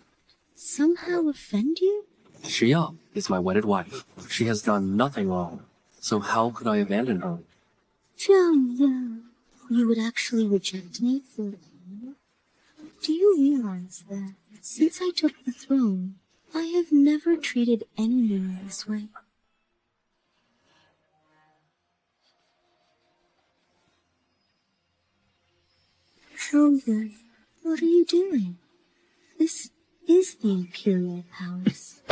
somehow offend you? Xia is my wedded wife. She has done nothing wrong. So how could I abandon her? Zhao Yan, you would actually reject me for me? Do you realize that since I took the throne, I have never treated anyone this way? Zhao Yan, what are you doing? This is the Imperial Palace.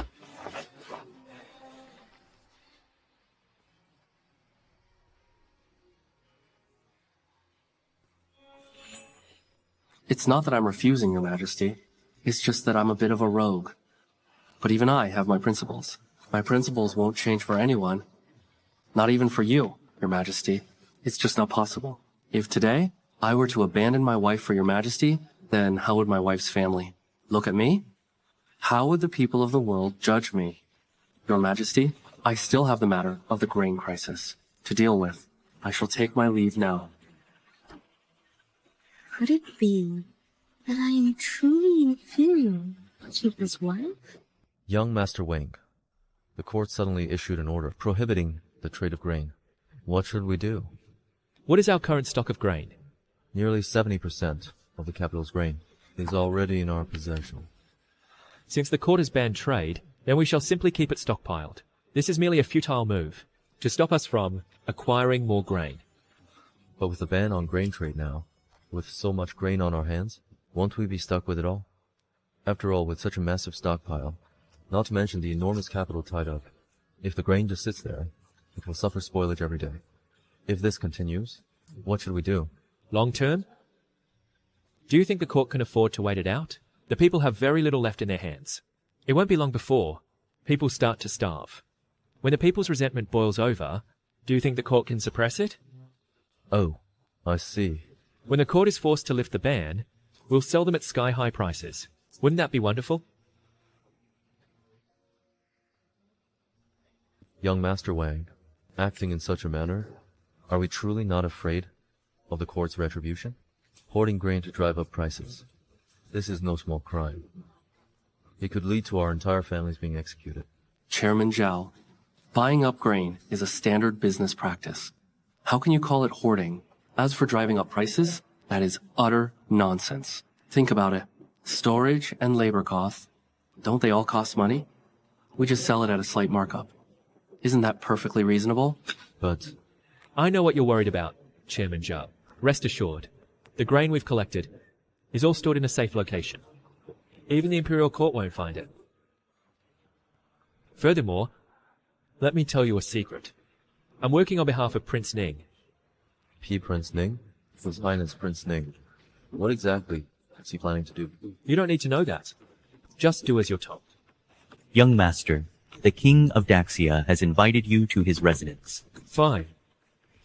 It's not that I'm refusing, Your Majesty. It's just that I'm a bit of a rogue. But even I have my principles. My principles won't change for anyone. Not even for you, Your Majesty. It's just not possible. If today I were to abandon my wife for Your Majesty, then how would my wife's family look at me? How would the people of the world judge me? Your Majesty, I still have the matter of the grain crisis to deal with. I shall take my leave now. Could it be that I am truly inferior to his wife? Young Master Wang, the court suddenly issued an order prohibiting the trade of grain. What should we do? What is our current stock of grain? Nearly 70% of the capital's grain is already in our possession. Since the court has banned trade, then we shall simply keep it stockpiled. This is merely a futile move to stop us from acquiring more grain. But with the ban on grain trade now, with so much grain on our hands, won't we be stuck with it all? After all, with such a massive stockpile, not to mention the enormous capital tied up, if the grain just sits there, it will suffer spoilage every day. If this continues, what should we do? Long term? Do you think the court can afford to wait it out? The people have very little left in their hands. It won't be long before people start to starve. When the people's resentment boils over, do you think the court can suppress it? Oh, I see. When the court is forced to lift the ban, we'll sell them at sky-high prices. Wouldn't that be wonderful? Young Master Wang, acting in such a manner, are we truly not afraid of the court's retribution? Hoarding grain to drive up prices. This is no small crime. It could lead to our entire families being executed. Chairman Zhao, buying up grain is a standard business practice. How can you call it hoarding? As for driving up prices, that is utter nonsense. Think about it. Storage and labor costs, don't they all cost money? We just sell it at a slight markup. Isn't that perfectly reasonable? But I know what you're worried about, Chairman Zhao. Rest assured, the grain we've collected is all stored in a safe location. Even the Imperial Court won't find it. Furthermore, let me tell you a secret. I'm working on behalf of Prince Ning. Prince Ning? His Highness Prince Ning. What exactly is he planning to do? You don't need to know that. Just do as you're told. Young master, the King of Daxia has invited you to his residence. Fine.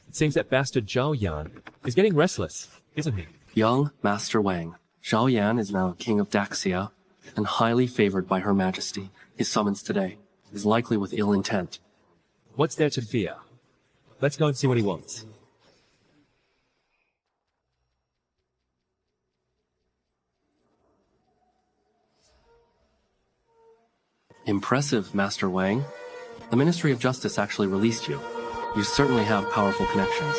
It seems that bastard Zhao Yan is getting restless, isn't he? Young Master Wang, Zhao Yan is now King of Daxia and highly favored by Her Majesty. His summons today is likely with ill intent. What's there to fear? Let's go and see what he wants. Impressive, Master Wang. The Ministry of Justice actually released you. You certainly have powerful connections.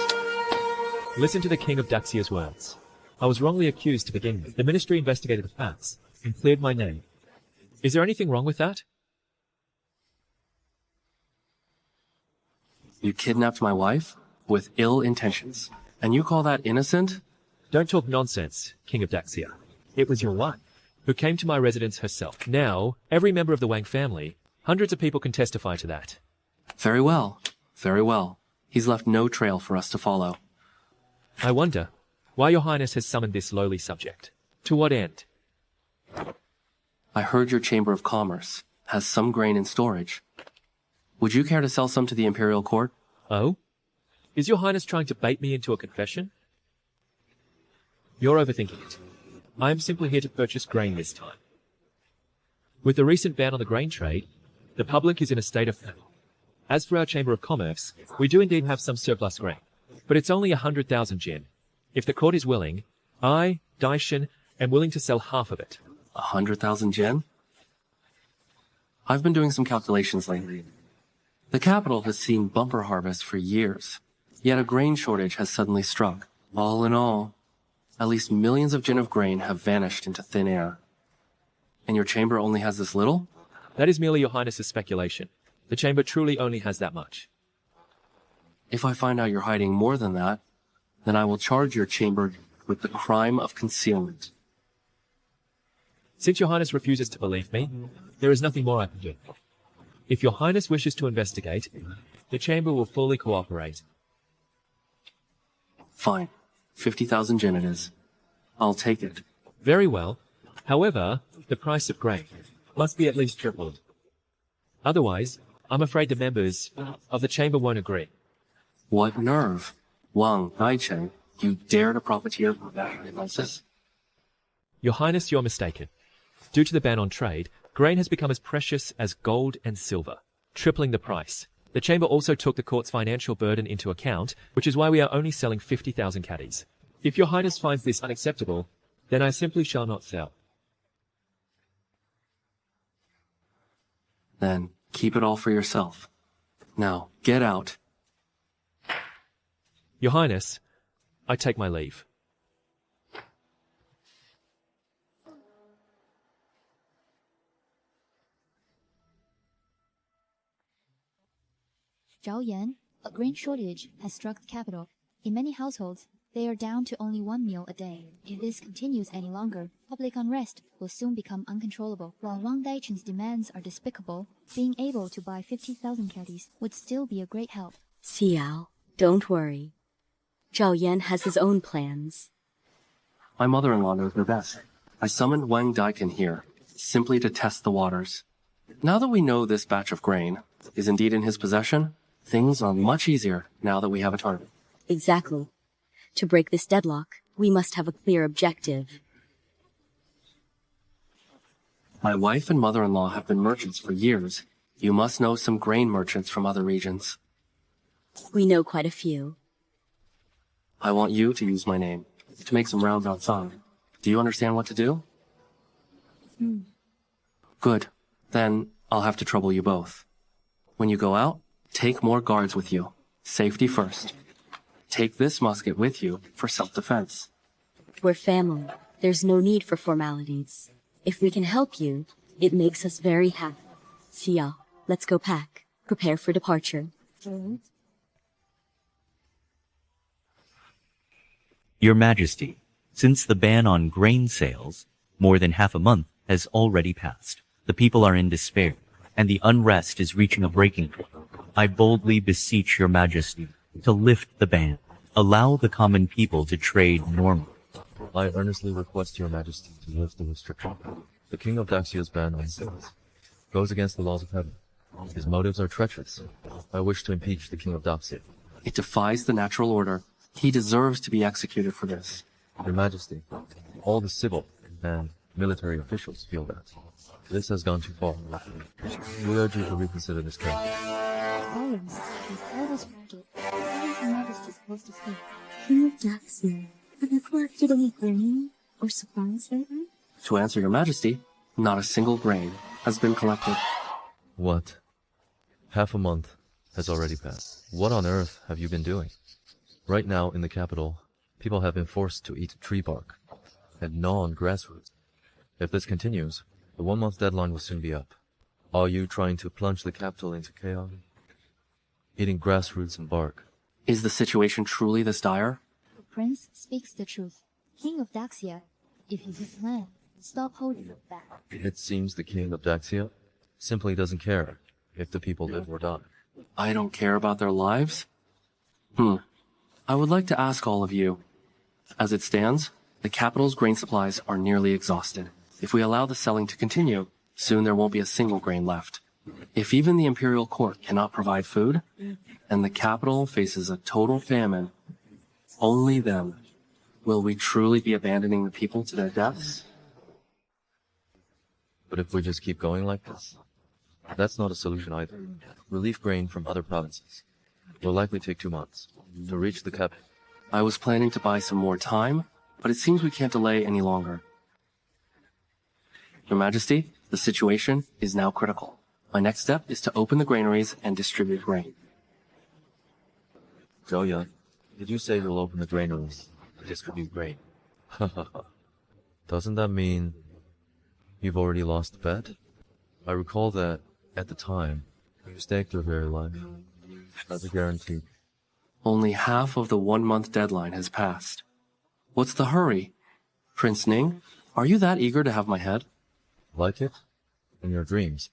Listen to the King of Daxia's words. I was wrongly accused to begin with. The ministry investigated the facts and cleared my name. Is there anything wrong with that? You kidnapped my wife with ill intentions. And you call that innocent? Don't talk nonsense, King of Daxia. It was your wife who came to my residence herself. Now, every member of the Wang family, hundreds of people can testify to that. Very well. Very well. He's left no trail for us to follow. I wonder why your highness has summoned this lowly subject. To what end? I heard your Chamber of Commerce has some grain in storage. Would you care to sell some to the Imperial Court? Oh? Is your highness trying to bait me into a confession? You're overthinking it. I am simply here to purchase grain this time. With the recent ban on the grain trade, the public is in a state of famine. As for our Chamber of Commerce, we do indeed have some surplus grain, but it's only 100,000 jin. If the court is willing, I, Daichen, am willing to sell half of it. 100,000 yen? I've been doing some calculations lately. The capital has seen bumper harvests for years, yet a grain shortage has suddenly struck. All in all, at least millions of jin of grain have vanished into thin air. And your chamber only has this little? That is merely your highness's speculation. The chamber truly only has that much. If I find out you're hiding more than that, then I will charge your chamber with the crime of concealment. Since your highness refuses to believe me, there is nothing more I can do. If your highness wishes to investigate, the chamber will fully cooperate. Fine. 50,000 jin it is. I'll take it. Very well. However, the price of grain must be at least tripled. Otherwise, I'm afraid the members of the chamber won't agree. What nerve? Wang Daichen, you dare to profiteer from that analysis? Your highness, you're mistaken. Due to the ban on trade, grain has become as precious as gold and silver, tripling the price. The chamber also took the court's financial burden into account, which is why we are only selling 50,000 caddies. If your highness finds this unacceptable, then I simply shall not sell. Then keep it all for yourself. Now, get out. Your highness, I take my leave. Zhao Yan, a grain shortage has struck the capital. In many households, they are down to only one meal a day. If this continues any longer, public unrest will soon become uncontrollable. While Wang Daichen's demands are despicable, being able to buy 50,000 caddies would still be a great help. Xiao, don't worry. Zhao Yan has his own plans. My mother-in-law knows her best. I summoned Wang Daichen here, simply to test the waters. Now that we know this batch of grain is indeed in his possession, things are much easier now that we have a target. Exactly. To break this deadlock, we must have a clear objective. My wife and mother-in-law have been merchants for years. You must know some grain merchants from other regions. We know quite a few. I want you to use my name to make some rounds outside. Do you understand what to do? Good. Then I'll have to trouble you both. When you go out, take more guards with you. Safety first. Take this musket with you for self-defense. We're family. There's no need for formalities. If we can help you, it makes us very happy. Xiao, let's go pack. Prepare for departure. Your Majesty, since the ban on grain sales, more than half a month has already passed. The people are in despair, and the unrest is reaching a breaking point. I boldly beseech your Majesty to lift the ban. Allow the common people to trade normally. I earnestly request your Majesty to lift the restriction. The King of Daxia's ban on sales goes against the laws of heaven. His motives are treacherous. I wish to impeach the King of Daxia. It defies the natural order. He deserves to be executed for this. Your Majesty, all the civil and military officials feel that. This has gone too far. We urge you to reconsider this case. Silence. This eldest racket. How is Your Majesty supposed to speak? King of Daxia, have you collected any grain or supplies lately? To answer your majesty, not a single grain has been collected. What? Half a month has already passed. What on earth have you been doing? Right now, in the capital, people have been forced to eat tree bark and gnaw on grass roots. If this continues, the 1-month deadline will soon be up. Are you trying to plunge the capital into chaos? Eating grass roots and bark. Is the situation truly this dire? The prince speaks the truth. King of Daxia, if you have plan, stop holding it back. It seems the king of Daxia simply doesn't care if the people live or die. I don't care about their lives? I would like to ask all of you. As it stands, the capital's grain supplies are nearly exhausted. If we allow the selling to continue, soon there won't be a single grain left. If even the imperial court cannot provide food, and the capital faces a total famine, only then will we truly be abandoning the people to their deaths? But if we just keep going like this, that's not a solution either. Relief grain from other provinces will likely take 2 months to reach the capital. I was planning to buy some more time, but it seems we can't delay any longer. Your Majesty, the situation is now critical. My next step is to open the granaries and distribute grain. Zhao Yan, did you say you'll open the granaries to distribute grain? Doesn't that mean you've already lost the bet? I recall that, at the time, you staked your very life as a guarantee. Only half of the 1-month deadline has passed. What's the hurry? Prince Ning, are you that eager to have my head? Like it? In your dreams.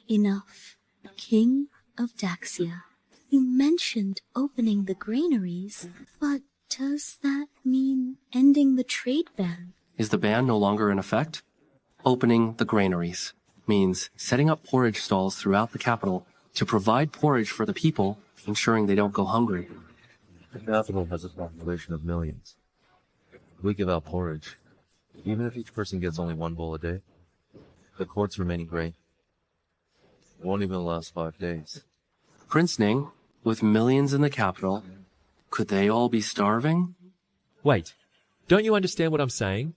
Enough. King of Daxia. You mentioned opening the granaries, but does that mean ending the trade ban? Is the ban no longer in effect? Opening the granaries means setting up porridge stalls throughout the capital to provide porridge for the people, ensuring they don't go hungry. The capital has a population of millions. We give out porridge. Even if each person gets only 1 bowl a day, the court's remaining grain won't even last 5 days. Prince Ning, with millions in the capital, could they all be starving? Wait, don't you understand what I'm saying?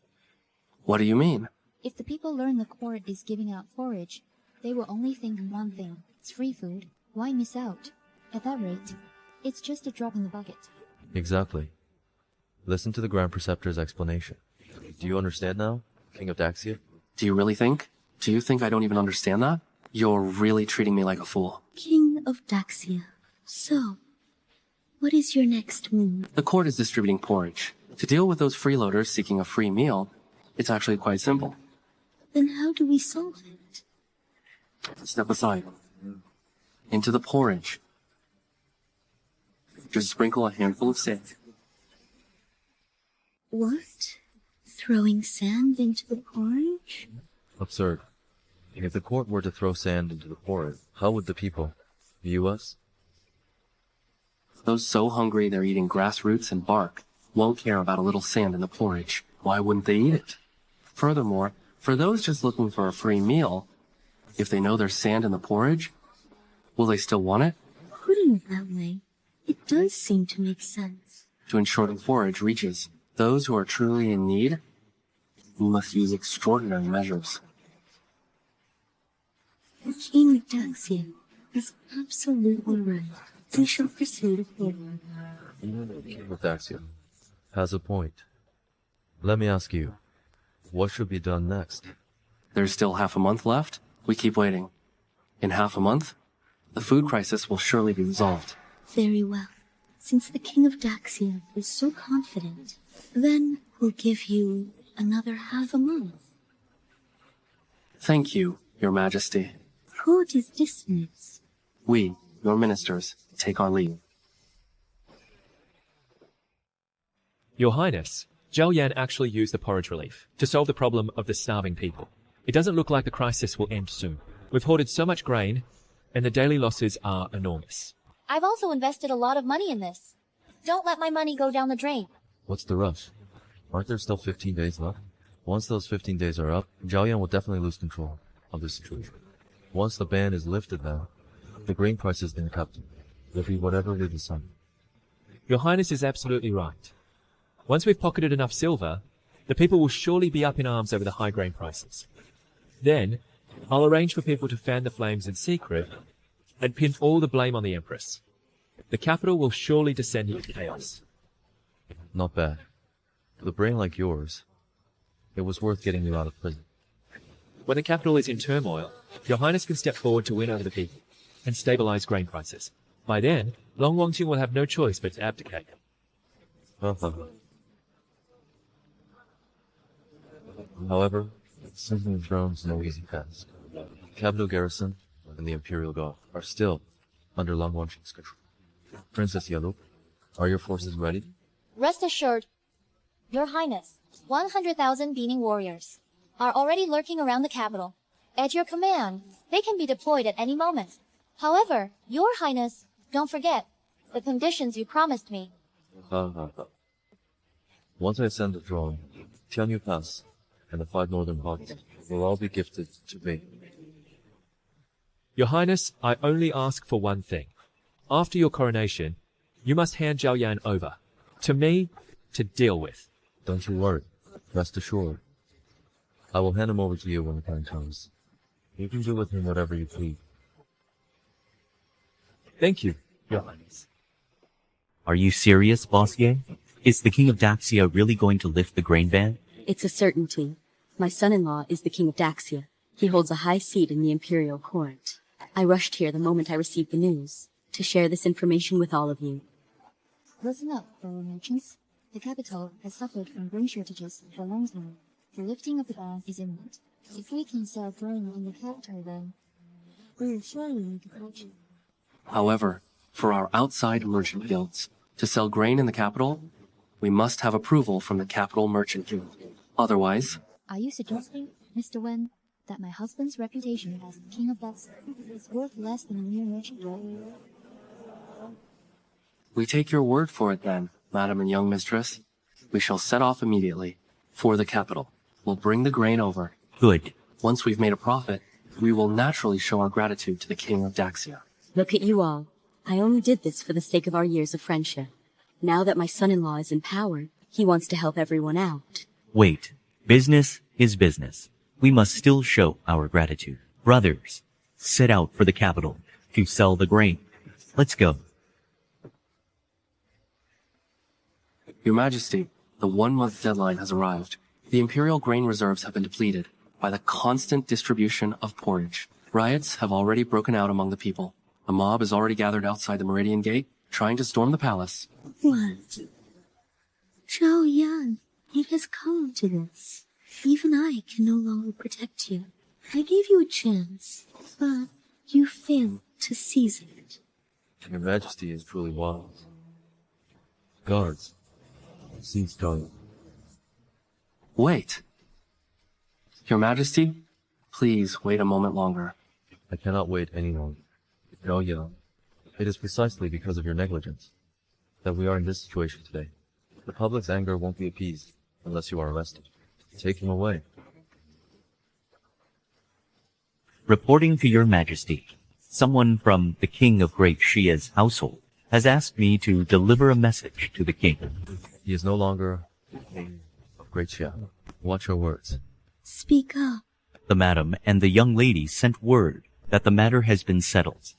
What do you mean? If the people learn the court is giving out forage, they will only think one thing. It's free food. Why miss out? At that rate, it's just a drop in the bucket. Exactly. Listen to the Grand Preceptor's explanation. Do you understand now, King of Daxia? Do you really think? Do you think I don't even understand that? You're really treating me like a fool. King of Daxia. So, what is your next move? The court is distributing porridge. To deal with those freeloaders seeking a free meal, it's actually quite simple. Then how do we solve it? Step aside. Into the porridge. Just sprinkle a handful of sand. What? Throwing sand into the porridge? Absurd. If the court were to throw sand into the porridge, how would the people view us? Those so hungry they're eating grass roots and bark won't care about a little sand in the porridge. Why wouldn't they eat it? Furthermore, for those just looking for a free meal, if they know there's sand in the porridge, will they still want it? Putting it that way, it does seem to make sense. To ensure the porridge reaches those who are truly in need, we must use extraordinary measures. The King of Daxia is absolutely right. We shall pursue the plan. The King of Daxia has a point. Let me ask you, what should be done next? There's still half a month left. We keep waiting. In half a month, the food crisis will surely be resolved. Very well. Since the King of Daxia is so confident, then we'll give you another half a month. Thank you, Your Majesty. Court is dismissed. We, your ministers, take our leave. Your Highness, Zhao Yan actually used the porridge relief to solve the problem of the starving people. It doesn't look like the crisis will end soon. We've hoarded so much grain, and the daily losses are enormous. I've also invested a lot of money in this. Don't let my money go down the drain. What's the rush? Aren't there still 15 days left? Once those 15 days are up, Zhao Yan will definitely lose control of the situation. Once the ban is lifted now, the grain prices in the capital will be whatever we decide. Your Highness is absolutely right. Once we've pocketed enough silver, the people will surely be up in arms over the high grain prices. Then, I'll arrange for people to fan the flames in secret and pin all the blame on the Empress. The capital will surely descend into chaos. Not bad. With a brain like yours, it was worth getting you out of prison. When the capital is in turmoil, Your Highness can step forward to win over the people and stabilize grain prices. By then, Long Wangqing will have no choice but to abdicate. However, sinking the throne is no easy task. The capital garrison and the Imperial Guard are still under Long Wangqing's control. Princess Yellow, are your forces ready? Rest assured, Your Highness, 100,000 Beining warriors are already lurking around the capital. At your command, they can be deployed at any moment. However, Your Highness, don't forget the conditions you promised me. Once I ascend the throne, Tianyu Pass and the 5 northern parts will all be gifted to me. Your Highness, I only ask for one thing. After your coronation, you must hand Zhao Yan over to me to deal with. Don't you worry. Rest assured. I will hand him over to you when the time comes. You can do with him whatever you please. Thank you, Your Highness. Are you serious, Boss Ye? Is the King of Daxia really going to lift the grain ban? It's a certainty. My son-in-law is the King of Daxia. He holds a high seat in the imperial court. I rushed here the moment I received the news to share this information with all of you. Listen up, fellow merchants. The capital has suffered from grain shortages for a long time. The lifting of the ban is imminent. If we can sell grain in the capital, then we will surely make a fortune. However, for our outside merchant guilds to sell grain in the capital, we must have approval from the capital merchant guild. Otherwise, Are you suggesting, Mr. Wen, that my husband's reputation as the king of Daxia is worth less than a mere merchant role? we take your word for it then, Madam and young mistress. We shall set off immediately for the capital. We'll bring the grain over. Good. Once we've made a profit, we will naturally show our gratitude to the King of Daxia. Look at you all. I only did this for the sake of our years of friendship. Now that my son-in-law is in power, he wants to help everyone out. Wait. Business is business. We must still show our gratitude. Brothers, set out for the capital to sell the grain. Let's go. Your Majesty, the 1-month deadline has arrived. The imperial grain reserves have been depleted by the constant distribution of porridge. Riots have already broken out among the people. A mob is already gathered outside the Meridian Gate, trying to storm the palace. What? Zhao Yan, it has come to this. Even I can no longer protect you. I gave you a chance, but you failed to seize it. Your Majesty is truly wise. Guards, seize Zhao. Wait. Your Majesty, please wait a moment longer. I cannot wait any longer. Zhao Yan, it is precisely because of your negligence that we are in this situation today. The public's anger won't be appeased unless you are arrested. Take him away. Reporting to your Majesty, someone from the King of Great Xia's household has asked me to deliver a message to the king. He is no longer King of Great Xia. Watch your words. Speak up. The madam and the young lady sent word that the matter has been settled.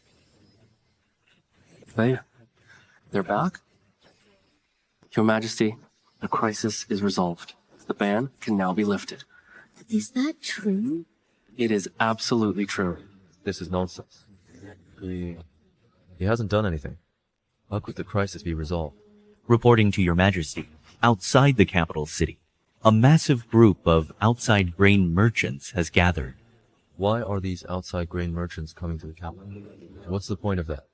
They're back? Your Majesty, the crisis is resolved. The ban can now be lifted. Is that true? It is absolutely true. This is nonsense. He hasn't done anything. How could the crisis be resolved? Reporting to your Majesty, outside the capital city, a massive group of outside grain merchants has gathered. Why are these outside grain merchants coming to the capital? What's the point of that?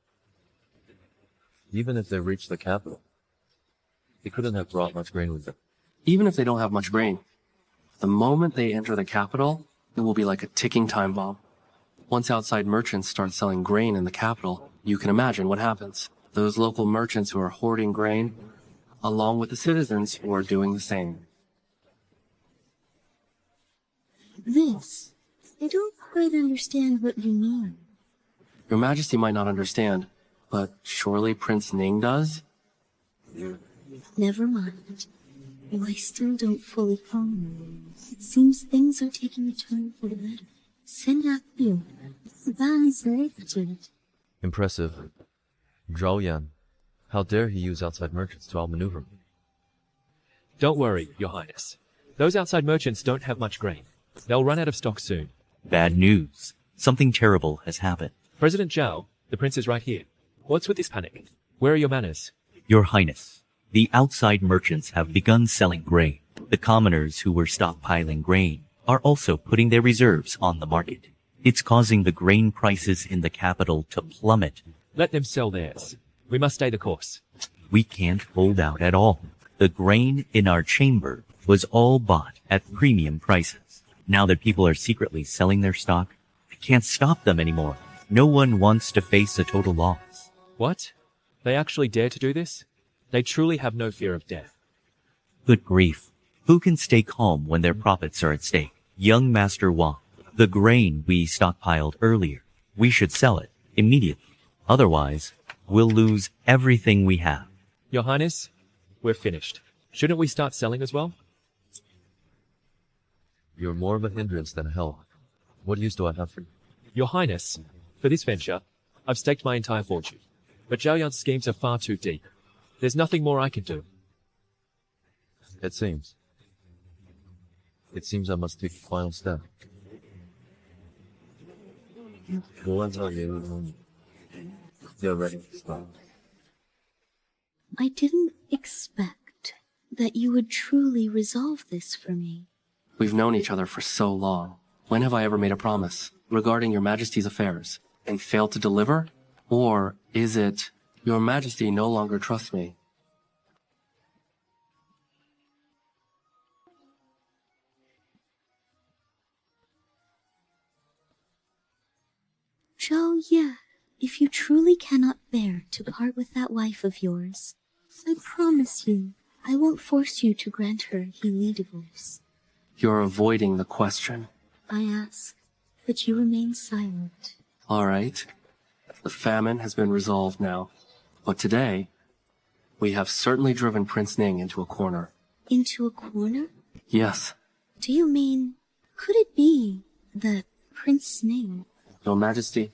Even if they reach the capital, they couldn't have brought much grain with them. Even if they don't have much grain, the moment they enter the capital, it will be like a ticking time bomb. Once outside merchants start selling grain in the capital, you can imagine what happens. Those local merchants who are hoarding grain, along with the citizens who are doing the same. I don't quite understand what you mean. Your Majesty might not understand, but surely Prince Ning does? Never mind. Though I still don't fully follow. It seems things are taking a turn for the better. Impressive. Zhao Yan. How dare he use outside merchants to outmaneuver me? Don't worry, Your Highness. Those outside merchants don't have much grain. They'll run out of stock soon. Bad news. Something terrible has happened. President Zhao, the prince is right here. What's with this panic? Where are your manners? Your Highness, the outside merchants have begun selling grain. The commoners who were stockpiling grain are also putting their reserves on the market. It's causing the grain prices in the capital to plummet. Let them sell theirs. We must stay the course. We can't hold out at all. The grain in our chamber was all bought at premium prices. Now that people are secretly selling their stock, I can't stop them anymore. No one wants to face a total loss. What? They actually dare to do this? They truly have no fear of death. Good grief. Who can stay calm when their profits are at stake? Young Master Wang, the grain we stockpiled earlier, we should sell it immediately. Otherwise, we'll lose everything we have. Your Highness, we're finished. Shouldn't we start selling as well? You're more of a hindrance than a help. What use do I have for you? Your Highness, for this venture, I've staked my entire fortune. But Zhao Yan's schemes are far too deep. There's nothing more I can do. It seems. It seems I must take the final step. You're ready to start. I didn't expect that you would truly resolve this for me. We've known each other for so long. When have I ever made a promise regarding your Majesty's affairs and failed to deliver? Or is it, Your Majesty no longer trusts me? Zhao Yan, if you truly cannot bear to part with that wife of yours, I promise you, I won't force you to grant her Healy divorce. You're avoiding the question. I ask, but you remain silent. All right. The famine has been resolved now. But today, we have certainly driven Prince Ning into a corner. Into a corner? Yes. Do you mean, could it be that Prince Ning... Your Majesty.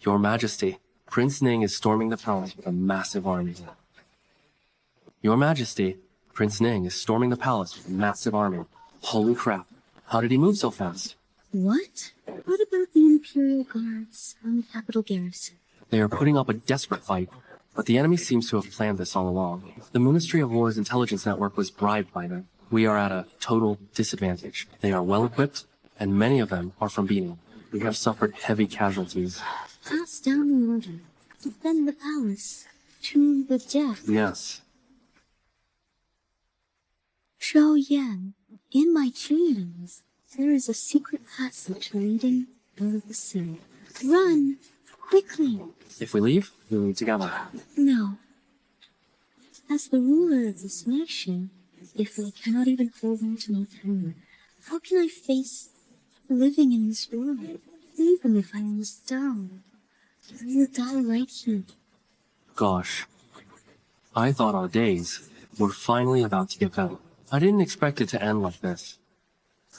Your Majesty, Prince Ning is storming the palace with a massive army. Your Majesty, Prince Ning is storming the palace with a massive army. Holy crap. How did he move so fast? What? What about the Imperial Guards and the capital garrison? They are putting up a desperate fight, but the enemy seems to have planned this all along. The Ministry of War's intelligence network was bribed by them. We are at a total disadvantage. They are well equipped, and many of them are from Beining. We have suffered heavy casualties. Pass down the order. Defend the palace. To the death. Yes. Zhao Yan, in my chambers, there is a secret passage leading out of the sea. Run! Quickly! If we leave, we leave together. No. As the ruler of this nation, if I cannot even hold on to my power, how can I face living in this world, even if I must die? I will die right here. Gosh. I thought our days were finally about to get better. I didn't expect it to end like this.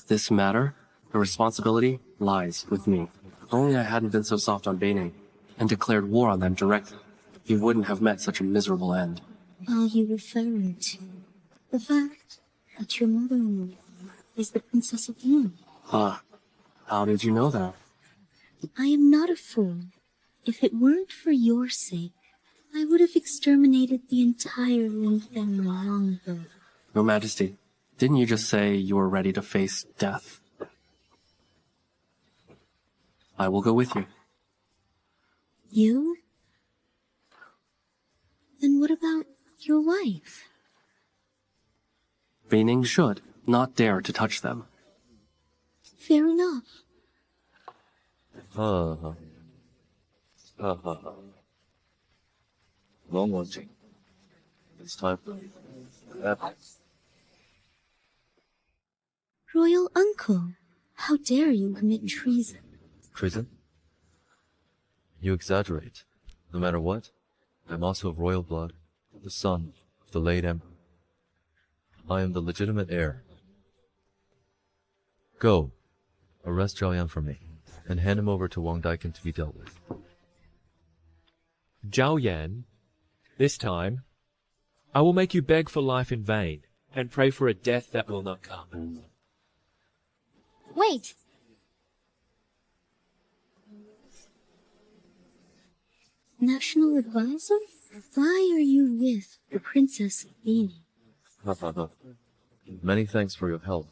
This matter, the responsibility, lies with me. If only I hadn't been so soft on Beining and declared war on them directly, he wouldn't have met such a miserable end. Are you referring to the fact that your mother-in-law is the Princess of Yan? How did you know that? I am not a fool. If it weren't for your sake, I would have exterminated the entire Lin family long ago. Your Majesty, didn't you just say you were ready to face death? I will go with you. You? Then what about your wife? Beining should not dare to touch them. Fair enough. Long watching. It's time for that. Royal uncle, how dare you commit treason? Treason? You exaggerate. No matter what, I'm also of royal blood, the son of the late emperor. I am the legitimate heir. Go, arrest Zhao Yan for me, and hand him over to Wang Daichen to be dealt with. Zhao Yan, this time, I will make you beg for life in vain, and pray for a death that will not come. Wait! National advisor? Why are you with the Princess of Beining? Many thanks for your help,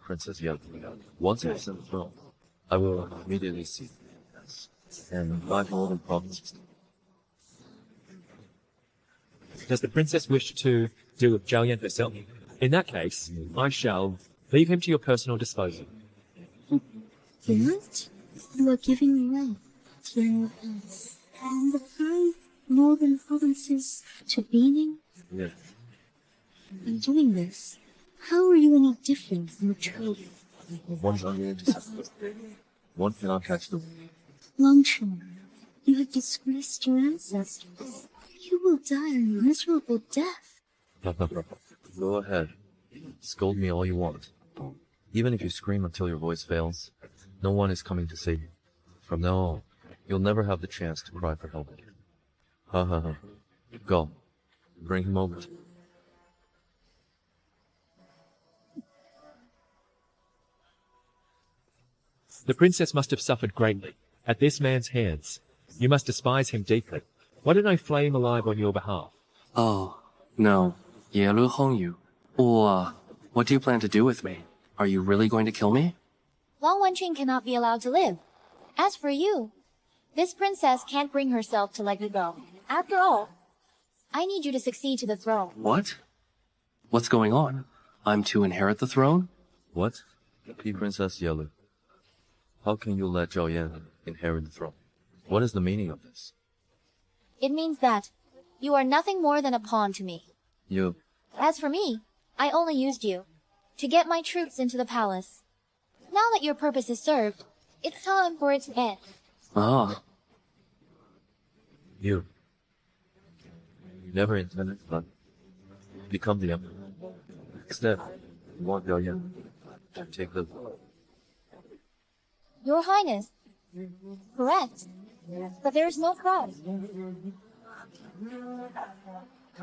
Princess Yan. Once I ascend the throne, I will immediately seize the Yes. And 5 northern provinces. Does the princess wish to deal with Zhao Yan herself? In that case, I shall leave him to your personal disposal. What? You are giving away to your hands and the 5 northern provinces to Beining? Yes. In doing this, how are you any different from a traitor? One's unwanted. One cannot catch the wind. Longshoreman, you have disgraced your ancestors. You will die a miserable death. Go ahead. Scold me all you want. Even if you scream until your voice fails, no one is coming to save you. From now on, you'll never have the chance to cry for help. Ha ha ha. Go. Bring him over to me. The princess must have suffered greatly at this man's hands. You must despise him deeply. Why don't I flay him alive on your behalf? Oh, no. Yelu Hongyu. What do you plan to do with me? Are you really going to kill me? Wang Wenqing cannot be allowed to live. As for you, this princess can't bring herself to let you go. After all, I need you to succeed to the throne. What? What's going on? I'm to inherit the throne? What? Princess Yelu. How can you let Zhao Yan inherit the throne? What is the meaning of this? It means that you are nothing more than a pawn to me. You... As for me, I only used you to get my troops into the palace. Now that your purpose is served, it's time for it to end. Ah. You never intended to become the emperor. Instead, you want Zhao Yan to take the... Your Highness. Correct. But there is no fraud.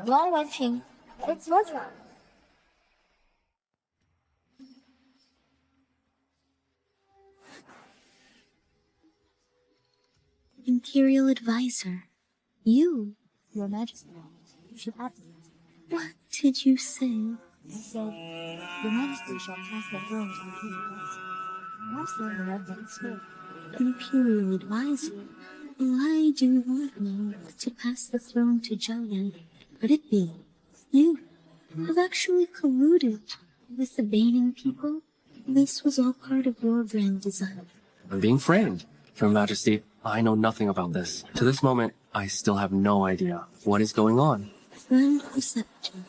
Wang Wenqing, it's your turn. Imperial advisor. You? Your Majesty, you should act. What did you say? I said, Your Majesty shall pass the throne to the Prince. Perhaps then the red will escape. Imperial advisor. Why do you want me to pass the throne to Zhao Yan? Could it be you have actually colluded with the Beining people? This was all part of your grand design. I'm being framed. Your Majesty, I know nothing about this. To this moment, I still have no idea what is going on. Grand perception.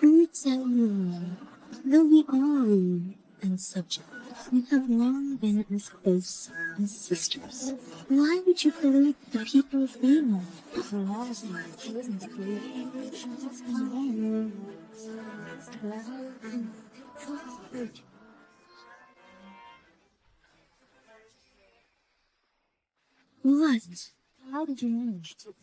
Roots at rule. Though we are rule and subject, we have long been as close as sisters. Why would you pollute the people of Beining? Your Majesty, she isn't free. She has been What? How did you manage to...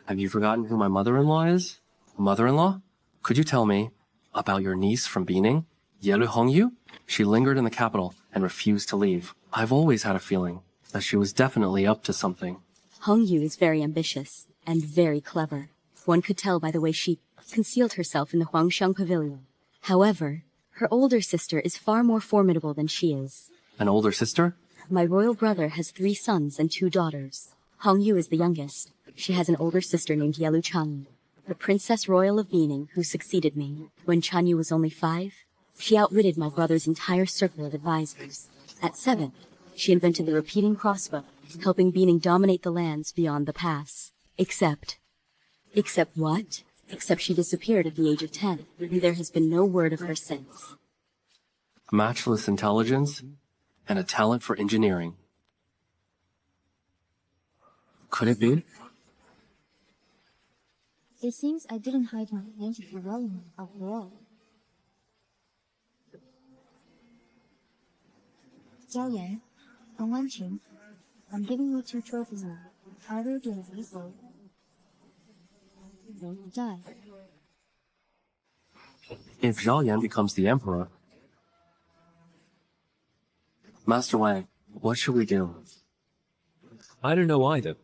Have you forgotten who my mother-in-law is? Mother-in-law? Could you tell me about your niece from Beining, Yelu Hongyu? She lingered in the capital and refused to leave. I've always had a feeling that she was definitely up to something. Hongyu is very ambitious and very clever. One could tell by the way she concealed herself in the Huangshan Pavilion. However, her older sister is far more formidable than she is. An older sister? My royal brother has 3 sons and 2 daughters. Hongyu is the youngest. She has an older sister named Yelu Chanyu, the Princess Royal of Beining, who succeeded me. When Chanyu was only 5, she outwitted my brother's entire circle of advisors. At 7, she invented the repeating crossbow, helping Beining dominate the lands beyond the pass. Except what? Except she disappeared at the age of 10, and there has been no word of her since. Matchless intelligence and a talent for engineering. Could it be? It seems I didn't hide my identity well enough after all. Zhao Yan, unwanted. I'm giving you 2 trophies now. Either do as easily. Then you die. If Zhao Yan becomes the emperor... Master Wang, what should we do? I don't know either.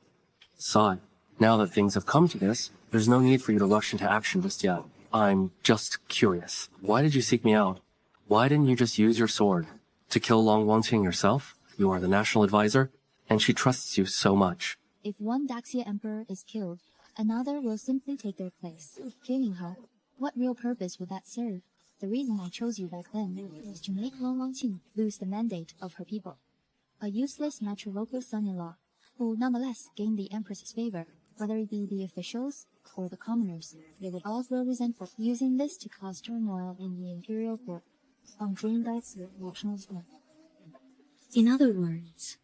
Sai, now that things have come to this, there's no need for you to rush into action just yet. I'm just curious. Why did you seek me out? Why didn't you just use your sword to kill Long Wangqing yourself? You are the national advisor, and she trusts you so much. If one Daxia emperor is killed, another will simply take their place. Killing her, what real purpose would that serve? The reason I chose you back then was to make Long Wangqing lose the mandate of her people. A useless matrilocal son-in-law, who nonetheless gained the empress's favor, whether it be the officials or the commoners. They would all grow resentful, using this to cause turmoil in the imperial court on Greenback's national square. In other words,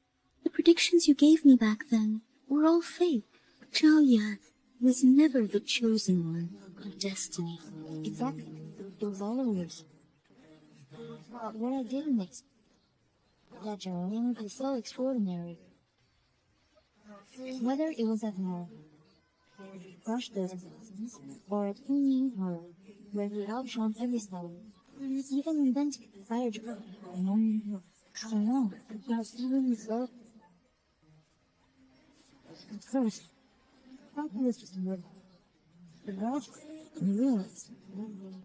the predictions you gave me back then were all fake. Zhao Yan was never the chosen one of destiny. Exactly. It was all a ruse. But what I didn't expect, that Zhao Yan would be so extraordinary. Whether it was at home, crushed those assassins, or at Ying Hall, where he outshone every scholar, even invented the fire drill. I don't know, he was even so. At first, I thought he was just a murderer. But after, I realized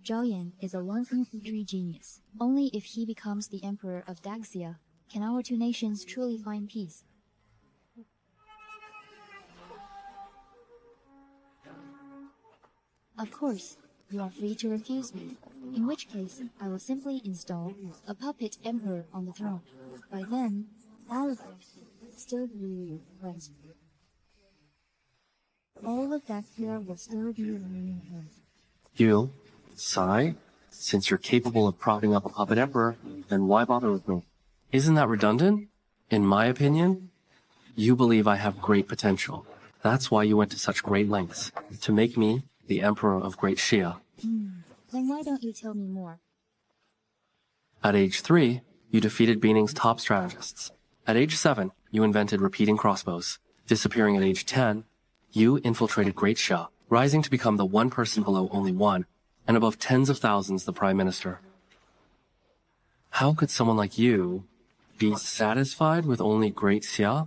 Zhao Yan is a 1st-century genius. Only if he becomes the emperor of Daxia can our 2 nations truly find peace. Of course, you are free to refuse me, in which case I will simply install a puppet emperor on the throne. By then, all of us will still be friends. All of Daxia will still be in your hands. You, Sai, since you're capable of propping up a puppet emperor, then why bother with me? Isn't that redundant? In my opinion, you believe I have great potential. That's why you went to such great lengths, to make me the emperor of Great Xia. Then why don't you tell me more? At age 3, you defeated Beining's top strategists. At age 7, you invented repeating crossbows. Disappearing at age 10, you infiltrated Great Xia, rising to become the one person below only one, and above tens of thousands the prime minister. How could someone like you be satisfied with only Great Xia?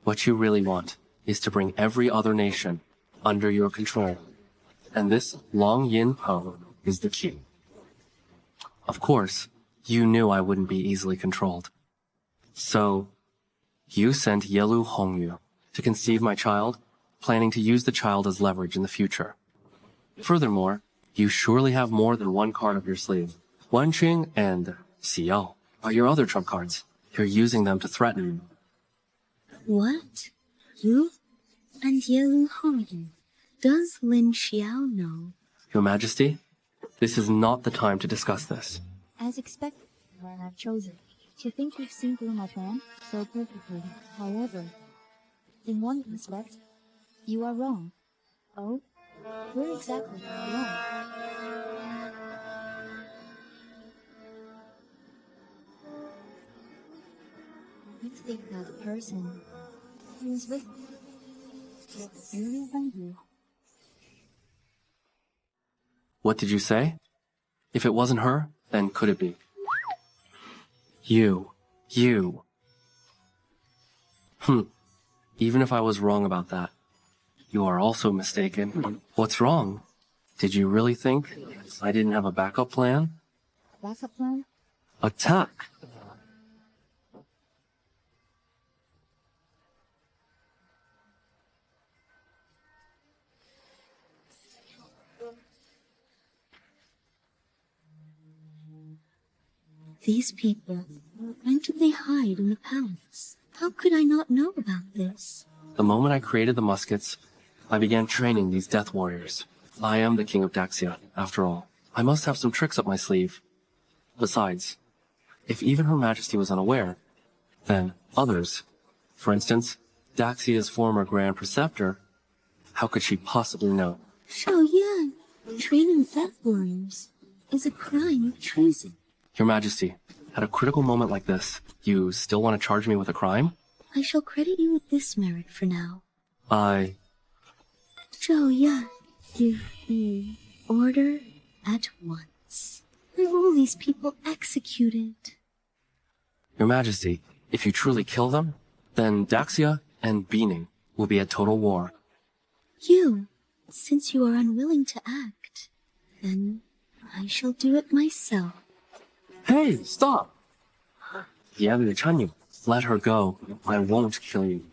What you really want is to bring every other nation under your control. And this Long Yin Po is the key. Of course, you knew I wouldn't be easily controlled. So, you sent Yelu Hongyu to conceive my child, planning to use the child as leverage in the future. Furthermore, you surely have more than one card up your sleeve. Wenqing and Xiao are your other trump cards. You're using them to threaten me. What? You and Yelu Hongyu? Does Lin Xiao know? Your Majesty, this is not the time to discuss this. As expected, I have chosen to think you've seen through my plan so perfectly. However, in one respect, you are wrong. Oh, where exactly wrong? You think that the person who is with you is really hungry. What did you say? If it wasn't her, then could it be? You. Even if I was wrong about that, you are also mistaken. What's wrong? Did you really think I didn't have a backup plan? Backup plan? Attack! These people, when did they hide in the palace? How could I not know about this? The moment I created the muskets, I began training these death warriors. I am the king of Daxia, after all. I must have some tricks up my sleeve. Besides, if even Her Majesty was unaware, then others, for instance, Daxia's former Grand Preceptor, how could she possibly know? Zhao Yan, training death warriors is a crime of treason. Your Majesty, At a critical moment like this, you still want to charge me with a crime? I shall credit you with this merit for now. Zhao Yan, give me order at once. Are all these people executed? Your Majesty, if you truly kill them, then Daxia and Beining will be at total war. Since you are unwilling to act, then I shall do it myself. Hey, stop! Let her go. I won't kill you.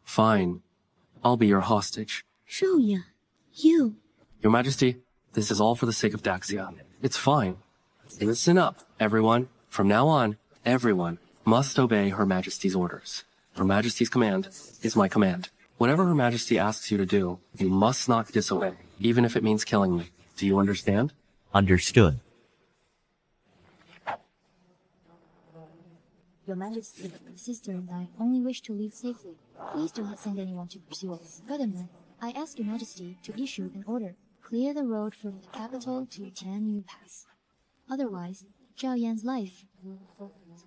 Fine. I'll be your hostage. Zhao Yan, you. Your Majesty, this is all for the sake of Daxia. It's fine. Listen up, everyone. From now on, everyone must obey Her Majesty's orders. Her Majesty's command is my command. Whatever Her Majesty asks you to do, you must not disobey, even if it means killing me. Do you understand? Understood. Your Majesty, my sister and I only wish to leave safely. Please do not send anyone to pursue us. Furthermore, I ask Your Majesty to issue an order. Clear the road from the capital to Tianyu Pass. Otherwise, Zhao Yan's life will forfeit.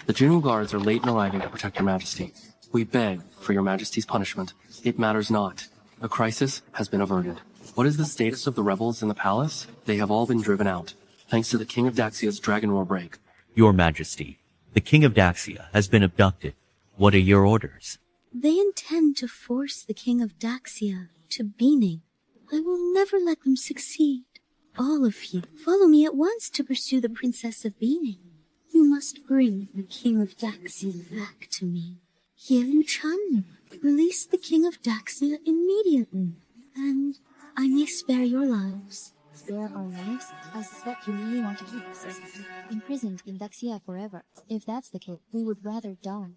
The Juno Guards are late in arriving to protect Your Majesty. We beg for Your Majesty's punishment. It matters not. A crisis has been averted. What is the status of the rebels in the palace? They have all been driven out, thanks to the King of Daxia's Dragon Roar break. Your Majesty, the King of Daxia has been abducted. What are your orders? They intend to force the King of Daxia to Beining. I will never let them succeed. All of you, follow me at once to pursue the Princess of Beining. You must bring the King of Daxia back to me. Ye Chan, release the King of Daxia immediately, and I may spare your lives. Spare our lives? I suspect you really want to keep us imprisoned in Daxia forever. If that's the case, we would rather die.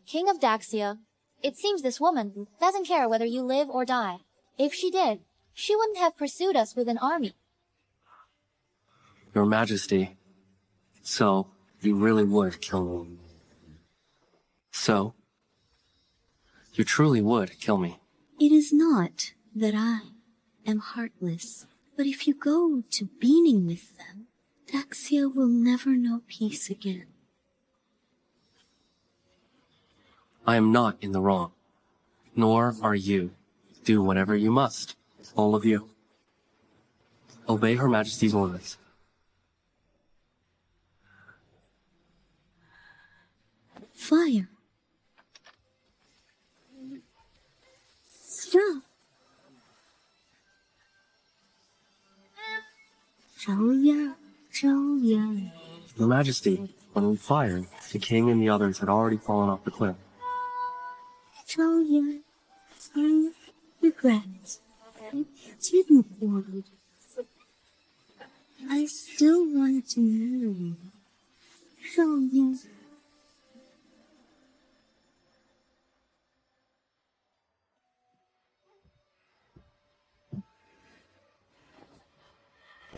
King of Daxia, it seems this woman doesn't care whether you live or die. If she did, she wouldn't have pursued us with an army. Your Majesty, so you really would kill me. So, you truly would kill me. It is not that I am heartless, but if you go to Beining with them, Daxia will never know peace again. I am not in the wrong. Nor are you. Do whatever you must. All of you. Obey Her Majesty's orders. Fire. Stop. Zhao Yan, Zhao Yan. Your Majesty, when we fired, the king and the others had already fallen off the cliff. Zhao Yan, I regret. I didn't want it. I still want to marry you. Zhao Yan.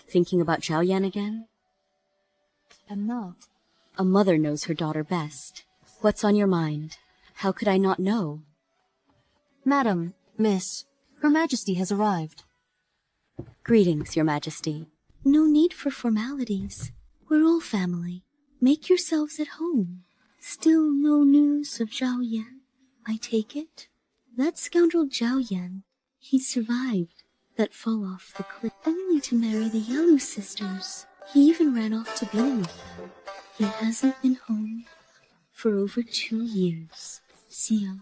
Thinking about Zhao Yan again? I'm not. A mother knows her daughter best. What's on your mind? How could I not know? Madam, Miss, Her Majesty has arrived. Greetings, Your Majesty. No need for formalities. We're all family. Make yourselves at home. Still no news of Zhao Yan, I take it? That scoundrel Zhao Yan, he survived that fall off the cliff only to marry the Yellow sisters. He even ran off to Beining with them. He hasn't been home for over 2 years. Xia,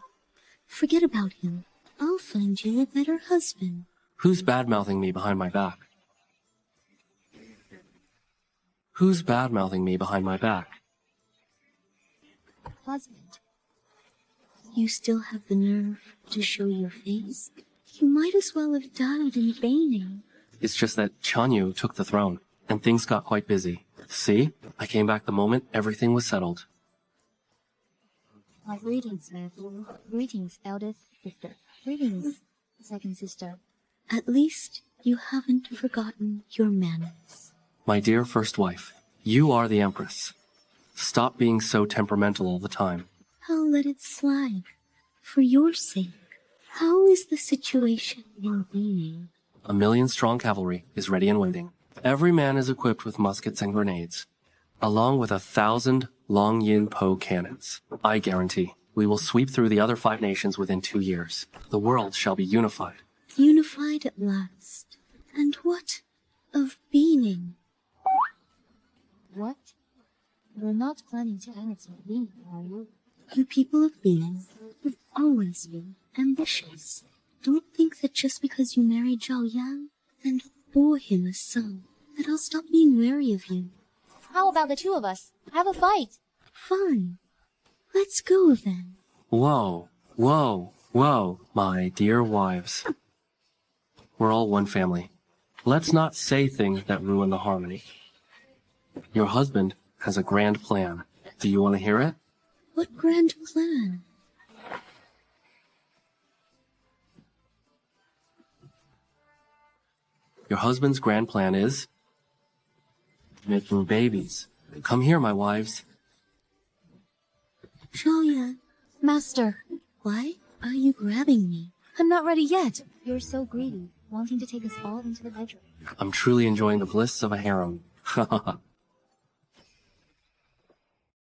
forget about him. I'll find you a better husband. Who's bad-mouthing me behind my back? Who's bad-mouthing me behind my back? Husband. You still have the nerve to show your face? You might as well have died in Beining. It's just that Chanyu took the throne, and things got quite busy. See? I came back the moment everything was settled. My greetings, nephew. Greetings, eldest sister. Greetings, second sister. At least You haven't forgotten your manners. My dear first wife, you are the Empress. Stop being so temperamental all the time. I'll let it slide. For your sake. How is the situation in Beining? 1,000,000-strong cavalry is ready and waiting. Every man is equipped with muskets and grenades, along with 1,000 Long Yin Po cannons. I guarantee we will sweep through the other 5 nations within 2 years. The world shall be unified. Unified at last. And what of Beining? What? You're not planning to annex Beining, are you? You people of Beining have always been ambitious. Don't think that just because you married Zhao Yan and bore him a son, that I'll stop being wary of you. How about the two of us? Have a fight. Fine. Let's go then. Whoa, whoa, whoa, my dear wives. We're all one family. Let's not say things that ruin the harmony. Your husband has a grand plan. Do you want to hear it? What grand plan? Your husband's grand plan is making babies. Come here, my wives. Zhao Yan, Master, why are you grabbing me? I'm not ready yet. You're so greedy, wanting to take us all into the bedroom. I'm truly enjoying the bliss of a harem.